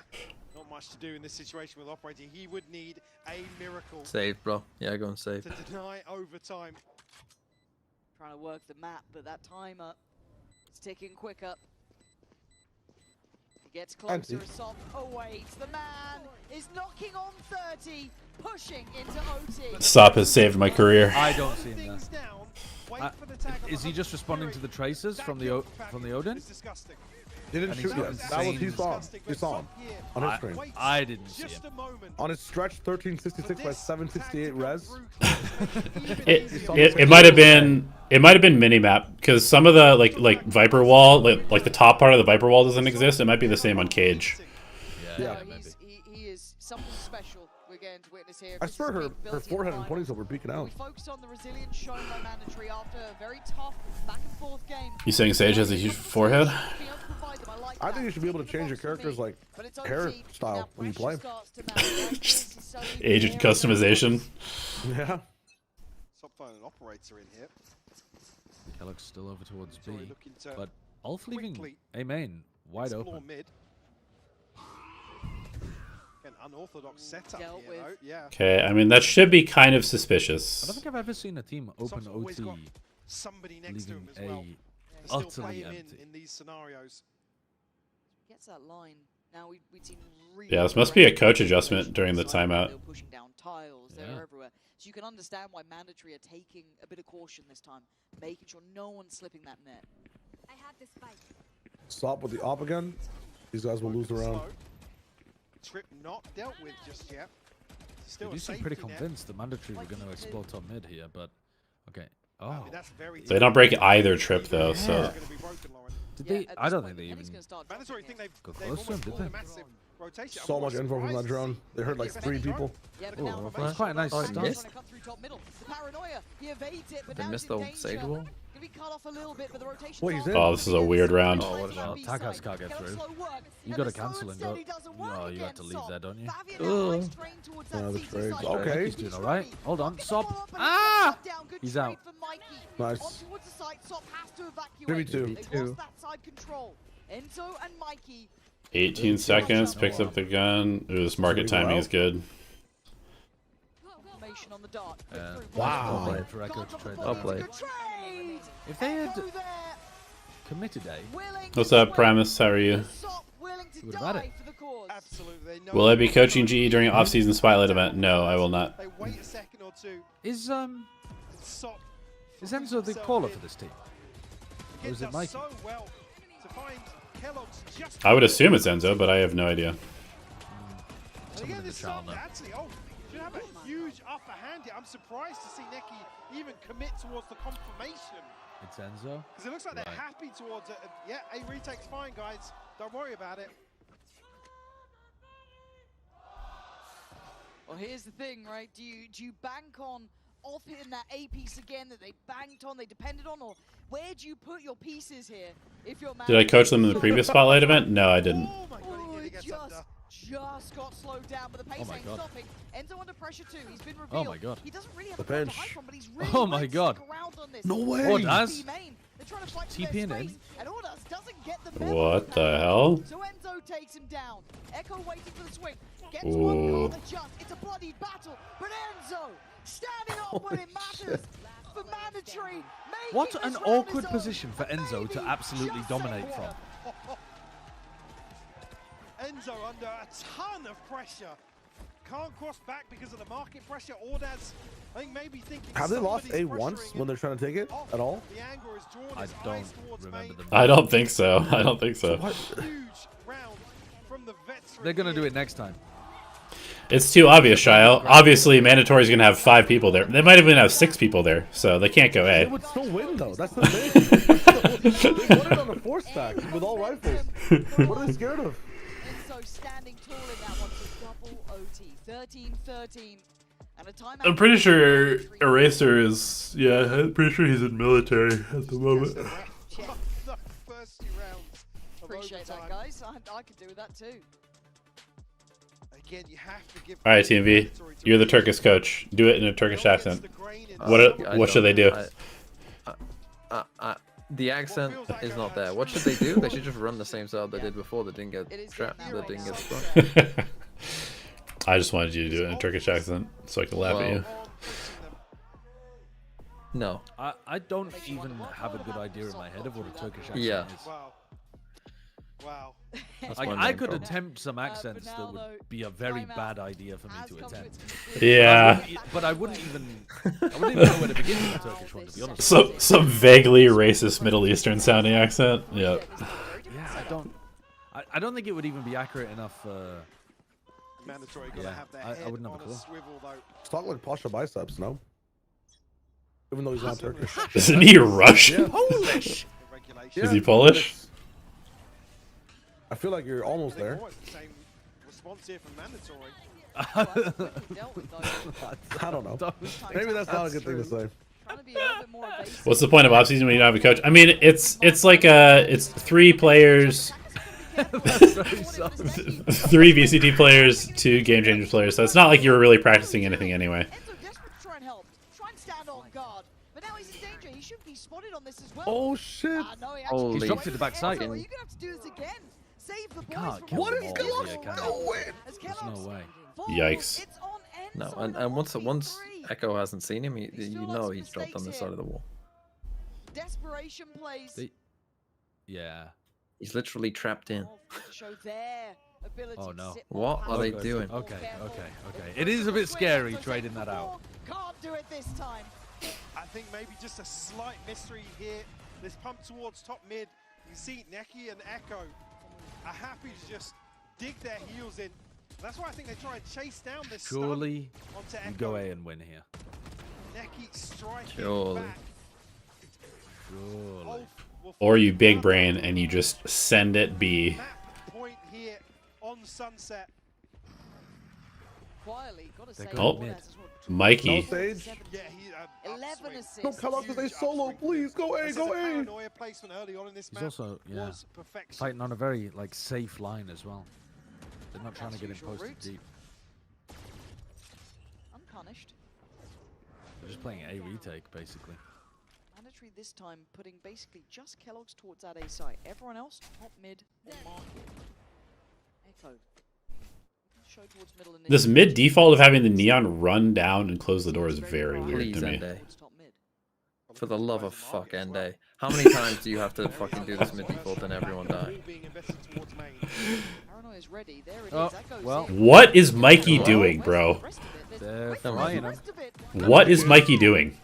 not much to do in this situation with Operator. He would need a miracle. Save, bro. Yeah, go and save. To deny overtime. Trying to work the map, but that timer is ticking quicker. He gets closer. Oh wait, the man is knocking on 30, pushing into OT. Stop has saved my career. I don't see him there. Is he just responding to the traces from the Odin? He didn't shoot yet. That was he saw him on his screen. I didn't see him. On his stretch, 1366 by 768 res. It might have been minimap because some of the like Viper wall, like the top part of the Viper wall doesn't exist. It might be the same on Cage. Yeah. He is something special. We're going to witness here. I swear her forehead and ponytail were peeking out. We focused on the resilience shown by Mandatory after a very tough back and forth game. You saying Sage has a huge forehead? I think you should be able to change your character's like hairstyle when you play. Agent customization. Yeah. Stop finding an operator in here. Kellogg's still over towards B, but Ulf leaving A main wide open. Mid. An unorthodox setup here, though. Yeah. Okay, I mean that should be kind of suspicious. I don't think I've ever seen a team open OT somebody next to him as leaving well. A Still utterly play him empty. in these scenarios. Gets that line. Now we've seen really Yeah, this must be a coach adjustment during the timeout. They're pushing down tiles. They're everywhere. So you can understand why Mandatory are taking a bit of caution this time, making sure no one's slipping that net. I have the spike. Stop with the op again. These guys will lose the round. Trip not dealt with just yet. Still You seem pretty convinced the Mandatory were going to explore top mid here, but okay. Oh, they don't break either trip though, so. Did they? I don't think they even Mandatory think they've close to him, did they? So much info from that drone. They heard like 3 people. Oh, that's quite a nice start. They missed the Sage wall. Wait, he's in. Oh, this is a weird round. Oh, what about Takas can't get through? You got to cancel and go. Oh, you have to leave there, don't you? No, the trades. Okay. He's doing all right. Hold on, Sop. Ah! He's out. Nice. 3v2. 18 seconds, picks up the gun. Ooh, this market timing is good. Wow. For Echo to trade Well played. If they had committed A, What's up, Primus? How are you? he would have had it. Will I be coaching GE during off-season spotlight event? No, I will not. Is Enzo the caller for this team? Or is it Mikey? I would assume it's Enzo, but I have no idea. Someone in the channel now. Should have a huge upper hand here. I'm surprised to see Neki even commit towards the confirmation. It's Enzo. Because it looks like they're happy towards it. Yeah, a retake's fine, guys. Don't worry about it. Well, here's the thing, right? Do you bank on off hitting that A piece again that they banked on, they depended on, or where do you put your pieces here? If you're Did I coach them in the previous spotlight event? No, I didn't. Oh my God, he just got slowed down, but the pace ain't stopping. Enzo under pressure too. He's been revealed. Oh my God. He doesn't really have the a bench. to hide from, but he's really Oh my God. around on this. No way. Oh, Daz. The trying to fight for TP their in. space, and Ordaz doesn't get the memo. What the hell? So Enzo takes him down. Echo waiting for the swing. Gets Ooh. one, can't adjust. It's a bloody battle, but Enzo standing up when it matters for Mandatory. What an awkward position for Enzo to absolutely dominate from. Enzo under a ton of pressure. Can't cross back because of the market pressure. Ordaz, I think maybe thinking. Have they lost A once when they're trying to take it at all? The angle is drawn I his don't eyes towards remember main. them. I don't think so. I don't think so. Huge round from the veteran. They're gonna do it next time. It's too obvious, Shyle. Obviously, Mandatory's gonna have 5 people there. They might even have 6 people there, so they can't go They A. would still win though. That's the thing. They won it on a 4-stack with all rifles. What are they scared of? Enzo standing tall in that one to double OT. 13-13. And a timeout. I'm pretty sure Eraser is. Yeah, I'm pretty sure he's in military at the moment. The first 2 rounds of Appreciate that, overtime. guys. I could do that too. Again, you have to give. All right, TMV, you're the Turkish coach. Do it in a Turkish accent. What should they do? The accent is not there. What should they do? They should just run the same style they did before. That didn't get trapped. That didn't get sprung. I just wanted you to do it in a Turkish accent so I could laugh at you. No. I don't even have a good idea in my head of what a Turkish accent Yeah. is. Wow. That's my I main could problem. attempt some accents that would be a very bad idea for me to attempt. Yeah. But I wouldn't even know where to begin with a Turkish one, to be honest. Some vaguely racist Middle Eastern sounding accent. Yep. Yeah, I don't think it would even be accurate enough. Mandatory gotta Yeah, have their I head wouldn't have a on clue. swivel though. Just talk like Pasha Biceps, no? Even though he's not Turkish. Isn't he Russian? Yeah. Polish. Is he Polish? I feel like you're almost I think there. always the same response here from Mandatory. I don't know. Maybe that's not a good thing to say. What's the point of offseason when you don't have a coach? I mean, it's like it's 3 players, 3 VCT players, 2 Game Changers players. So it's not like you were really practicing anything anyway. Try and help. Try and stand on guard. But now he's in danger. He should be spotted on this as well. Oh shit! No, he Holy He's dropped it to backside. You're gonna have to do this again. Save the boys Can't from kill What them is all Kellogg's here, can doing? you? As There's Kellogg's no way. falls, Yikes. it's on No, Enzo and now, once 3. Echo hasn't seen him, you still know lots of he's dropped on mistakes this here. side of the wall. Desperation plays. Yeah. He's literally trapped in. Show their ability Oh to no. sit What are they Okay, doing? Okay. It is a bit scary trading that out. Can't do it this time. I think maybe just a slight mystery here. This pump towards top mid. You can see Neki and Echo are happy to just dig their heels in. That's why I think they try and chase down this stun Surely onto we Echo. go A and win here. Neki striking Surely. back. Surely. Or you big brain and you just send it B. Map point here on Sunset. Quietly, gotta say, Oh, Ordaz is what- Mikey. No stage. Yeah, he 11 assists. Don't come up to say solo, please. Go A, go A. Paranoia placement early on in this He's map also was perfection. fighting on a very safe line as well. They're not trying to get him Usual posted route. deep. Unpunished. They're just playing A retake basically. Mandatory this time, putting basically just Kellogg's towards that A site. Everyone else, top mid or market. Echo. Show towards middle and This mid default of having the neon run down and close the door is very weird Please to me. end A. For the love of fuck, end A. How many times do you have to fucking do this mid default and everyone die? Paranoia's ready. There it Oh, is. That goes well. in. What is Mikey doing, bro? They're Where's the flying him. rest of it? What is Mikey doing?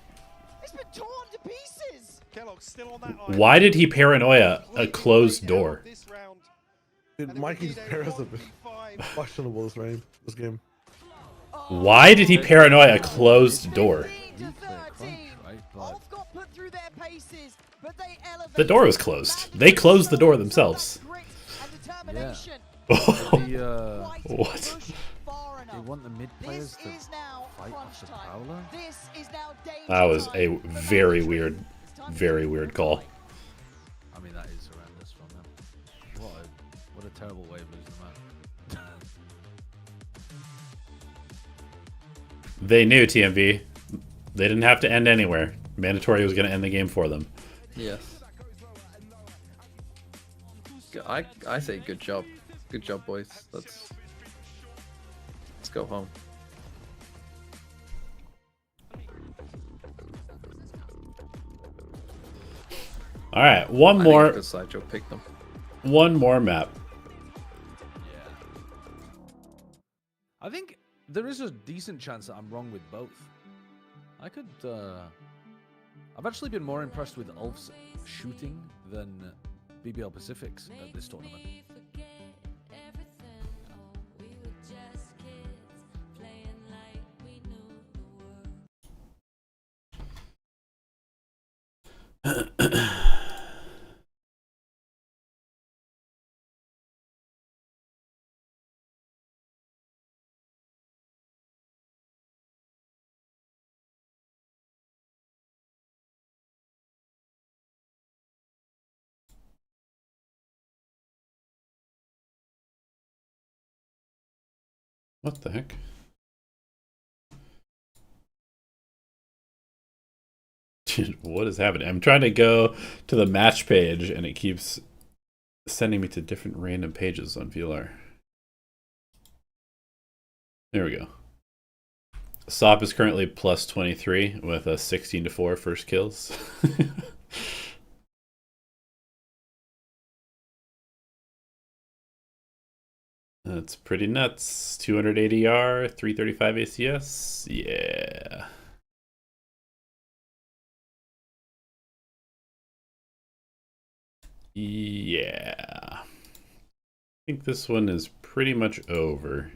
It's been torn to pieces. Kellogg's still on that line. Why did he paranoia a closed door? This round. Dude, Mikey's parents have been questionable this game. Why did he paranoia a closed door? Olf got put through their paces, but they elevated. The door was closed. They closed the door themselves. Grit and determination. The, What? Far they enough. want the mid players This to is now fight crunch off the time. prowler. This is now danger That was time a for very Mandatory. weird, It's time to very take weird the call. fight. I mean that is horrendous from them. What a terrible way of losing the match. They knew, TMV. They didn't have to end anywhere. Mandatory was going to end the game for them. Yes. I say good job. Good job, boys. Let's go home. All right, one more. Good Sideshow picked them. One more map. I think there is a decent chance that I'm wrong with both. I could. I've actually been more impressed with ULF's shooting than BBL Pacific's at this tournament. What the heck? Dude, what is happening? I'm trying to go to the match page and it keeps sending me to different random pages on VLR. There we go. Sop is currently plus 23 with a 16-4 first kills. That's pretty nuts. 280 ADR, 335 ACS. Yeah. Yeah. I think this one is pretty much over.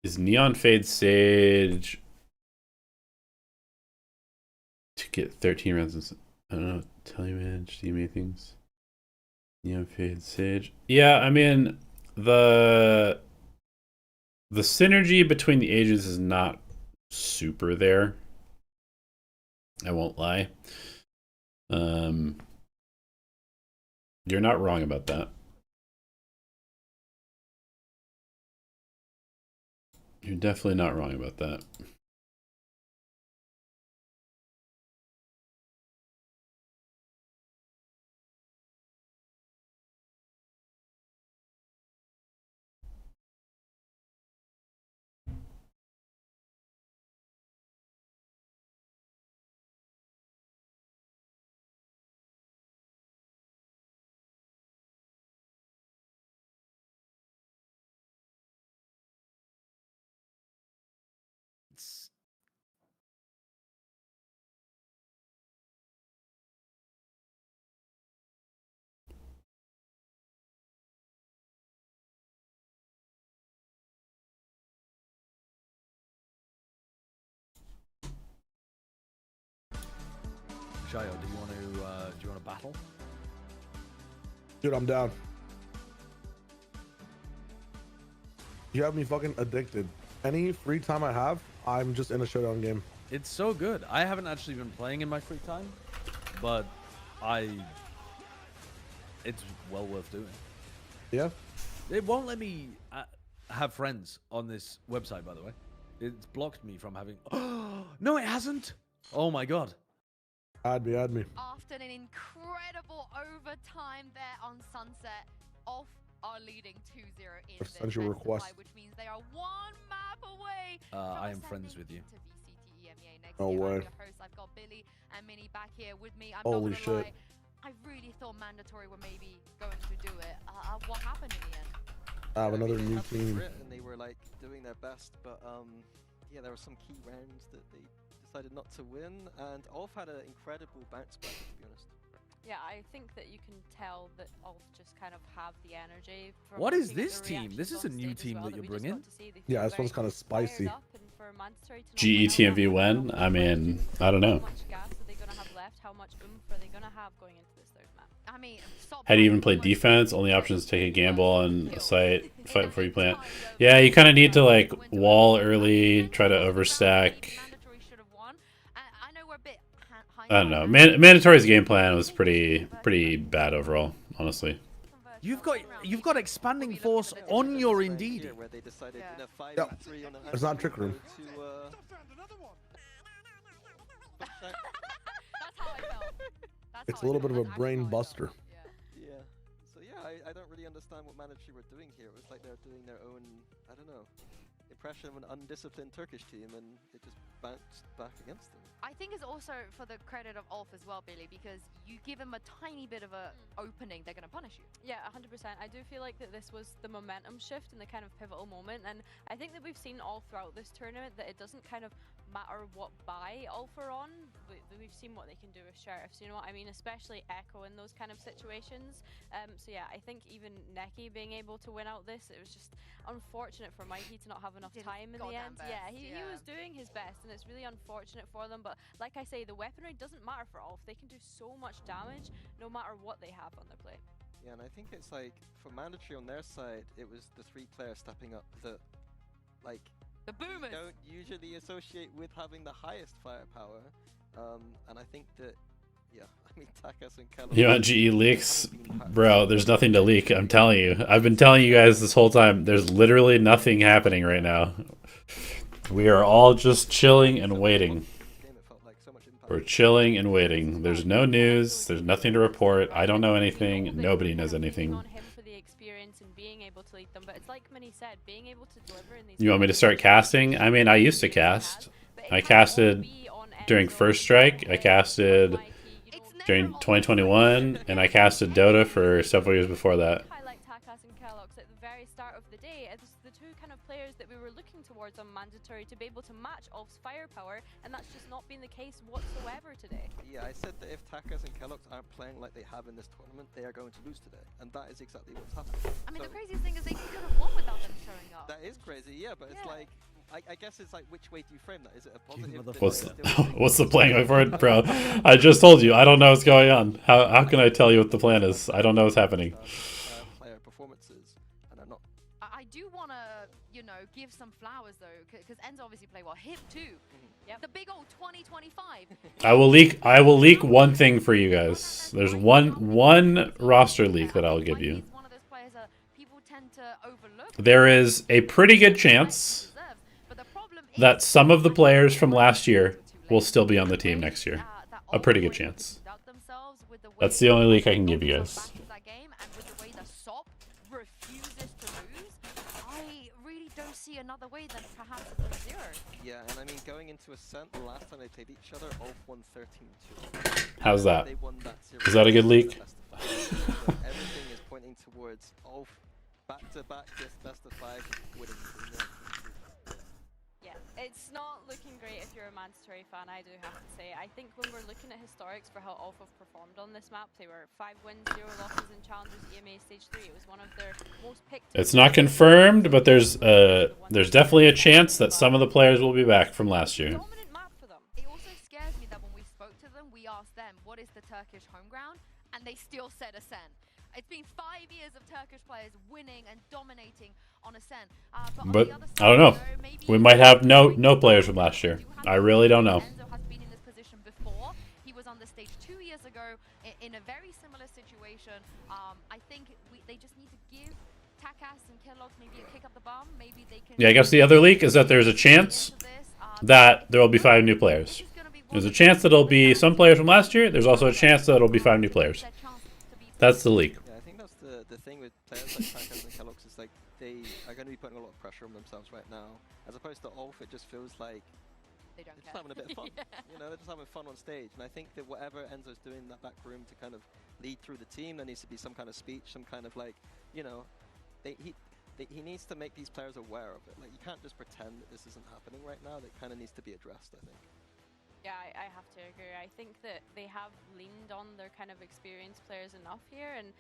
Is Neon Fade Sage to get 13 rounds? I don't know. Telemanage, DMA things. Neon Fade Sage. Yeah, I mean the synergy between the agents is not super there. I won't lie. You're not wrong about that. You're definitely not wrong about that. Shayo, do you want to battle? Dude, I'm down. You have me fucking addicted. Any free time I have, I'm just in a showdown game. It's so good. I haven't actually been playing in my free time, but it's well worth doing. Yeah? It won't let me have friends on this website, by the way. It's blocked me from having... Oh, no, it hasn't! Oh my god. Add me. After an incredible overtime there on Sunset, ULF are leading 2-0 in this Send your request. which means they are one map away. I am friends with you. No way. Your host, I've got Billy and Minnie back here with me. I'm Holy not gonna shit. lie, I really thought Mandatory were maybe going to do it. What happened in the end? I have another They new had the team. threat and they were like doing their best, but yeah, there were some key rounds that they decided not to win, and ULF had an incredible bounce back, to be honest. Yeah, I think that you can tell that ULF just kind of have the energy. From What is looking at this the team? This reactions is a on new stage as team well that you're we just bringing? got to see. They Yeah, feel this one's very kind of fired spicy. up, and for Mandatory to not GE win out, TMV when? I mean, I don't know. How much gas are they going to have left? How much oomph are they going to have going into this third map? I mean, How do you even play defense? Only option is take a gamble on a site, fight before you plant. Yeah, you kind of need to like wall early, try to overstack. I don't know. Mandatory's game plan was pretty bad overall, honestly. You've got expanding force on your Indeed. Where they decided in a 5-3 Yep. on a It's not Trick Room. That's how I felt. That's It's a little bit of a brain buster. Yeah. So yeah, I don't really understand what Mandatory were doing here. It was like they're doing their own, I don't know, impression of an undisciplined Turkish team, and it just bounced back against them. I think it's also for the credit of ULF as well, Billy, because you give them a tiny bit of a opening, they're going to punish you. Yeah, 100%. I do feel like that this was the momentum shift and the kind of pivotal moment, and I think that we've seen all throughout this tournament that it doesn't kind of matter what buy ULF are on. We've seen what they can do with Sheriffs, you know what I mean? Especially Echo in those kind of situations. So yeah, I think even Neki being able to win out this, it was just unfortunate for Mikey to not have enough time in the end. Yeah, he was doing his best, and it's really unfortunate for them. But like I say, the weaponry doesn't matter for ULF. They can do so much damage no matter what they have on their plate. Yeah, and I think it's like, for Mandatory on their side, it was the 3 players stepping up that, like, the boomers don't usually associate with having the highest firepower. And I think that, yeah, I mean, Takas and Kellogg... You want GE leaks? Bro, there's nothing to leak, I'm telling you. I've been telling you guys this whole time, there's literally nothing happening right now. We are all just chilling and waiting. We're chilling and waiting. There's no news, there's nothing to report, I don't know anything, nobody knows anything. You want me to start casting? I mean, I used to cast. I casted during First Strike, I casted during 2021, and I casted Dota for several years before that. Highlight Takas and Kellogg's at the very start of the day as the two kind of players that we were looking towards on Mandatory to be able to match ULF's firepower, and that's just not been the case whatsoever today. Yeah, I said that if Takas and Kellogg's aren't playing like they have in this tournament, they are going to lose today, and that is exactly what's happening. I mean, the craziest thing is they could have won without them showing up. That is crazy, yeah, but it's like, I guess it's like, which way do you frame that? Is it a positive? What's the plan going forward, bro? I just told you, I don't know what's going on. How can I tell you what the plan is? I don't know what's happening. Player performances, and I'm not. I do want to, you know, give some flowers though, because Enzo obviously played well. Hip too. Yep. The big old 2025. I will leak one thing for you guys. There's one roster leak that I'll give you. One of those players that people tend to overlook. There is a pretty good chance that some of the players from last year will still be on the team next year. A pretty good chance. That's the only leak I can give you guys. Another way than perhaps a 3-0. Yeah, and I mean, going into Ascent, the last time they played each other, ULF won 13-2. How's that? Is that a good leak? Everything is pointing towards ULF back-to-back, just best of 5, winning. Yeah, it's not looking great if you're a Mandatory fan, I do have to say. I think when we're looking at historics for how ULF have performed on this map, they were 5 wins, 0 losses in Challengers EMEA Stage 3. It was one of their most picked... It's not confirmed, but there's definitely a chance that some of the players will be back from last year. Dominant map for them. It also scares me that when we spoke to them, we asked them, what is the Turkish home ground? And they still said Ascent. It's been 5 years of Turkish players winning and dominating on Ascent. But I don't know. We might have no players from last year. I really don't know. Enzo has been in this position before. He was on the stage 2 years ago in a very similar situation. I think they just need to give Takas and Kellogg maybe a kick up the bum. Maybe they can. Yeah, I guess the other leak is that there's a chance that there will be 5 new players. There's a chance that it'll be some players from last year. There's also a chance that it'll be 5 new players. That's the leak. Yeah, I think that's the thing with players like Takas and Kellogg's is like they are going to be putting a lot of pressure on themselves right now. As opposed to ULF, it just feels like they're just having a bit of fun. You know, they're just having fun on stage. And I think that whatever Enzo's doing in that back room to kind of lead through the team, there needs to be some kind of speech, some kind of like, you know, he needs to make these players aware of it. Like, you can't just pretend that this isn't happening right now. That kind of needs to be addressed, I think. Yeah, I have to agree. I think that they have leaned on their kind of experienced players enough here, and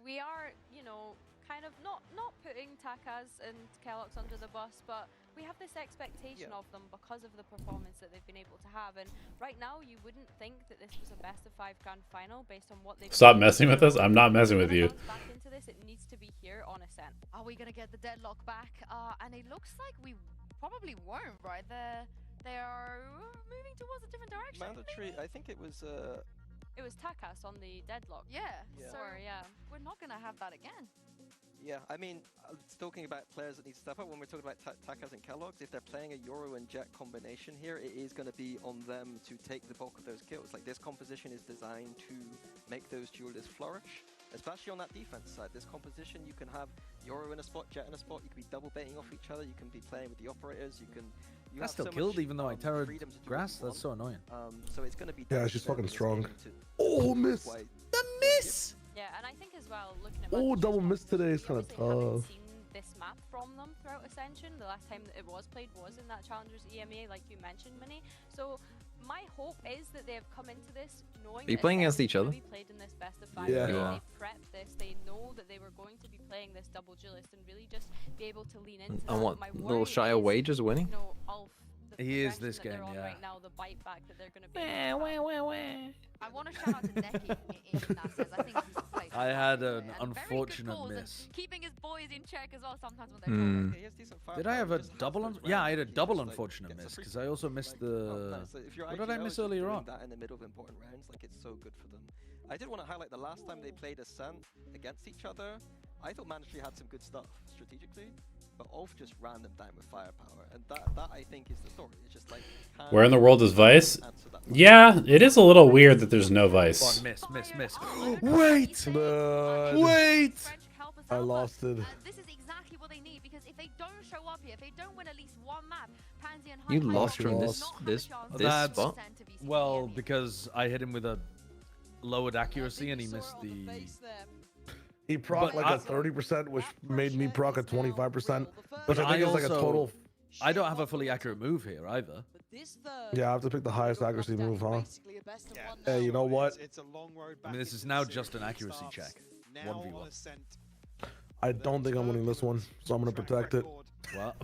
we are, you know, kind of not putting Takas and Kellogg's under the bus, but we have this expectation of them because of the performance that they've been able to have. And right now, you wouldn't think that this was a best of 5 grand final based on what they've. Stop messing with us. I'm not messing with you. Back into this, it needs to be here on Ascent. Are we gonna get the deadlock back? And it looks like we probably won't, right? They are moving towards a different direction. Mandatory. I think it was. It was Takas on the deadlock. Yeah. So yeah, we're not gonna have that again. Yeah, I mean, talking about players that need to step up, when we're talking about Takas and Kellogg's, if they're playing a Euro and Jet combination here, it is going to be on them to take the bulk of those kills. Like, this composition is designed to make those duelists flourish, especially on that defense side. This composition, you can have Euro in a spot, Jet in a spot, you can be double baiting off each other, you can be playing with the operators, you can... That's still killed even though I terrored grass, that's so annoying. So it's going to be... Yeah, she's fucking strong. Oh, miss! The miss! Yeah, and I think as well, looking at Oh, double miss today is kind of tough. seen this map from them throughout Ascension. The last time that it was played was in that Challengers EMEA, like you mentioned, Minnie. So my hope is that they have come into this knowing Are you playing against each other? Be played in this best of 5. Yeah. They prepped this. They know that they were going to be playing this double duelist and really just be able to lean into that. And what, My little worry Shia is, Wages winning? you know, Ulf, the He is progression this that they're game, on yeah. Right now, the bite back that they're going to be. I want to shout out to Neki in that sense. I think he's played. I had an and unfortunate very good calls and miss. keeping his boys in check as well sometimes when they're Hmm. He has decent Did I firepower, have he a just has double? those Yeah, I rounds had a he double just, like, unfortunate gets a miss free because I also missed Oh, the. nice. So if your What did I IGL miss is just earlier doing on? that in the middle of important rounds, like, it's so good for them. I did want to highlight the last time they played Ascent against each other. I thought Mandatory had some good stuff strategically, but Ulf just ran them down with firepower, and that I think is the story. It's just like, Where in the world is Vice? answer that Yeah, it is a little weird that there's no Come Vice. on, miss. Wait! Wait! I lost it. This is exactly what they need, because if they don't show up here, if they don't win at least one map, Pansy and You Hunt lost might from not this have a chance to That's- spot? percent to be Well, CME. because I hit him with a lowered accuracy and he missed the. He proc But like I- a 30%, which made me proc a 25%, which But I think I is like a also- total. I don't have a fully accurate move here either. Yeah, I have to pick the highest accuracy move, huh? Hey, you know what? It's a long road I back mean, this is into now the just an series. accuracy It check. starts now 1v1. on Ascent. I don't think I'm winning this one, so I'm gonna protect it. Well,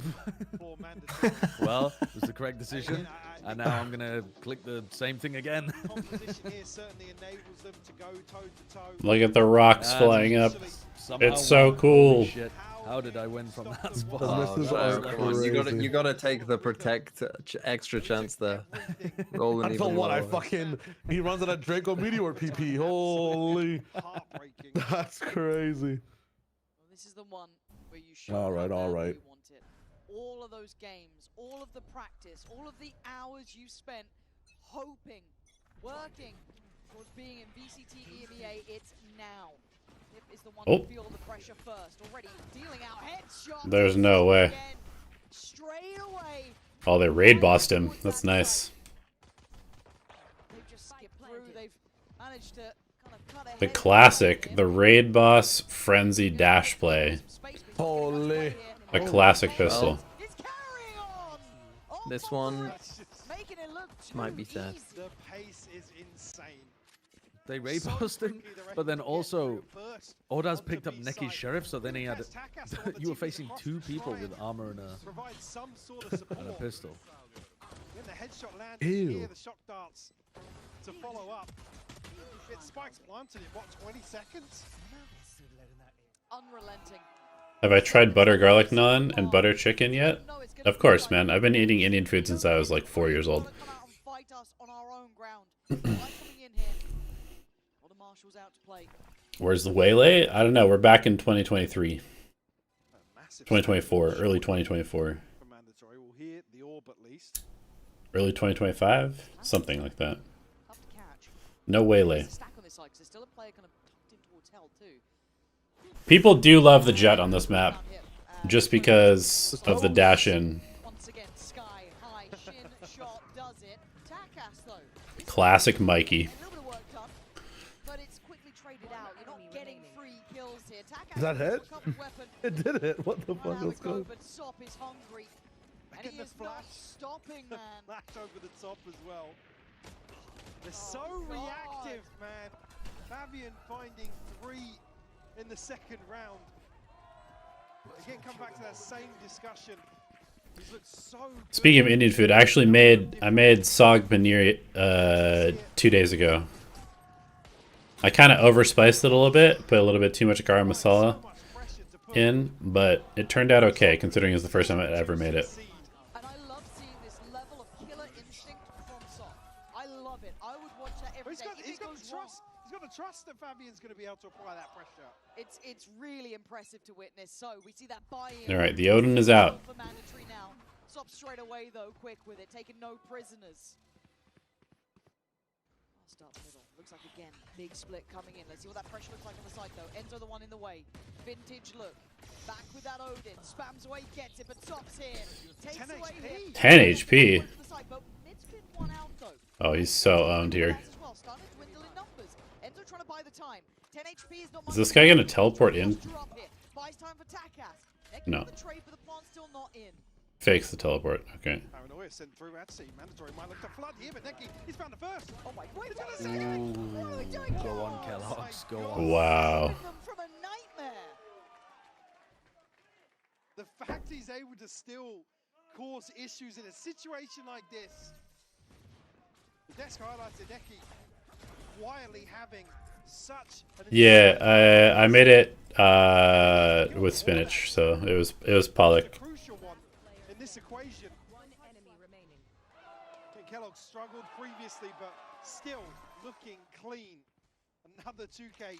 For mandatory. well, it was the correct decision, and now I'm gonna click the same thing again. Composition here certainly enables them to go toe to toe. Look at the rocks And flying up. somehow It's so won. cool. Holy shit. How did I win from that spot? The misses Oh, are come on, crazy. you gotta take the protect extra chance there. Rolling Until even what? I lower. fucking he runs at a Draco Meteor PP. Holy, Heartbreaking. that's crazy. Well, this is the one where you show All right, how all badly right. you want it. All of those games, all of the practice, all of the hours you spent hoping, working towards being in VCT EMEA, it's now. Nip is the one Oh. to feel the pressure first. Already dealing out headshots. There's no way. Again, straight away. Oh, they raid bossed him. That's nice. They've just skipped through. They've managed to kind of cut ahead. The classic, the raid boss frenzy dash play. Holy. A classic pistol. It's carrying on. This one Making it look might be sad. The pace is insane. They raid bossed him, but then also Ordaz picked up Neki's sheriff, so then he had. You were facing two people with armor and Provide some sort of support. a pistol. When the headshot lands, Ew. you hear the shock darts to follow up. It spikes planted in what, 20 seconds? unrelenting. Have I tried butter garlic naan and butter chicken yet? Of course, man. I've been eating Indian food since I was like 4 years old. Fight us on our own ground. Coming in here. All the marshals out to play. Where's the waylay? I don't know. We're back in 2023. 2024. Early 2024. For mandatory, we'll hear the orb at least. Early 2025? Something like that. No waylay. People do love the jet on this map. Just because of the dash in. Classic Mikey. Is that hit? It did hit. What the fuck? Let's go. And he is not stopping, man. Flash over the top as well. They're so reactive, man. Fabian finding 3 in the second round. Again, come back to that same discussion. He's looked so good. Speaking of Indian food, I actually made sag paneer 2 days ago. I kind of overspiced it a little bit, put a little bit too much garam masala in, but it turned out okay considering it's the first time I ever made it. And I love seeing this level of killer instinct from Soft. I love it. I would watch that every day. If it goes wrong, He's got to trust that Fabian's going to be able to apply that pressure. It's really impressive to witness. So we see that buy-in. All right, the Odin is out. For mandatory now. Stop straight away though, quick with it, taking no prisoners. I'll start middle. Looks like again, big split coming in. Let's see what that pressure looks like on the side though. Enzo the one in the way. Vintage look. Back with that Odin. Spams away, gets it, but stops here. Takes 10 away HP. here. 10 HP. One out, though. Oh, he's so owned here. Well, starting to dwindle in numbers. Enzo trying to buy the time. 10 HP is not Is this guy gonna teleport in? Buys time for Takas. No. The trade, but the plant's still not in. Fakes the teleport. Okay. Paranoia sent through at sea. Mandatory might look to flood here, but Neki, he's found the first. Oh my, wait, Ooh, go on, Kellogg's, go on. Wow. From a nightmare. The fact he's able to still cause issues in a situation like this. The desk highlighted Neki quietly having such an Yeah, I made it with spinach, so it was Pollock. crucial one in this equation. I think Kellogg struggled previously, but still looking clean. Another 2K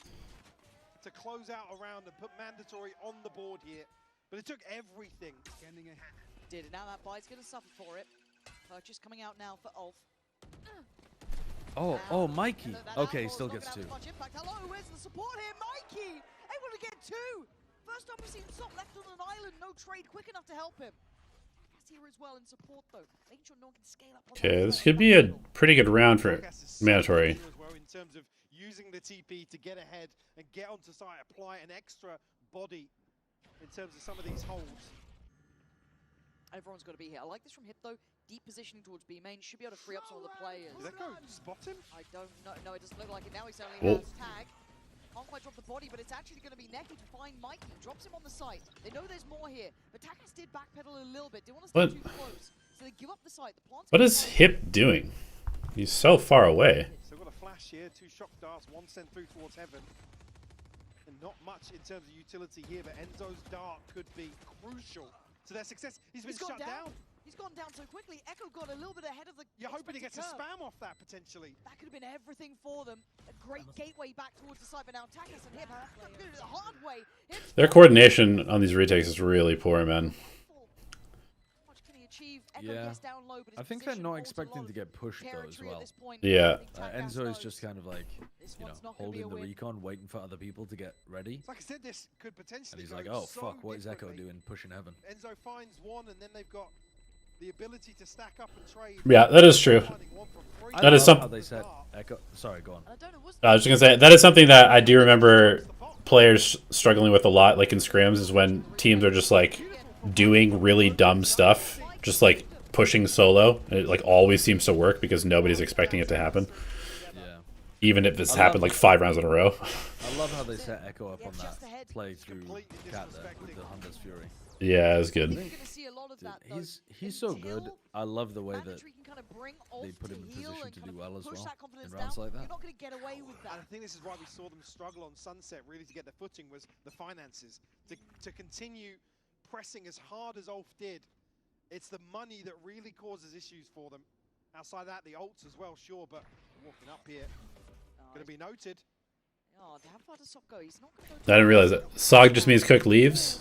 to close out a round and put mandatory on the board here. But it took everything. Standing ahead. Did it. Now that buy's going to suffer for it. Purchase coming out now for Ulf. Oh, Mikey. Okay, still gets 2. Hello, where's the support here? Mikey! Able to get 2! First time we've seen Sop left on an island. No trade quick enough to help him. Takas here as well in support, though. Making sure no one can scale up. Okay, this could be a pretty good round for mandatory. As well, in terms of using the TP to get ahead and get onto site, apply an extra body in terms of some of these holds. Everyone's got to be here. I like this from Hip, though. Deep positioning towards B main. Should be able to free up some of the players. Did that go spot him? I don't know. No, it doesn't look like it. Now he certainly Whoa. has tag. Can't quite drop the body, but it's actually going to be Neki to find Mikey. Drops him on the site. They know there's more here, but Takas did backpedal a little bit. Didn't want to stay too close, so they give up the site. The plant's What is Hip doing? He's so far away. Still got a flash here. 2 shock darts, 1 sent through towards heaven. And not much in terms of utility here, but Enzo's dart could be crucial to their success. He's been shut down. He's gone down so quickly. Echo got a little bit ahead of the. You're hoping to get expected a curve. spam off that potentially. That could have been everything for them. A great gateway back towards the site, but now Takas and Hip have to do it the hard way. Their coordination on these retakes is really poor, man. How much can he achieve? Echo Yeah. gets down low, but his I think they're position not holds a expecting lot to of get pushed though as territory at well. this point. Yeah. I think Takas Enzo is knows just kind of like, this you know, one's not gonna be holding a the win. recon, waiting for other people to get ready. Like I said, this could And potentially he's go like, oh so fuck, what is Echo differently. doing pushing heaven? Enzo finds one, and then they've got the ability to stack up and trade. Yeah, that is true. That is how something. they said Echo. Sorry, go on. I was just gonna say that is something that I do remember players struggling with a lot, like in scrims, is when teams are just like doing really dumb stuff, just like pushing solo. And it like always seems to work because nobody's expecting it to happen. Yeah. Even if it's happened like 5 rounds in a row. I love how they set Echo up on that play through Cat there with the Hunter's Fury. Yeah, it was good. Dude, he's so good. I love the way that they put him in position to do well as well in rounds like that. You're not going to get away with that. And I think this is why we saw them struggle on Sunset, really, to get their footing, was the finances. To continue pressing as hard as Ulf did, it's the money that really causes issues for them. Outside that, the ults as well, sure, but walking up here, going to be noted. Oh, how far does Sop go? He's not going to I didn't realize that. Sog just means cook leaves.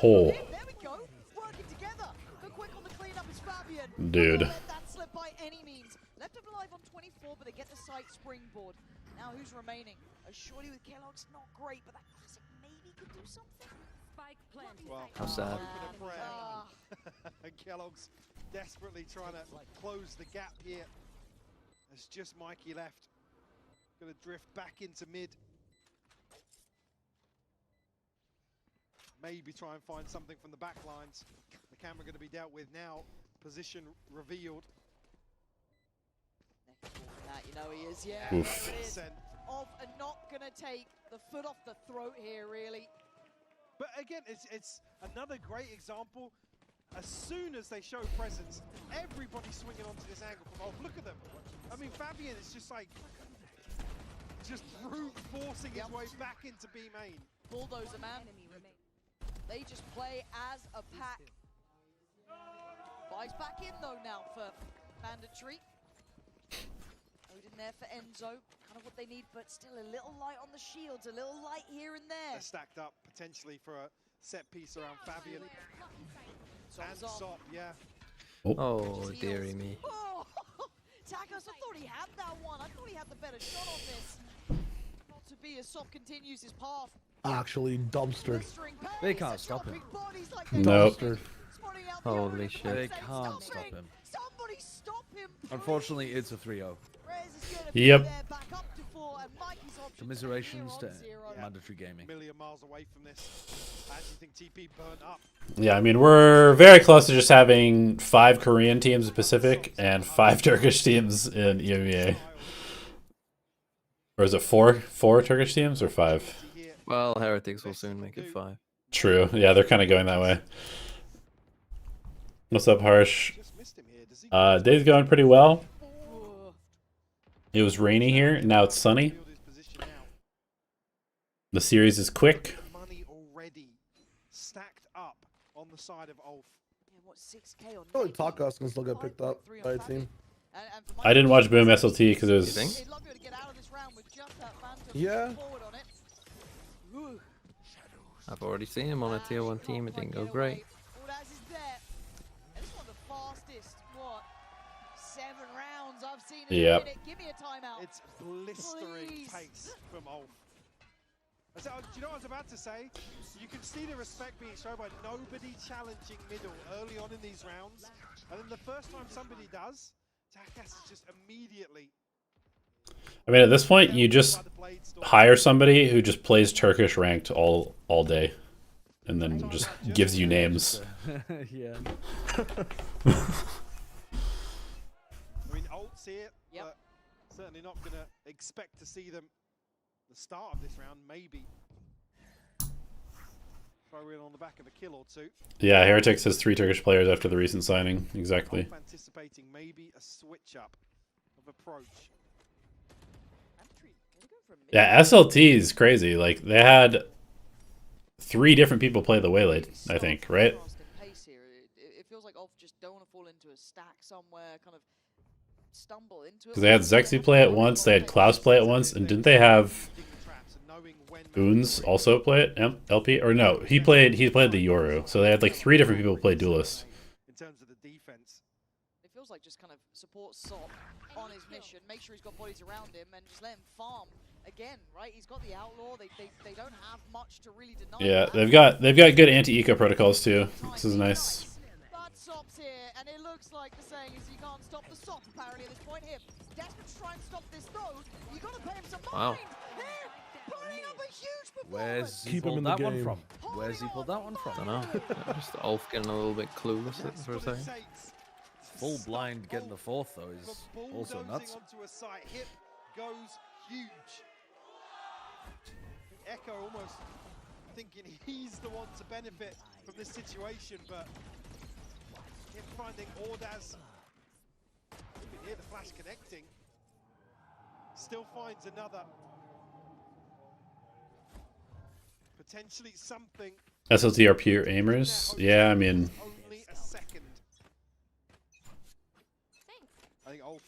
Oh. There we go. Working together. Go quick on the cleanup is Fabian. Dude. Don't let that slip by any means. Left him alive on 24, but they get the site springboard. Now who's remaining? A shorty with Kellogg's not great, but that classic maybe could do something. Spike planted. Well, How sad. Kellogg's desperately trying to close the gap here. There's just Mikey left. Going to drift back into mid. Maybe try and find something from the back lines. The camera going to be dealt with now. Position revealed. You know he is, yeah. Oof. Of and not going to take the foot off the throat here, really. But again, it's another great example. As soon as they show presence, everybody's swinging onto this angle from Ulf. Look at them. I mean, Fabian is just like, just brute forcing his way back into B main. Bulldozer, man. They just play as a pack. Buys back in, though, now for mandatory. Load in there for Enzo. Kind of what they need, but still a little light on the shields, a little light here and there. They're stacked up potentially for a set piece around Fabian. And Sop, yeah. Oh, dearie me. Oh, Takas, I thought he had that one. I thought he had the better shot on this. Not to be as Sop continues his path. Actually dumpstered. They can't stop him. Nope. Holy shit. They can't stop him. Somebody stop him. Unfortunately, it's a 3-0. Yep. Commiserations to mandatory gaming. A million miles away from this. I actually think TP burnt up. Yeah, I mean, we're very close to just having 5 Korean teams in Pacific and 5 Turkish teams in EMEA. Or is it 4 Turkish teams or 5? Well, Heretics will soon make it 5. True. Yeah, they're kind of going that way. What's up, Harsh? Day's going pretty well. It was rainy here, now it's sunny. The series is quick. Money already stacked up on the side of Ulf. Probably Takas can still get picked up by a team. I didn't watch Boom SLT because it was... Yeah. I've already seen him on a tier 1 team, it didn't go great. Yep. It's blistering pace from Ulf. Do you know what I was about to say? You can see the respect being shown by nobody challenging middle early on in these rounds. And then the first time somebody does, Takas is just immediately... I mean, at this point, you just hire somebody who just plays Turkish ranked all day. And then just gives you names. Yeah. I mean, Ult's here, but certainly not going to expect to see them the start of this round, maybe. Throw in on the back of a kill or two. Yeah, Heretics has 3 Turkish players after the recent signing. Exactly. Anticipating maybe a switch up of approach. Yeah, SLT is crazy. Like, they had 3 different people play the Waylade, I think, right? It feels like Ulf just don't want to fall into a stack somewhere, kind of stumble into it. Because they had Zexy play it once, they had Klaus play it once, and didn't they have Boons also play it? LP? Or no, he played the Yoru. So they had like 3 different people play Duelist. In terms of the defense. It feels like just kind of support Sop on his mission, make sure he's got bodies around him, and just let him farm again, right? He's got the Outlaw, they don't have much to really deny. Yeah, they've got good anti-eco protocols too. This is nice. But Sop's here, and it looks like the saying is you can't stop the Sop apparently at this point here. Desperate to try and stop this though. You gotta pay him some mind. Here, putting up a huge performance. Where's he pulled that one from? Where's he pulled that one from? I don't know. Just Ulf getting a little bit clueless for a second. Full blind getting the 4th though is also nuts. Onto a site, hip goes huge. Echo almost thinking he's the one to benefit from this situation, but him finding Ordaz, you can hear the flash connecting, still finds another. Potentially something. SLT are pure aimers? Yeah, I mean... Only a second. I think Ulf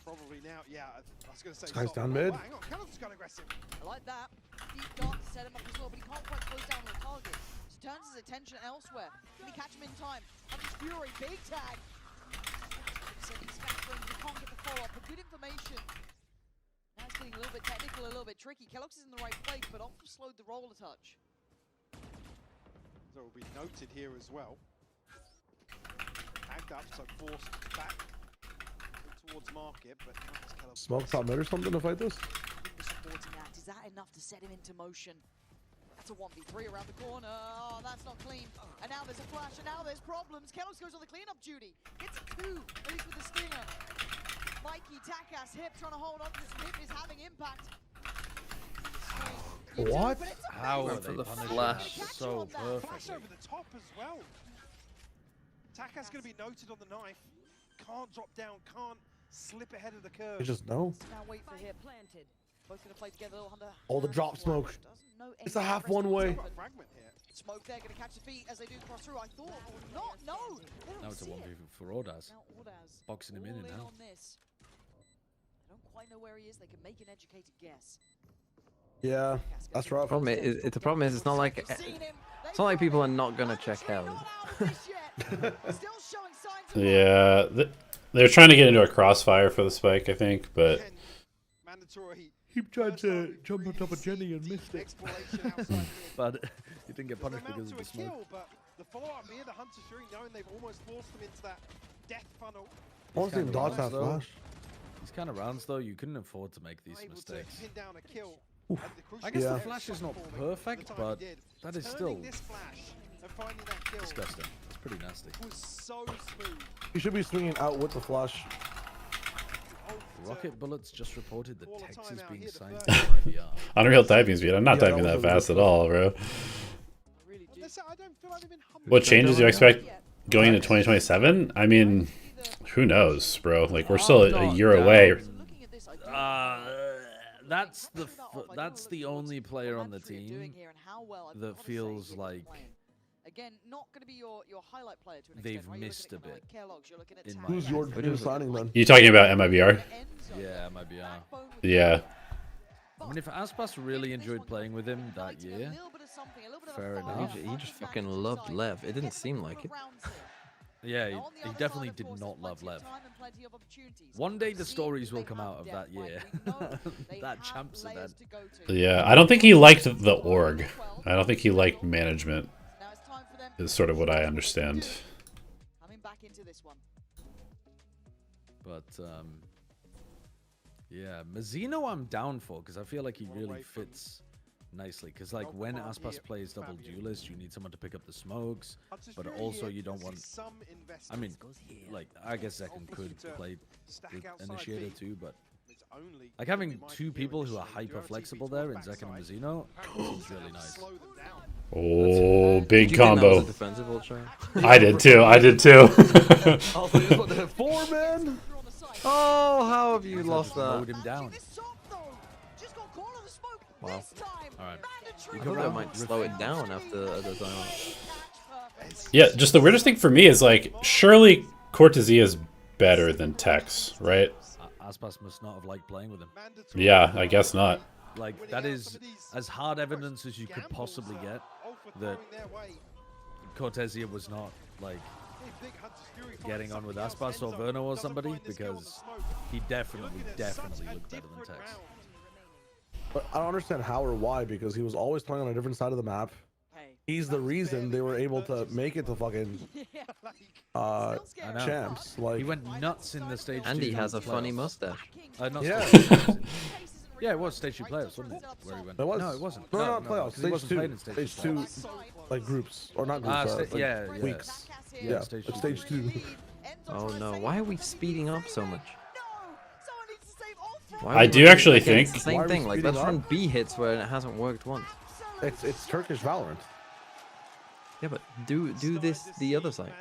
probably now, yeah, I was going to say... This guy's down mid. Oh, hang on, Kellogg's got aggressive. I like that. Deep dart to set him up as well, but he can't quite close down on the target. So turns his attention elsewhere. Can he catch him in time? Hunter's Fury, big tag. He's factoring, he can't get the follow-up, but good information. Now it's getting a little bit technical, a little bit tricky. Kellogg's is in the right place, but Ulf slowed the roll a touch. So it will be noted here as well. Tagged up, so forced back towards market, but Smoke top mid or something to fight this? The supporting act, is that enough to set him into motion? That's a 1v3 around the corner. Oh, that's not clean. And now there's a flash, and now there's problems. Kellogg's goes on the cleanup duty. Gets 2, at least with the stinger. Mikey, Takas, hip trying to hold on to this. Hip is having impact. What? How are For they the punishing flash. that so perfect? flash over the top as well. Takas going to be noted on the knife. Can't drop down, can't slip ahead of the curve. You just know. Now wait for hip. Both going to play together. Oh, the drop smoke. It's a half one way. Fragment here. Smoke there, going to catch the feet as they do cross through. I thought, not, no. Now it's a 1v for Ordaz. Now Ordaz boxing him in and out. On this. They don't quite know where he is. They can make an educated guess. Yeah, that's rough. The problem is it's not like people are not gonna check hell. Yeah, they're trying to get into a crossfire for the spike, I think, but Keep trying to jump on top of Jenny and missed it. But he didn't get punished because of the smoke. But the follow-up here, the Hunter's Fury, knowing they've almost forced them into that death funnel. Almost even dodge that flash. These kind of rounds, though, you couldn't afford to make these mistakes. Pin down a kill. I guess the flash is not perfect, but that is still disgusting. It's pretty nasty. You should be swinging out with the flash. Rocket Bullets just reported that Tex is being signed to IVR. Unreal typing speed. I'm not typing that fast at all, bro. What changes do you expect going into 2027? I mean, who knows, bro? Like, we're still a year away. That's the only player on the team that feels like they've missed a bit. Who's your new signing then? You talking about MIBR? Yeah, MIBR. Yeah. I mean, if Aspas really enjoyed playing with him that year, fair enough. He just fucking loved Lev. It didn't seem like it. Yeah, he definitely did not love Lev. One day the stories will come out of that year. That champs event. Yeah, I don't think he liked the org. I don't think he liked management. Is sort of what I understand. But yeah, Mazzino I'm down for because I feel like he really fits nicely. Because like when Aspas plays double duelist, you need someone to pick up the smokes, but also you don't want. I mean, like I guess Zekken could play initiator too, but like having two people who are hyper flexible there in Zekken and Mazzino is really nice. Oh, big combo. I did too. I did too. Four men. Oh, how have you lost that? Slowed him down. Wow. Alright. I thought that might slow it down after the time. Yeah, just the weirdest thing for me is like, surely Cortezia is better than Tex, right? Aspas must not have liked playing with him. Yeah, I guess not. Like, that is as hard evidence as you could possibly get that Cortezia was not, like, getting on with Aspas or Verno or somebody, because he definitely looked better than Tex. But I don't understand how or why, because he was always playing on a different side of the map. He's the reason they were able to make it to fucking champs. Like, he went nuts in the stage. And he has a funny mustache. Yeah. Yeah, it was stage 2 playoffs, wasn't it? Where he went. It was. No, it wasn't. No, not playoffs. Stage 2. Stage 2, like groups or not groups. Like yeah, weeks. Yeah, Yeah, stage like stage 2. Oh no! Why are we speeding up so much? I do actually think it's the same thing. Like let's run B hits where it hasn't worked once. It's Turkish Valorant. Yeah, but do this the other side.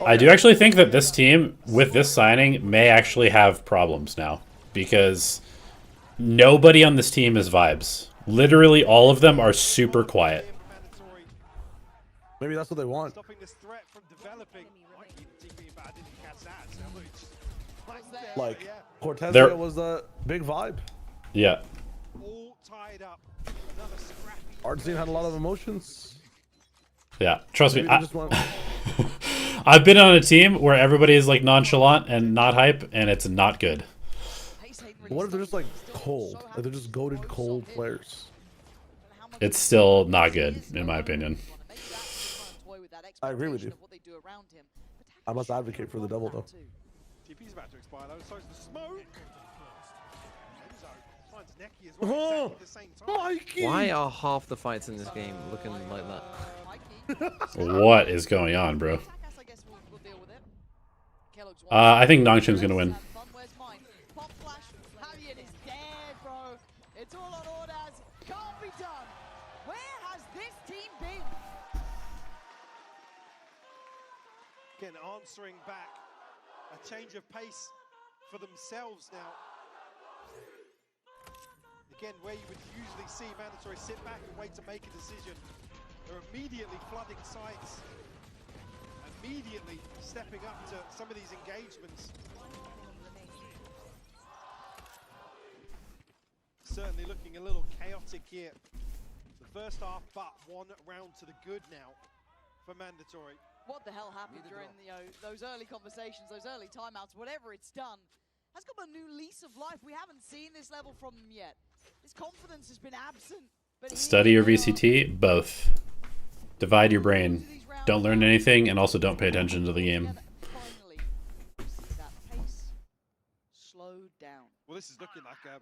I do actually think that this team, with this signing, may actually have problems now. Because nobody on this team is vibes. Literally all of them are super quiet. Maybe that's what they want. Like, Cortezia was the big vibe. Yeah. Art scene had a lot of emotions. Yeah, trust me. I've been on a team where everybody is like nonchalant and not hype, and it's not good. What if they're just like cold? Like they're just goated cold players. It's still not good, in my opinion. I agree with you. I must advocate for the devil though. TP's about to expire though, so it's the smoke. Oh, Mikey! Why are half the fights in this game looking like that? What is going on, bro? I think Nongchen's gonna win. Again, answering back, a change of pace for themselves now. Again, where you would usually see Mandatory sit back and wait to make a decision, they're immediately flooding sites. immediately stepping up to some of these engagements. Certainly looking a little chaotic here. The first half, but one round to the good now for mandatory. What the hell happened during those early conversations, those early timeouts, whatever it's done, has got a new lease of life. We haven't seen this level from them yet. His confidence has been absent. But Study or VCT? Both. Divide your brain. Don't learn anything, and also don't pay attention to the game. Finally, that pace slowed down. Well, this is looking like a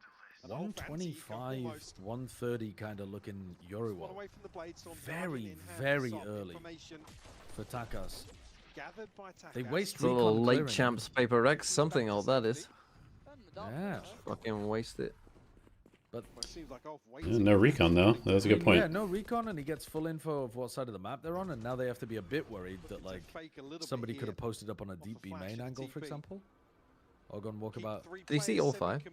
125, 130 kind of looking Yoruwa. Very, very early for Takas. They waste a little late champs paper X, something all that is. Yeah. Fucking waste it. But no recon though. That was a good point. Yeah, no recon, and he gets full info of what side of the map they're on, and now they have to be a bit worried that like somebody could have posted up on a deep B main angle, for example. Or gone walkabout. Did you see all 5?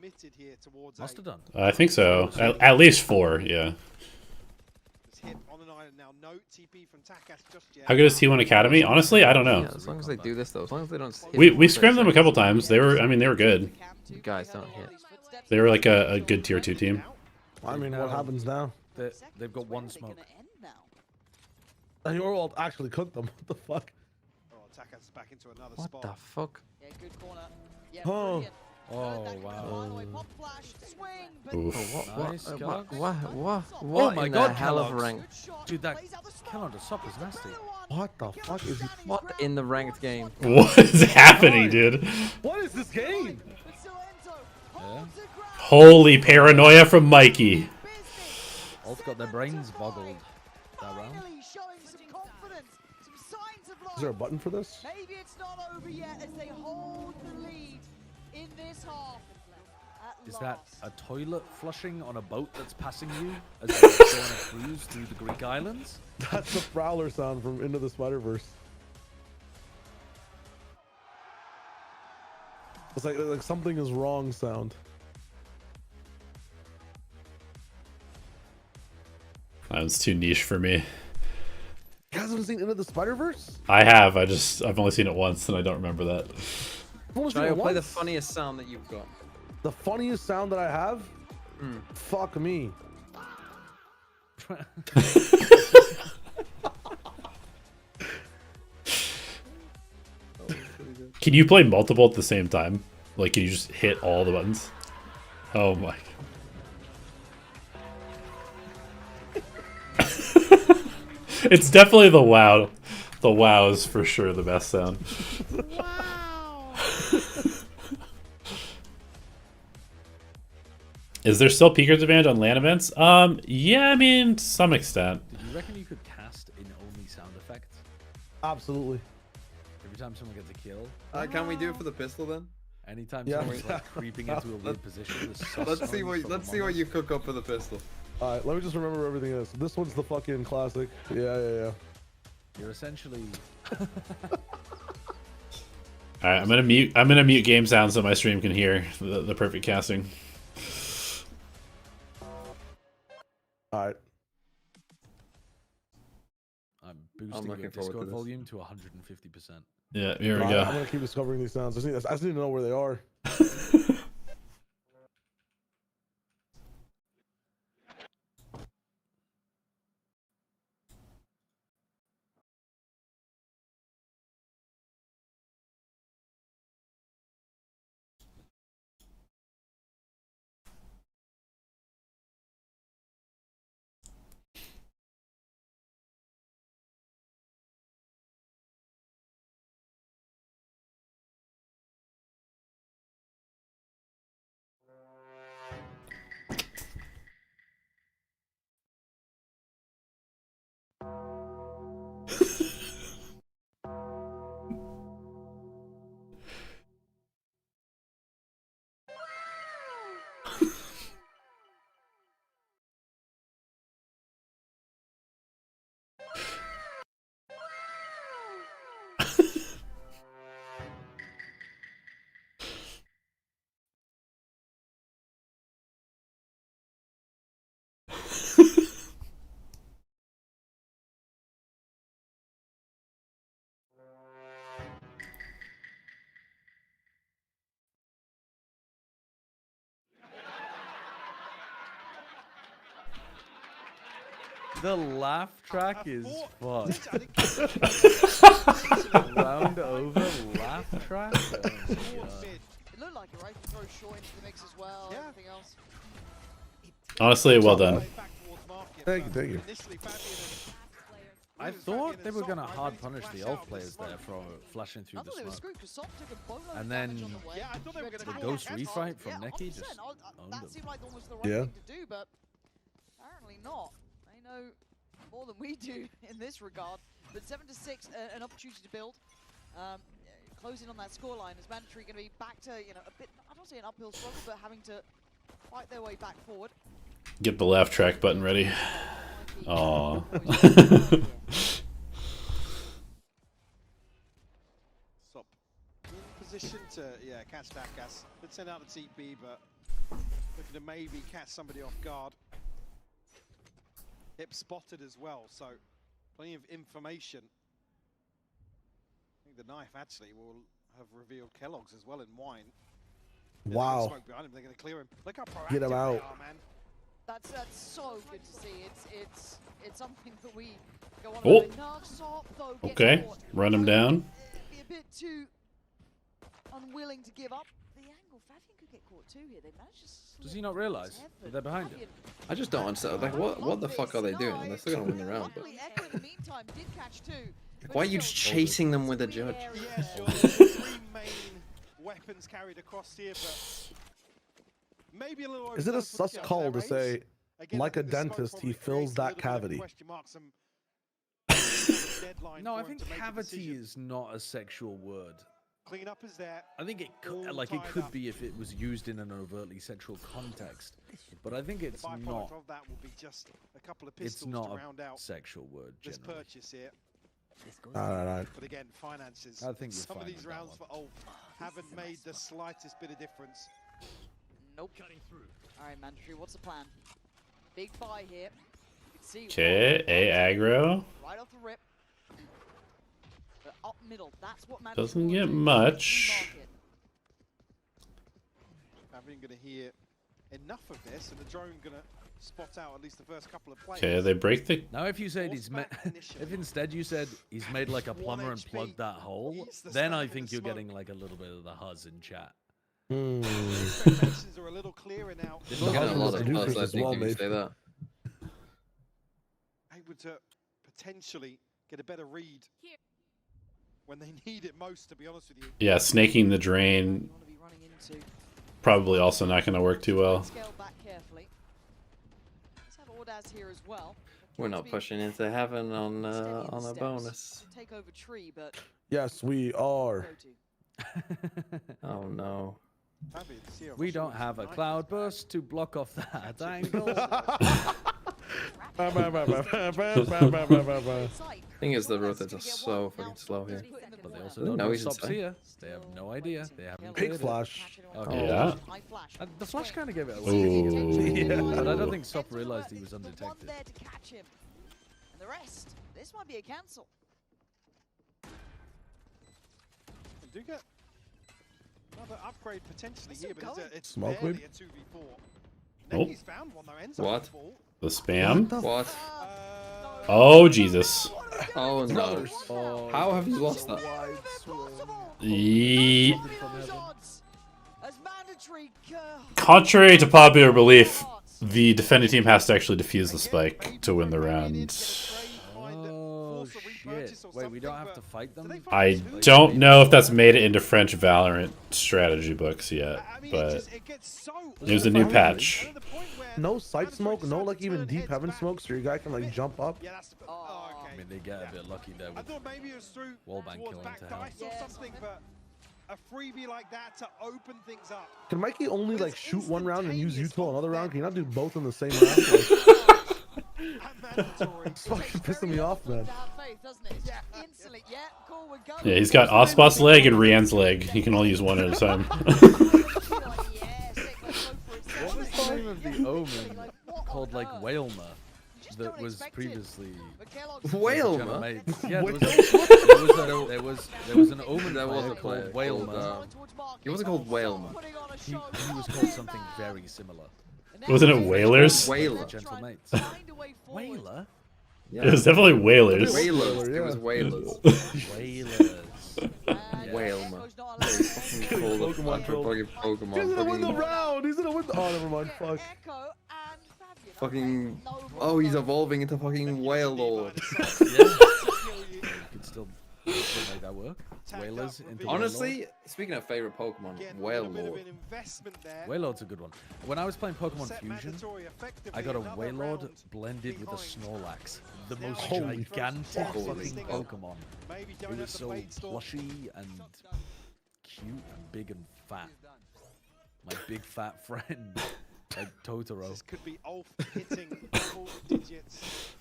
Must have done. I think so. At least 4, yeah. How good is T1 Academy? Honestly, I don't know. Yeah, as long as they do this though, as long as they don't hit. We scrimmed them a couple times. They were, I mean, they were good. You guys don't hit. They were like a good tier 2 team. I mean, what happens now? They've got one smoke. And you're all actually cooked them. What the fuck? Back into another what spot. the fuck? Yeah, good corner. Yeah, oh. Wow. What my in god, the hell of Kellogg's. rank? Dude, that kill on the sub is nasty. What the fuck is he? What in the ranked game? What is happening, dude? What is this game? Yeah. Holy paranoia from Mikey. All got their brains boggled that round. Is there a button for this? Maybe it's not over yet as they hold the lead in this half. Is that a toilet flushing on a boat that's passing you as you're going on a cruise through the Greek islands? That's the Prowler sound from Into the Spider-Verse. It's like something is wrong sound. That was too niche for me. You guys haven't seen Into the Spider-Verse? I have. I've only seen it once, and I don't remember that. Try to play the funniest sound that you've got. The funniest sound that I have? Fuck me. Can you play multiple at the same time? Like, can you just hit all the buttons? Oh my. It's definitely the WoW. The WoW is for sure the best sound. Wow. Is there still peakers advantage on LAN events? Yeah, I mean, to some extent. Do you reckon you could cast in only sound effects? Absolutely. Every time someone gets a kill? Can we do it for the pistol then? Anytime someone's like creeping into a weird position. Let's see what you cook up for the pistol. All right, let me just remember where everything is. This one's the fucking classic. Yeah. You're essentially. All right, I'm gonna mute game sounds so my stream can hear the perfect casting. All right. I'm boosting your Discord volume to 150%. Yeah, here we go. I'm gonna keep discovering these sounds. I just need to know where they are. The laugh track is fucked. Round over laugh track? Oh my God. It looked like it, right? Throw short into the mix as well. Everything else. Honestly, well done. Thank you. I thought they were gonna hard punish the elf players there for flashing through the smoke. And then the ghost refight from Neki just owned that them. seemed like almost the right thing to do, but apparently not. They know more than we do in this regard. But 7-6, an opportunity to build. Closing on that scoreline is Mandatory going to be back to, you know, a bit, I don't say an uphill struggle, but having to fight their way back forward. Get the laugh track button ready. Aww. Stop. In position to, catch that gas. Could send out the TP, but looking to maybe catch somebody off guard. Hip spotted as well, so plenty of information. I think the knife actually will have revealed Kellogg's as well in wine. Wow. Smoke behind him. They're going to clear him. Look how proactive Get him out. they are, man. That's so good to see. It's something that we go on. Oh. Though, Okay, run him down. Be a bit too unwilling to give up the angle. Fabian could get caught too here. They managed to. Does he not realize that they're behind him? I just don't understand. Like, what the fuck are they doing? They're still gonna win the round. But... Echo in the meantime did catch two. Why are you just chasing them with a judge? Yeah, sure. Three main weapons carried across here, but maybe a little. Is it a sus call to say, like a dentist, he fills that cavity? No, I think cavity is not a sexual word. Clean up is there. I think it could, like, it could be if it was used in an overtly sexual context, but I think it's not. Of that will be just a couple of It's pistols not to round out a sexual word. this Generally. purchase here. Alright. But again, finances. I think you're some of fine these with that rounds for Ulf haven't made the slightest bit of difference. Nope. All right, Mandatory. What's the plan? Big buy here. You can see. Okay, A aggro. Right off the rip. But up middle. That's what Mandatory Doesn't wants get to do. much. Fabian going to hear enough of this, and the drone going to spot out at least the first couple of plays. Okay, they break the. Now, if you said if instead you said he's made like a plumber and plugged that hole, then I think you're getting like a little bit of the huzz in chat. Expectations are a little clearer now. You're getting a lot of buzz, I think, if you say that. Able to potentially get a better read when they need it most, to be honest with you. Yeah, snaking the drain. Probably also not going to work too well. Scale back carefully. Let's have Ordaz here as well. We're not pushing into heaven on a bonus. Take over tree, but Yes, we are. Oh no. We don't have a cloud burst to block off that angle. Thing is, the rotates are so fucking slow here. But they also don't know stops here. They have no idea. They haven't Big cleared flash. it. Okay. Yeah. The flash kind of gave it away. Ooh. But I don't think Sop realized he was undetected. There to catch him. And the rest, this might be a cancel. Do get another upgrade potentially here, but it's Smoke barely weed? a 2v4. Oh. He's found one though, ends What? up full. The spam? What? Oh, Jesus. Oh no. How have you lost that? Contrary to popular belief, the defending team has to actually defuse the spike to win the round. Oh shit! Wait, we don't have to fight them? I don't know if that's made it into French Valorant strategy books yet, but there's a new patch. No sight smoke, no like even deep heaven smoke, so your guy can like jump up. I mean, they get a bit lucky there with wallbang killing to hell. Or something, but a freebie like that to open things up. Can Mikey only like shoot one round and use util another round? Can you not do both in the same round? It's fucking pissing me off, man. Yeah, he's got Ospot's leg and Rian's leg. He can only use one at a time. What was the name of the omen called like Whalmer that was previously Whalmer? Yeah, there was an omen There was a player player called Whalmer. He wasn't called Whalmer. He was called something very similar. Wasn't it Whalers? Whaler. Gentle mates. Whaler? Yeah. It was definitely Whalers. Whalers. It was Whalers. Whalers. Whale, man. Pokemon. Pokemon. He's gonna win the round. He's gonna win. Oh, never mind. Fuck. Fucking. Oh, he's evolving into fucking Whale Lord. Could still make that work. Whalers into Honestly, speaking of favorite Pokemon, Whale Lord. Wailord's a good one. When I was playing Pokemon Fusion, I got a Wailord blended with a Snorlax. The most gigantic fucking Pokemon. It was so plushy and cute and big and fat. My big fat friend, like Totoro. This could be ULF hitting double digits.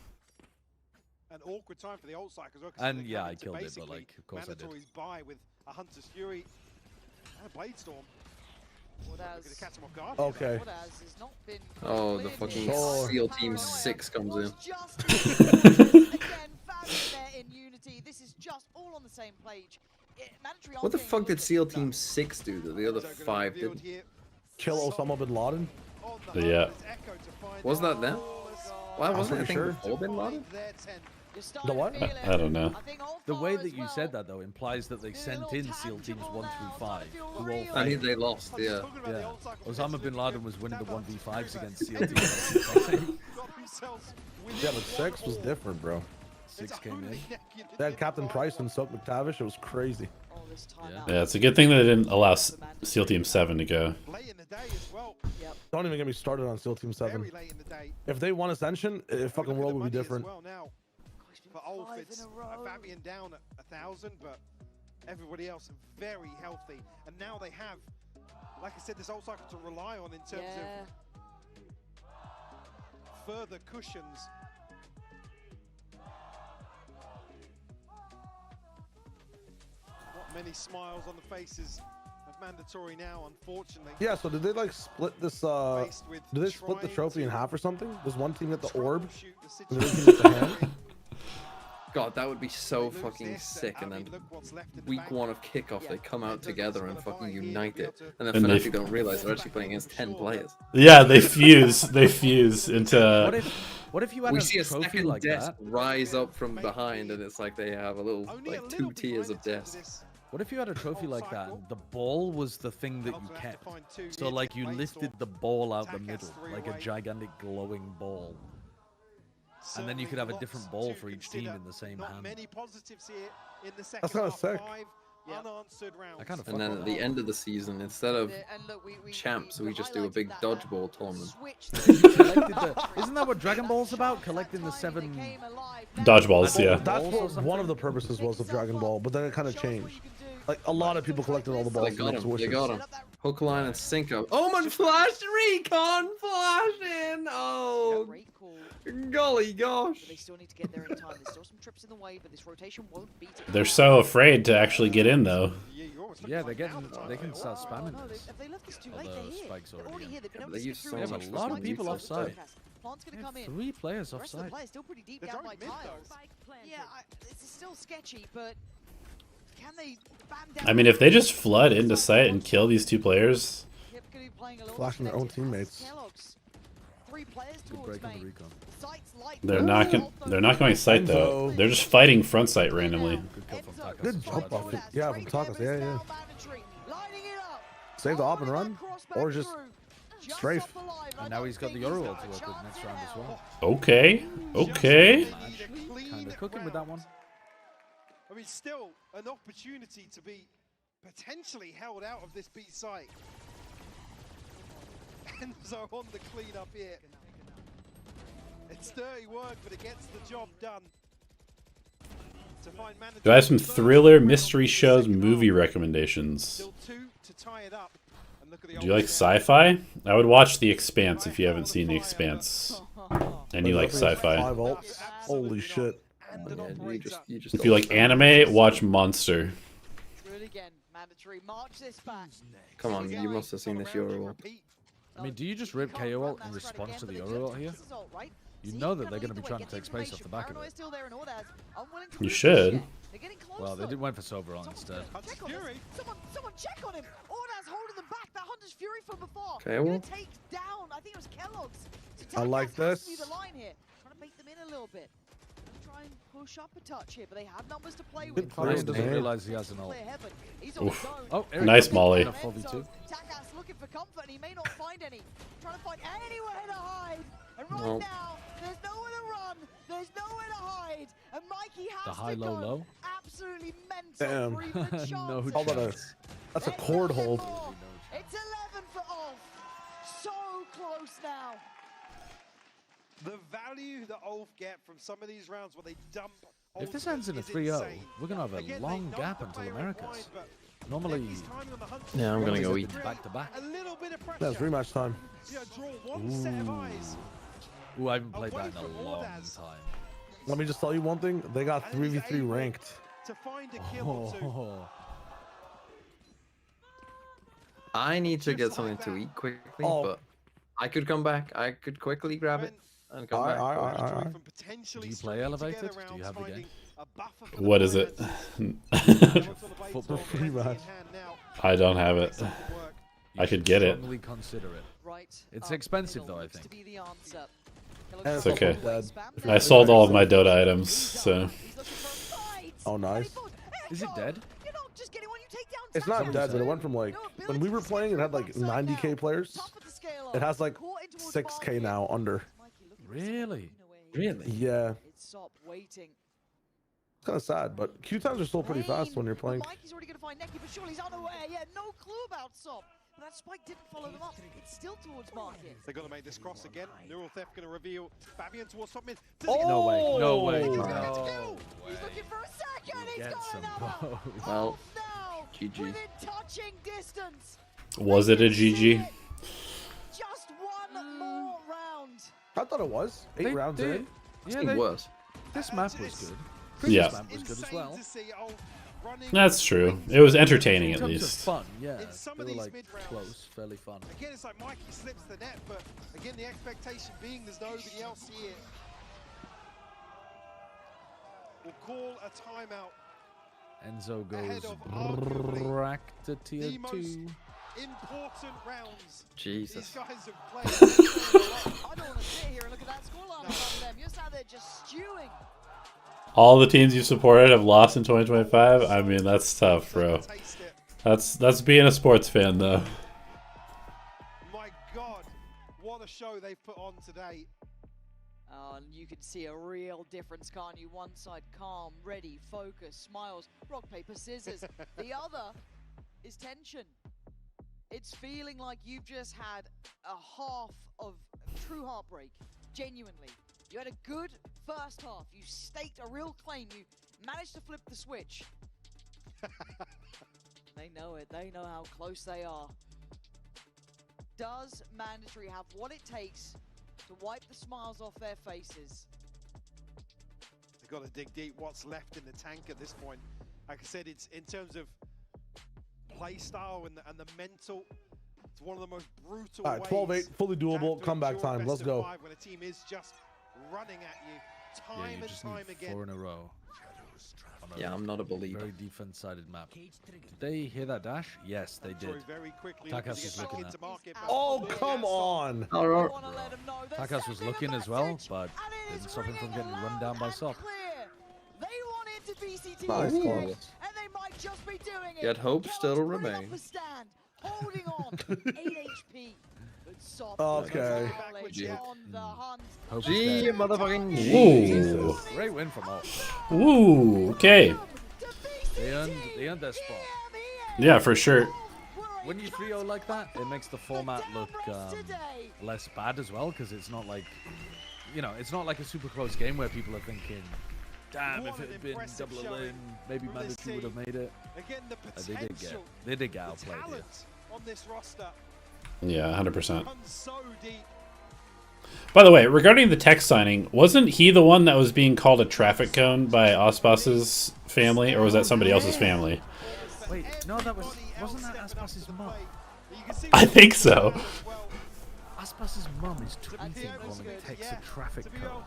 An awkward time for the ult cycle as well. And yeah, I killed it, but like, of course I did. Mandatory's buy with a Hunter's Fury and a Blade Storm. Okay. Oh, the fucking SEAL Team 6 comes in. What the fuck did SEAL Team 6 do that the other 5 didn't? Kill Osama bin Laden? Yeah. Was that them? Why wasn't I think before bin Laden? The what? I don't know. The way that you said that though implies that they sent in SEAL teams 1 through 5, who all I think they lost, yeah. Yeah. Osama bin Laden was winning the 1v5s against SEAL teams. Yeah, but 6 was different, bro. 6 came in. They had Captain Price and Silk McTavish. It was crazy. Yeah, it's a good thing that they didn't allow SEAL Team 7 to go. Don't even get me started on SEAL Team 7. If they won Ascension, fucking world would be different. For ULF, it's Fabian down at 1,000, but everybody else very healthy. And now they have, like I said, this ult cycle to rely on in terms of further cushions. Not many smiles on the faces of Mandatory now, unfortunately. Yeah, so did they like split this, did they split the trophy in half or something? Does one team get the orb? And the other team get the hand? God, that would be so fucking sick. And then week 1 of kickoff, they come out together and fucking unite it. And then Fnatic don't realize they're actually playing against 10 players. Yeah, they fuse. They fuse into. What if you had we a see a trophy second like desk that? rise up from behind, and it's like they have a little, like 2 tiers of desks. What if you had a trophy like that and the ball was the thing that you kept? So like you lifted the ball out the middle, like a gigantic glowing ball. And then you could have a different ball for each team in the same hand. That's kind of sick. And then at the end of the season, instead of champs, we just do a big dodgeball tournament. Isn't that what Dragon Ball's about? Collecting the 7 dodgeballs, yeah. That's what one of the purposes was of Dragon Ball, but then it kind of changed. Like, a lot of people collected all the balls. They got him. Hook, line, and sinker. Omen flash recon flashing. Oh, golly gosh. They still need to get there in time. There's still some trips in the way, but this rotation won't beat it. They're so afraid to actually get in, though. Yeah, they can start spamming this. If they left this too late, they're here. Spikes They're already here. They've been able They to use skip so through. They have much a lot of fucking people mutant offside. Plant's gonna come in. 3 players The rest of the offside. players still pretty deep down by tiles. Yeah, it's still sketchy, but can they bam down? I mean, if they just flood into site and kill these 2 players. Flashing their own teammates. 3 players Good break on the recon. They're not going site though. They're just fighting front site randomly. Good jump off it. Yeah, from Takas. Yeah. Save the op and run, or just strafe. And now he's got the Euro ult to work with next round as well. Okay. Kind of cooking with that one. I mean, still an opportunity to be potentially held out of this B site. Enzo on the cleanup here. It's dirty work, but it gets the job done. To find Do I have some thriller mystery shows movie recommendations? Still 2 to tie it up. And look at the Do you like sci-fi? I would watch The Expanse if you haven't seen The Expanse. And you like sci-fi. 5 ults. Holy shit. If you like anime, watch Monster. Come on, you must have seen this Euro ult. I mean, do you just rip KO ult in response to the Euro ult here? You know that they're going to be trying to take space off the back of it. You should. Well, they did went for Sova ult instead. Someone check on him. Ordaz holding them back. That Hunter's Fury from before. KO? Take down. I think it was Kellogg's. I like this. The line here. Trying to bait them in a little bit. try and push up a touch here, but they have numbers to play Good with. play, doesn't man. realize he has an ult. Clear heaven. He's on his own. Oh, Nice molly. 4v2. Takas looking for comfort, and he may not find any. Trying to find anywhere to hide. And right Nope. now, there's nowhere to run. There's nowhere to hide. And Mikey has The high, to low, go low. absolutely mental Damn. for even a chance. No How about a, chance. that's a cord hold. It's 11 for Ulf. So close now. The value that Ulf get from some of these rounds where they dump. If this ends in a is 3-0, insane. we're going to have a Again, long they gap know the until player in Americas. mind, but Normally, Necky's timing on the hunt Yeah, I'm gonna go eat. back to back. A little bit of pressure. That's rematch time. Yeah, draw one set of eyes. Ooh, I haven't played Away that in a from long Ordaz. time. Let me just tell you one thing. They got And he's 3v3 able ranked. To find a kill or two. Oh, I need to get something to eat quickly, Oh. but I could come back. I could quickly grab it and come back. Alright. do you play elevated? Do you have the game? What is it? Football. Rematch. I don't have it. You I should could get it. strongly consider it. Right. It's up expensive middle though, I looks to think. be the answer. It's okay. Dead. I sold all of my Dota items, so. He's looking for a fight. Oh, nice. Is it dead? You're not just getting one, you take down It's not Takas. dead, but it went from like when we were playing, it had like 90k players. Top of the scale It has like Caught in towards 6k market. now under. Mikey looking for someone Really? to win away. Really? Yeah, It's Sop waiting. it's kind of sad, but Q times are still pretty fast when you're playing. Well, Mikey's already going to find Necky, but surely he's unaware. Yeah, no clue about Sop. But that spike didn't follow them up. It's still towards market. They're going to make this cross again. Neural Theft going to reveal Fabian towards top mid. No way. No way. He's No looking way. for a second. He's Get got some another. both. Well, Now, GG. within touching distance. Was it a GG? Just one more round. I thought it was 8 They- rounds they- in. Yeah, It was. this map was good. Yeah. Previous map was good as well. That's true. It was entertaining In at terms of least. fun, yeah. In some They of were these like mid-rounds. close, fairly fun. Again, it's like Mikey slips the net, but again, the expectation being there's nobody else here. We'll call a timeout. Enzo Ahead goes of arguably back to tier the most 2. important rounds. Jesus. These guys have played. I don't want to sit here and look at that scoreline in front of them. You're sat there just stewing. All the teams you supported have lost in 2025. I mean, that's tough, bro. That's being a sports fan, though. My God, what a show they've put on today. And you can see a real difference, can't you? One side calm, ready, focused, smiles, rock, paper, scissors. The other is tension. It's feeling like you've just had a half of true heartbreak, genuinely. You had a good first half. You staked a real claim. You managed to flip the switch. They know it. They know how close they are. Does Mandatory have what it takes to wipe the smiles off their faces? They've got to dig deep what's left in the tank at this point. Like I said, it's in terms of play style and the mental. It's one of the most brutal All right, 12-8, fully doable. Comeback time. Let's go. When a team is just running at you Yeah, time you and just time need again. 4 in a row. On Yeah, I'm not a believer. Very defense-sided map. Did they hear that dash? Yes, they did. Very quickly Takas was looking at. Oh, come on. Takas was looking as well, but didn't stop him from getting run down by Sop. They want into BCT Nice here, call. and they might just be doing it. Yet hope still Putting up remains. a stand, holding on, 8 HP. But Sop Okay. is on the hunt. Hope's Gee, dead. motherfucking G. Ooh. Great win from all. Ooh, okay. They earned their spot. Yeah, for sure. When you 3-0 like that, it makes the format look less bad as well, because it's not like, you know, it's not like a super close game where people are thinking, damn, if it had been double in, maybe Mandatory would have made it. Again, the They did get outplayed here. talent on this roster Yeah, 100%. runs so deep. By the way, regarding the tech signing, wasn't he the one that was being called a traffic cone by Ospas's family, or was that somebody else's family? Wait, no, wasn't that Aspas's mum? I think so. Aspas's mum is tweeting calling Tex a traffic cone.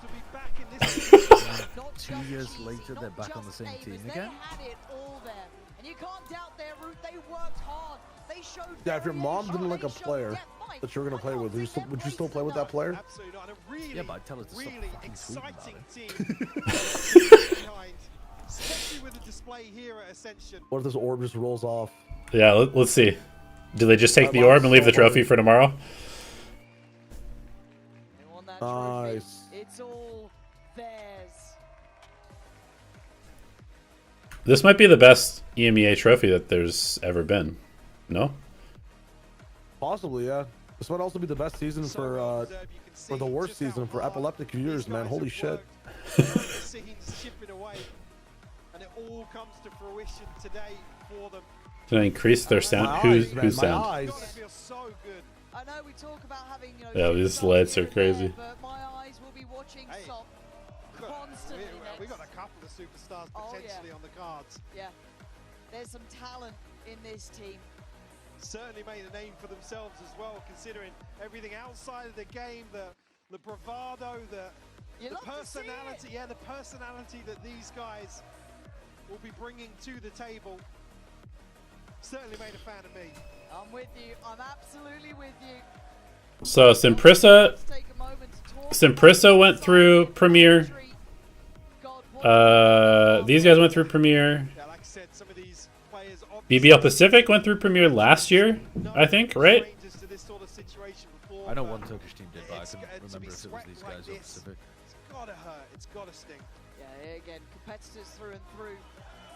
2 years later, they're back on the same team again. They had it all there, and you can't doubt their route. They worked hard. They showed. Yeah, if your mom didn't like a they showed player, depth. that you're gonna play with, would you still play with that player? Absolutely not. And a really, Yeah, but I'd tell her to stop really fucking tweeting exciting about team behind, especially with the display here at Ascension. What if this orb just rolls off? Yeah, let's see. Do they just take the orb and leave the trophy for tomorrow? Nice. It's all theirs. This might be the best EMEA trophy that there's ever been. No? Possibly, yeah. This might also be the best season for the worst season for epileptic viewers, man. Holy shit. Chipping away, and it all comes to fruition today for them. Can I increase their sound? Who's sound? I know we talk about having, you know, Yeah, these lights are crazy. but my eyes will be watching Sock constantly. We got a couple of superstars potentially on the cards. Yeah, there's some talent in this team. Certainly made a name for themselves as well, considering everything outside of the game, the bravado, the personality, the personality that these guys will be bringing to the table. Certainly made a fan of me. I'm with you. I'm absolutely with you. So Simprissa went through Premier. These guys went through Premier. Yeah, like I said, some of these players BBL Pacific went through Premier last year, I think, right? I know one Turkish team did, but I couldn't remember if it was these guys or Pacific. It's gotta hurt. It's gotta sting. Yeah, again, competitors through and through.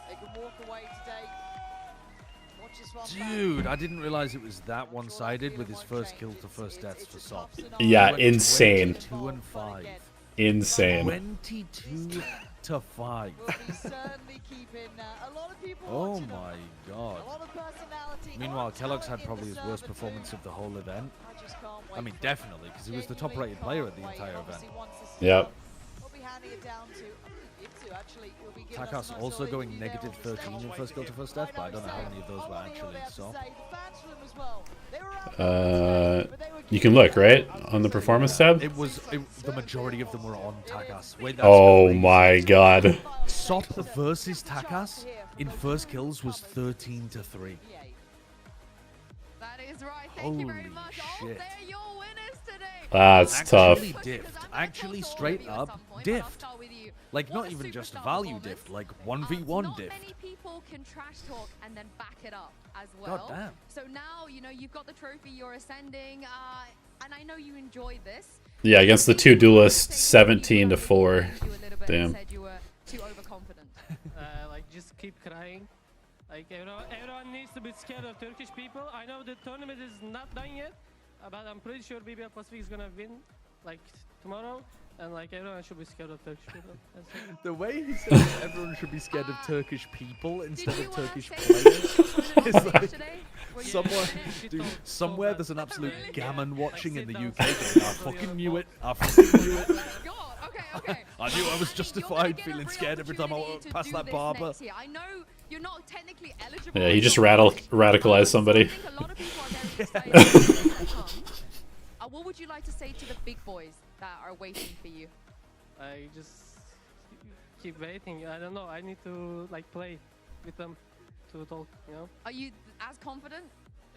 They can walk away today. Watch this one. Dude, I didn't realize it was that one-sided with his first kill to first deaths for Sop. Yeah, insane. 22 and 5. Insane. 22 to 5. Oh my god. Meanwhile, Kellogg's had probably his worst performance of the whole event. I mean, definitely, because he was the top-rated player at the entire event. Yep. Takas also going negative 13 in first kill to first death, but I don't know how many of those were actually Sop. You can look, right? On the performance tab? The majority of them were on Takas. Wait, Oh my god. Sop versus Takas in first kills was 13 to 3. That is right. Thank you very much. Shit. They're your winners today. That's tough. Actually straight up diffed. Like, not even just value diffed, like 1v1 Not diffed. many people can trash talk and then back it up as well. God damn. So now, you know, you've got the trophy, you're ascending, and I know you enjoy this. Yeah, against the two duelists, 17 to 4. Damn. Said you were too overconfident. Like, just keep crying. Like, everyone needs to be scared of Turkish people. I know the tournament is not done yet, but I'm pretty sure BBL Pacific is gonna win, like, tomorrow. And like everyone should be scared of Turkish people. The way he says everyone should be scared of Turkish people instead of Turkish players is like somewhere there's an absolute gammon watching in the UK going, I fucking knew it. I fucking knew it. I knew I was justified feeling scared every time I walked past that barber. I know you're not technically eligible. Yeah, he just radicalized somebody. What would you like to say to the big boys that are waiting for you? I just keep waiting. I don't know. I need to like play with them to talk. You know. Are you as confident?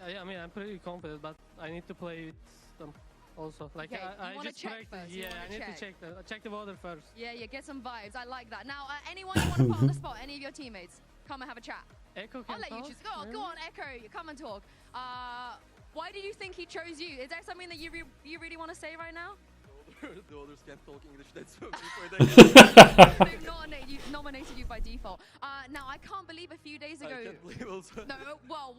I mean, I'm pretty confident, but I need to play with them also. Like okay, I just check practice. first. Yeah, I need to check the water first. Yeah, get some vibes. I like that. Now, anyone you want to put on the spot? Any of your teammates? Come and have a chat. Echo can I'll let you choose. Go on, Echo. Come and talk. Why do you think he chose you? Is there something that you really want to say right now? The others can't talk English, that's They've nominated you by default. Now, I can't believe a few days ago... I can't believe also. No, well,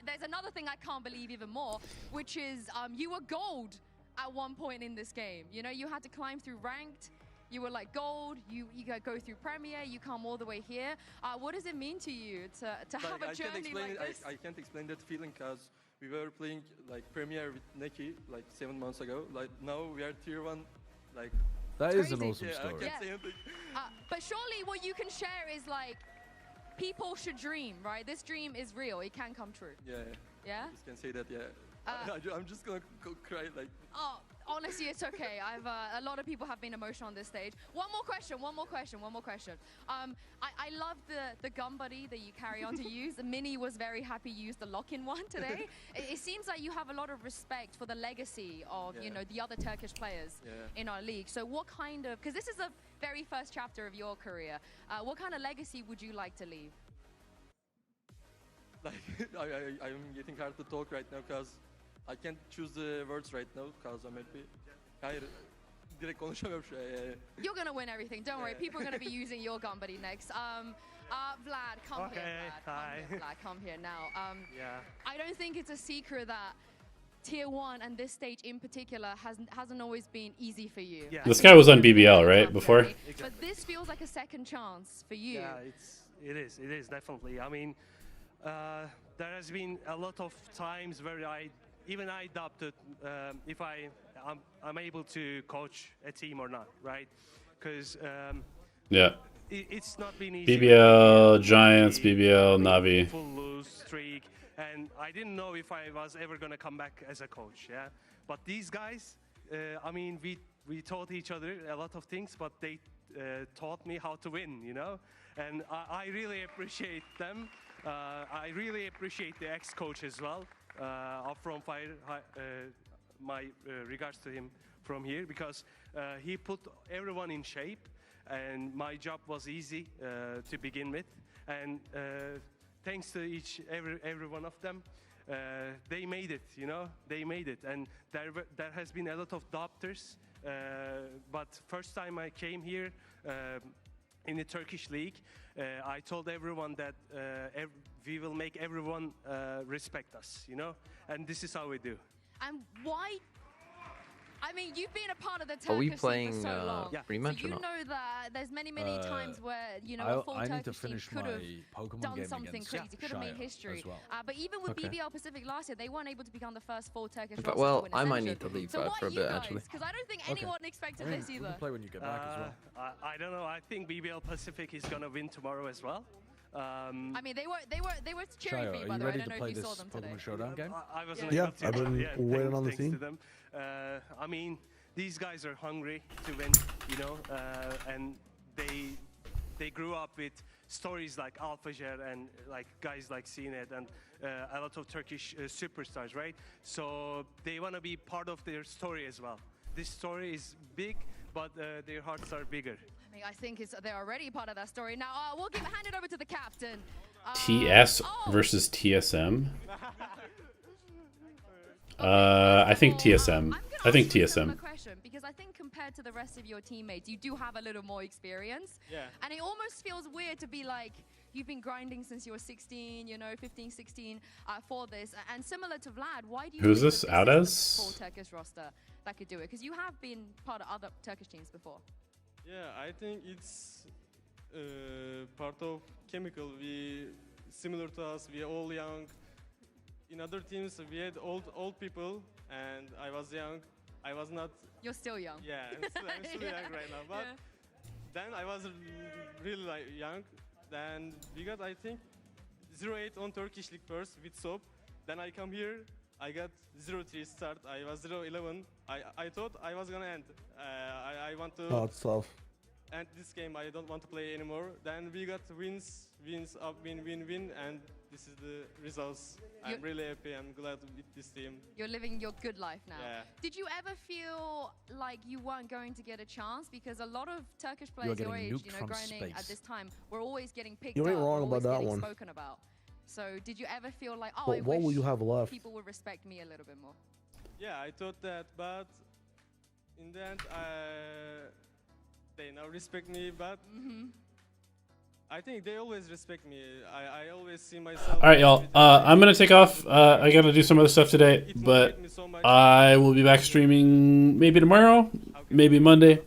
there's another thing I can't believe even more, which is you were gold at one point in this game. You know, you had to climb through ranked. You were like gold, you go through Premier, you come all the way here. What does it mean to you to have a journey like this? I can't explain that feeling because we were playing like Premier with Neki like 7 months ago. Like now we are tier 1. Like that is an awesome story. I can't say anything. But surely what you can share is like people should dream, right? This dream is real. It can come true. Yeah. Yeah? I just can say that, yeah. I'm just gonna go cry like... Oh, Honestly, it's okay. I've a lot of people have been emotional on this stage. One more question. I love the gun buddy that you carry on to use. The Mini was very happy you used the lock-in one today. It seems like you have a lot of respect for the legacy of the other Turkish players in our league. So what kind of, because this is the very first chapter of your career, what kind of legacy would you like to leave? Like I'm getting hard to talk right now because I can't choose the words right now because I'm happy. Hayır, direkt konuşamıyorum şu an. You're gonna win everything. Don't worry. People are gonna be using your gun buddy next. Vlad, come here. Vlad, come here now. I don't think it's a secret that Tier 1 and this stage in particular hasn't always been easy for you. Yeah. This guy was on BBL, right, before? But this feels like a second chance for you. Yeah, it is definitely. I mean, there has been a lot of times where I doubted if I'm able to coach a team or not, right? Because it's not been easy. BBL, Giants, BBL, Navi. Full lose streak, and I didn't know if I was ever gonna come back as a coach. Yeah, but these guys, I mean, we taught each other a lot of things, but they taught me how to win, you know, and I really appreciate them. I really appreciate the ex-coach as well. From Fire, my regards to him from here, because he put everyone in shape, and my job was easy to begin with, and thanks to every one of them, they made it, you know, they made it. And there has been a lot of doubters, but first time I came here in the Turkish league, I told everyone that we will make everyone respect us, you know, and this is how we do. And why? I mean, you've been a part of the Turkish Are we league playing for so long. rematch So or you not? know that there's many times where, you know, a full I need to Turkish team finish could my have Pokemon done game something against crazy, could have made Shire history. as well. But even with Okay. BBL Pacific last year, they weren't able to become the first full Turkish In fact, roster to well, win I might Ascension. need to leave So that what for a you bit, guys? actually. Because I don't think Okay. anyone expected this We either. can play when you get back as well. I don't know. I think BBL Pacific is gonna win tomorrow as well. I mean, they were cheering Shire, for you, are by you the way. I ready don't to know play if you this saw them today. Pokemon Showdown game? I wasn't Yeah, able to. I've been waiting on the thanks to team. them. I mean, these guys are hungry to win, you know, and they grew up with stories like Alfajer and like guys like CNET and a lot of Turkish superstars, right? So they want to be part of their story as well. This story is big, but their hearts are bigger. I mean, I think they're already part of that story. Now, we'll hand it over to the captain. TS versus TSM. I think TSM. I think TSM. Question, because I think compared to the rest of your teammates, you do have a little more experience. Yeah. And it almost feels weird to be like, you've been grinding since you were 16, you know, 15, 16 for this. And similar to Vlad, why do you Who's think this? that this is the Outez? full Turkish roster that could do it? Because you have been part of other Turkish teams before. Yeah, I think it's part of chemical. Similar to us, we are all young. In other teams, we had old people, and I was young. I was not. You're still young. Yeah, I'm still young right now. But then I was really young. Then we got, I think, 0-8 on Turkish League first with SOP. Then I come here. I got 0-3 start. I was 0-11. I thought I was gonna end. I want to. Oh, it's tough. And this game, I don't want to play anymore. Then we got wins up, win, and this is the results. I'm really happy. I'm glad with this team. You're living your good life now. Yeah. Did you ever feel like you weren't going to get a chance? Because a lot of Turkish players getting your age, nuked you know, from grinding at space. this time, were always getting picked You up. ain't wrong were about always that getting one. spoken about. So did you ever feel like, oh, But I what wish will you have left? people would respect me a little bit more? Yeah, I thought that, but in the end, they now respect me. But I think they always respect me. I always see myself. All right, y'all. I'm gonna take off. I gotta do some other stuff today, but I will be back streaming maybe tomorrow, maybe Monday.